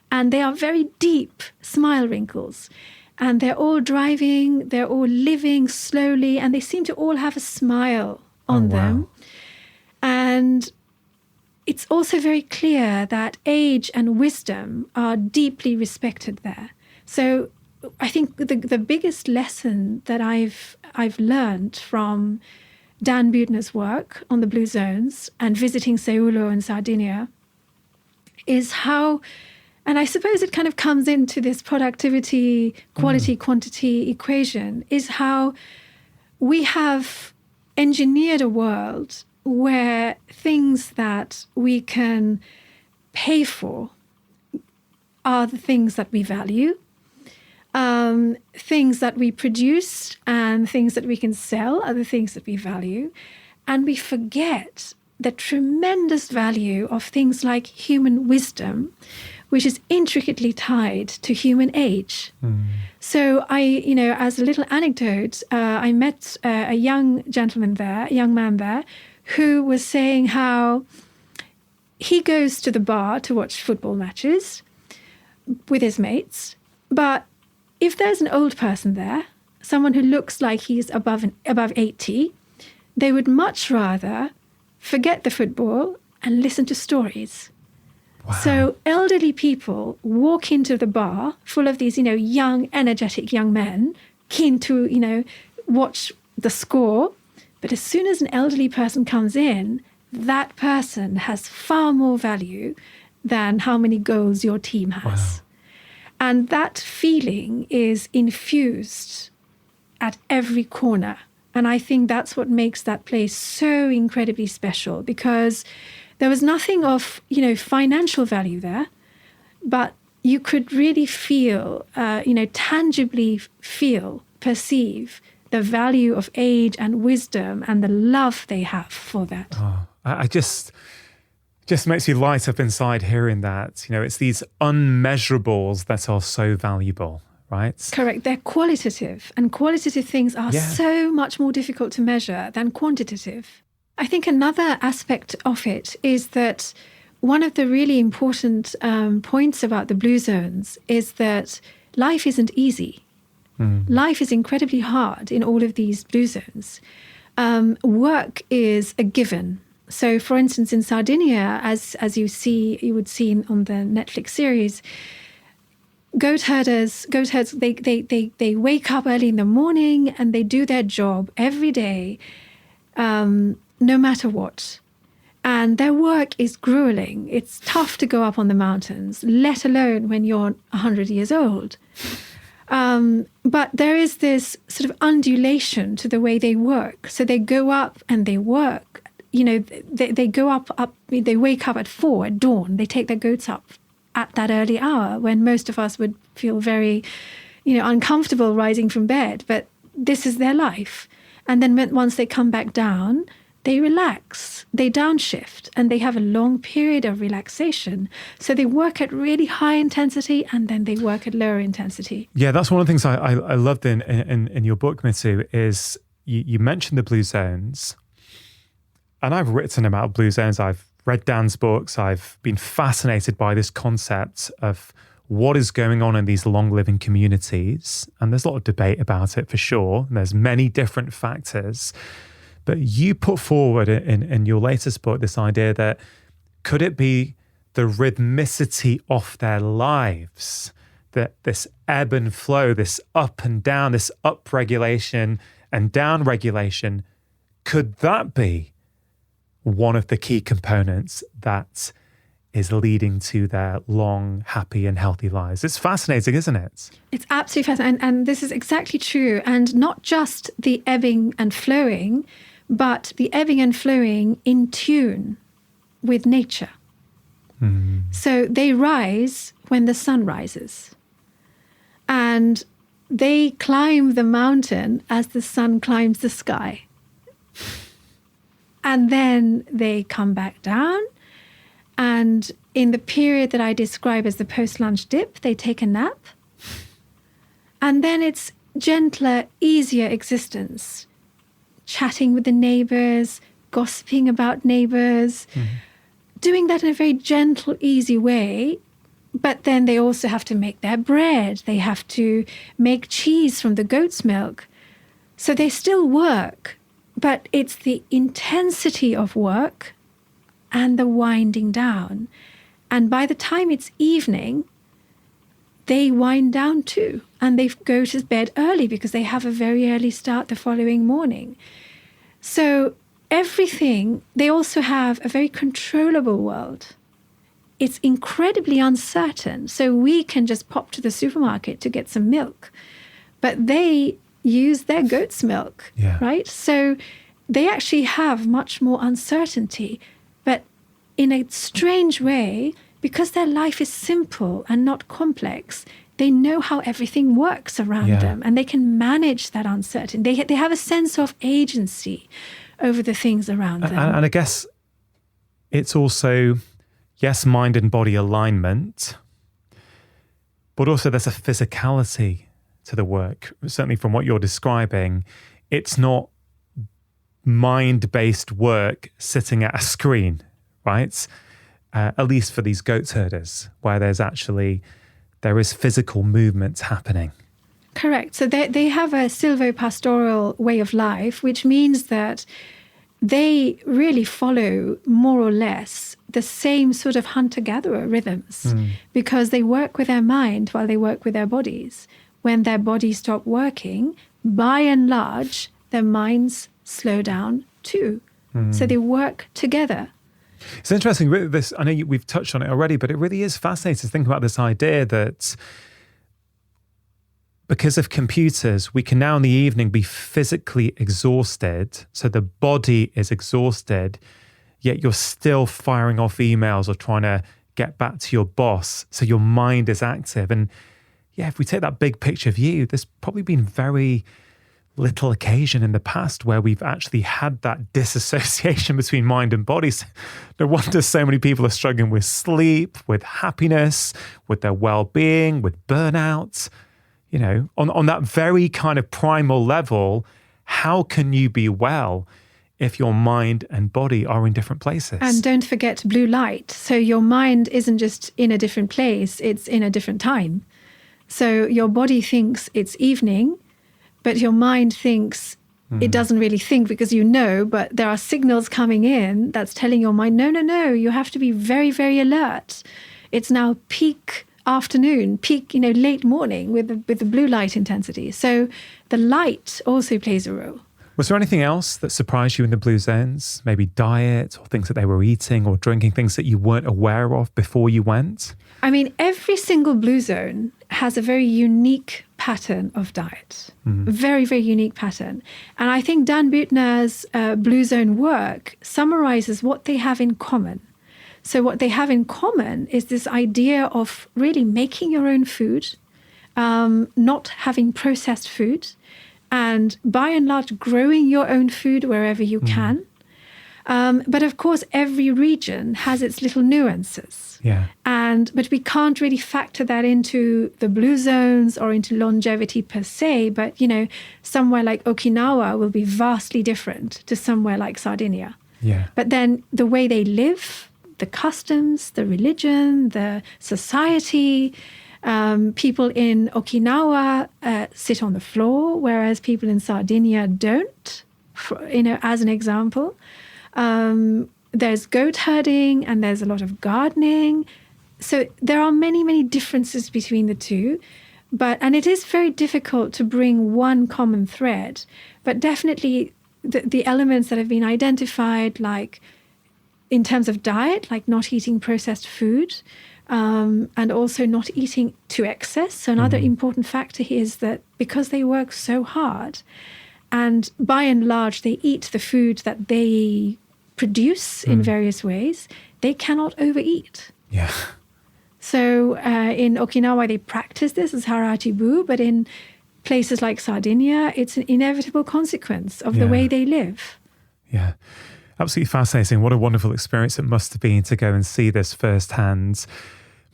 And they are very deep smile wrinkles. And they're all driving, they're all living slowly, and they seem to all have a smile on them. And it's also very clear that age and wisdom are deeply respected there. So I think the biggest lesson that I've learned from Dan Buettner's work on the Blue Zones and visiting Seulo and Sardinia is how, and I suppose it kind of comes into this productivity, quality, quantity equation, is how we have engineered a world where things that we can pay for are the things that we value. Things that we produce and things that we can sell are the things that we value. And we forget the tremendous value of things like human wisdom, which is intricately tied to human age. So as a little anecdote, I met a young man there, who was saying how he goes to the bar to watch football matches with his mates, but if there's an old person there, someone who looks like he's above 80, they would much rather forget the football and listen to stories. Wow. So elderly people walk into the bar full of these, young, energetic young men, keen to, watch the score. But as soon as an elderly person comes in, that person has far more value than how many goals your team has. Wow. And that feeling is infused at every corner. And I think that's what makes that place so incredibly special, because there was nothing of, financial value there, but you could really feel, tangibly perceive the value of age and wisdom and the love they have for that. Oh, I just makes me light up inside hearing that. It's these unmeasurables that are so valuable, right? Correct. They're qualitative, and qualitative things are so much more difficult to measure than quantitative. I think another aspect of it is that one of the really important points about the Blue Zones is that life isn't easy. Life is incredibly hard in all of these Blue Zones. Work is a given. So, for instance, in Sardinia, as you would see on the Netflix series, goat herders, they wake up early in the morning and they do their job every day, no matter what. And their work is grueling. It's tough to go up on the mountains, let alone when you're 100 years old. But there is this sort of undulation to the way they work. So they go up and they work. They go up, they wake up at 4 at dawn. They take their goats up at that early hour when most of us would feel very, uncomfortable rising from bed. But this is their life. And then once they come back down, they relax, they downshift, and they have a long period of relaxation. So they work at really high intensity and then they work at lower intensity. Yeah, that's one of the things I loved in your book, Mittu, is you mentioned the Blue Zones. And I've written about Blue Zones. I've read Dan's books. I've been fascinated by this concept of what is going on in these long-living communities. And there's a lot of debate about it for sure. There's many different factors. But you put forward in your latest book this idea that could it be the rhythmicity of their lives that this ebb and flow, this up and down, this up regulation and down regulation, could that be one of the key components that is leading to their long, happy and healthy lives? It's fascinating, isn't it? It's absolutely fascinating. And this is exactly true. And not just the ebbing and flowing, but the ebbing and flowing in tune with nature. So they rise when the sun rises. And they climb the mountain as the sun climbs the sky. And then they come back down. And in the period that I describe as the post-lunch dip, they take a nap. And then it's gentler, easier existence. Chatting with the neighbors, gossiping about neighbors, doing that in a very gentle, easy way. But then they also have to make their bread. They have to make cheese from the goat's milk. So they still work, but it's the intensity of work and the winding down. And by the time it's evening, they wind down too. And they go to bed early because they have a very early start the following morning. So everything, they also have a very controllable world. It's incredibly uncertain. So we can just pop to the supermarket to get some milk, but they use their goat's milk, right? So they actually have much more uncertainty, but in a strange way, because their life is simple and not complex, they know how everything works around them and they can manage that uncertainty. They have a sense of agency over the things around them. And I guess it's also, yes, mind and body alignment, but also there's a physicality to the work. Certainly from what you're describing, it's not mind-based work sitting at a screen, right? At least for these goat herders, where there is physical movements happening. Correct. So they have a silvopastoral way of life, which means that they really follow more or less the same sort of hunter-gatherer rhythms because they work with their mind while they work with their bodies. When their bodies stop working, by and large, their minds slow down too. So they work together. It's interesting. This, I know we've touched on it already, but it really is fascinating to think about this idea that because of computers, we can now in the evening be physically exhausted. So the body is exhausted, yet you're still firing off emails or trying to get back to your boss. So your mind is active. And yeah, if we take that big picture view, there's probably been very little occasion in the past where we've actually had that disassociation between mind and body. No wonder so many people are struggling with sleep, with happiness, with their well-being, with burnout. You know, on that very kind of primal level, how can you be well if your mind and body are in different places? And don't forget blue light. So your mind isn't just in a different place, it's in a different time. So your body thinks it's evening, but your mind thinks it doesn't really think because but there are signals coming in that's telling your mind, no, you have to be very, very alert. It's now peak afternoon, peak, late morning with the blue light intensity. So the light also plays a role. Was there anything else that surprised you in the blue zones? Maybe diet or things that they were eating or drinking, things that you weren't aware of before you went? I mean, every single blue zone has a very unique pattern of diet. Very, very unique pattern. And I think Dan Buettner's blue zone work summarizes what they have in common. So what they have in common is this idea of really making your own food, not having processed food, and by and large growing your own food wherever you can. But of course, every region has its little nuances. But we can't really factor that into the blue zones or into longevity per se. But, somewhere like Okinawa will be vastly different to somewhere like Sardinia. But then the way they live, the customs, the religion, the society, people in Okinawa sit on the floor, whereas people in Sardinia don't, as an example. There's goat herding and there's a lot of gardening. So there are many, many differences between the two, and it is very difficult to bring one common thread, but definitely the elements that have been identified, like in terms of diet, like not eating processed food, and also not eating to excess. So another important factor here is that because they work so hard, and by and large they eat the food that they produce in various ways, they cannot overeat. Yeah. So in Okinawa, they practice this as haratibu, but in places like Sardinia, it's an inevitable consequence of the way they live. Yeah. Absolutely fascinating. What a wonderful experience it must have been to go and see this firsthand.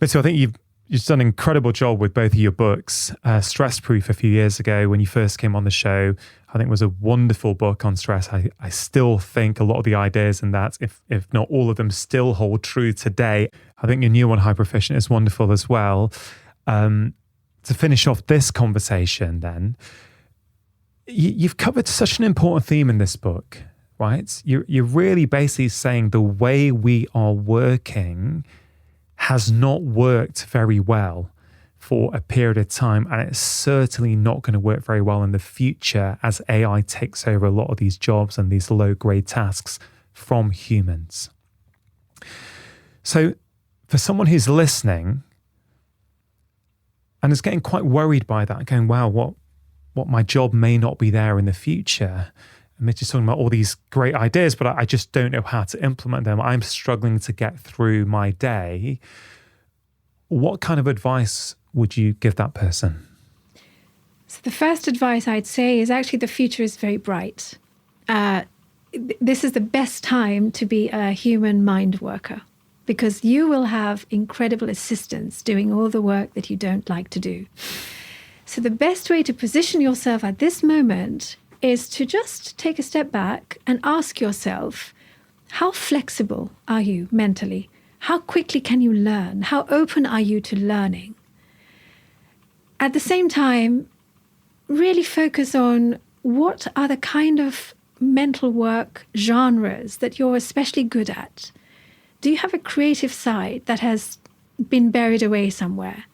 Mitsu, I think you've done an incredible job with both of your books. Stress Proof a few years ago when you first came on the show, I think was a wonderful book on stress. I still think a lot of the ideas in that, if not all of them, still hold true today. I think your new one, High Proficient, is wonderful as well. To finish off this conversation then, you've covered such an important theme in this book, right? You're really basically saying the way we are working has not worked very well for a period of time, and it's certainly not going to work very well in the future as AI takes over a lot of these jobs and these low-grade tasks from humans. So for someone who's listening and is getting quite worried by that, going, wow, what my job may not be there in the future. And Mitch is talking about all these great ideas, but I just don't know how to implement them. I'm struggling to get through my day. What kind of advice would you give that person? So the first advice I'd say is actually the future is very bright. This is the best time to be a human mind worker, because you will have incredible assistants doing all the work that you don't like to do. So the best way to position yourself at this moment is to just take a step back and ask yourself, how flexible are you mentally? How quickly can you learn? How open are you to learning? At the same time, really focus on what are the kind of mental work genres that you're especially good at. Do you have a creative side that has been buried away somewhere?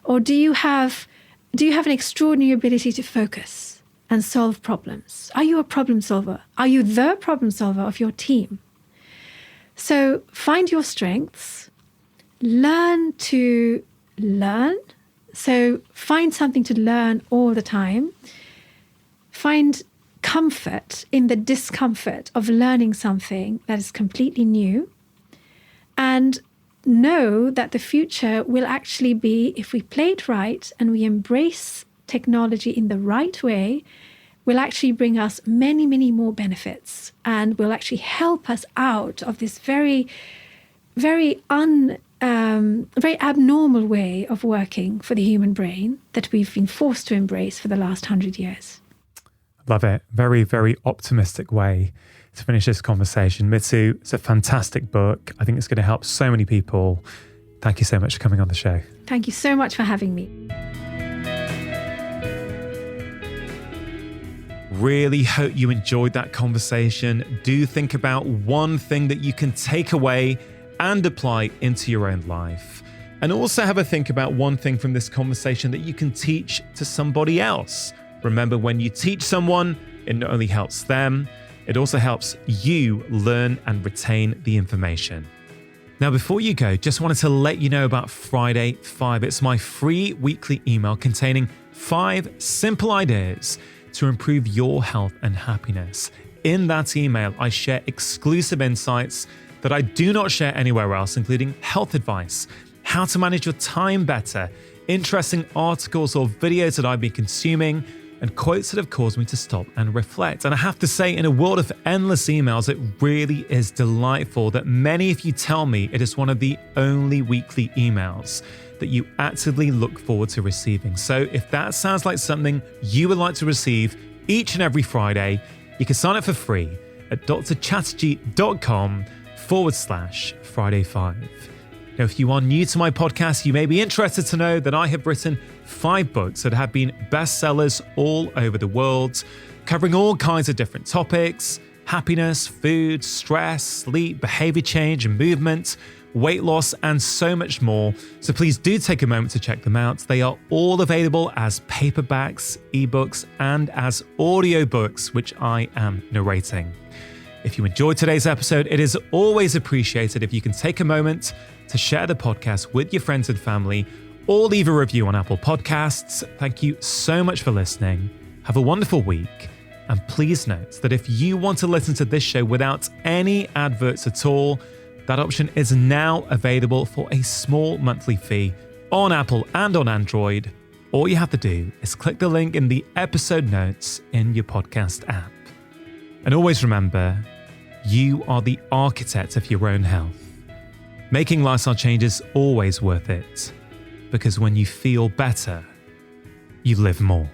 Or do you have an extraordinary ability to focus and solve problems? Are you a problem solver? Are you the problem solver of your team? So find your strengths, learn to learn. So find something to learn all the time. Find comfort in the discomfort of learning something that is completely new. And know that the future will actually be, if we play it right and we embrace technology in the right way, will actually bring us many, many more benefits and will actually help us out of this very, very abnormal way of working for the human brain that we've been forced to embrace for the last 100 years. Love it. Very, very optimistic way to finish this conversation. Mitsu, it's a fantastic book. I think it's going to help so many people. Thank you so much for coming on the show. Thank you so much for having me. Really hope you enjoyed that conversation. Do think about one thing that you can take away and apply into your own life. And also have a think about one thing from this conversation that you can teach to somebody else. Remember, when you teach someone, it not only helps them, it also helps you learn and retain the information. Now, before you go, just wanted to let you know about Friday 5. It's my free weekly email containing 5 simple ideas to improve your health and happiness. In that email, I share exclusive insights that I do not share anywhere else, including health advice, how to manage your time better, interesting articles or videos that I've been consuming, and quotes that have caused me to stop and reflect. And I have to say, in a world of endless emails, it really is delightful that many of you tell me it is one of the only weekly emails that you actively look forward to receiving. So if that sounds like something you would like to receive each and every Friday, you can sign up for free at drchatterjee.com/Friday5. Now, if you are new to my podcast, you may be interested to know that I have written 5 books that have been bestsellers all over the world, covering all kinds of different topics, happiness, food, stress, sleep, behavior change, and movement, weight loss, and so much more. So please do take a moment to check them out. They are all available as paperbacks, ebooks, and as audiobooks, which I am narrating. If you enjoyed today's episode, it is always appreciated if you can take a moment to share the podcast with your friends and family, or leave a review on Apple Podcasts. Thank you so much for listening. Have a wonderful week. And please note that if you want to listen to this show without any adverts at all, that option is now available for a small monthly fee on Apple and on Android. All you have to do is click the link in the episode notes in your podcast app. And always remember, you are the architect of your own health. Making lifestyle change is always worth it, because when you feel better, you live more.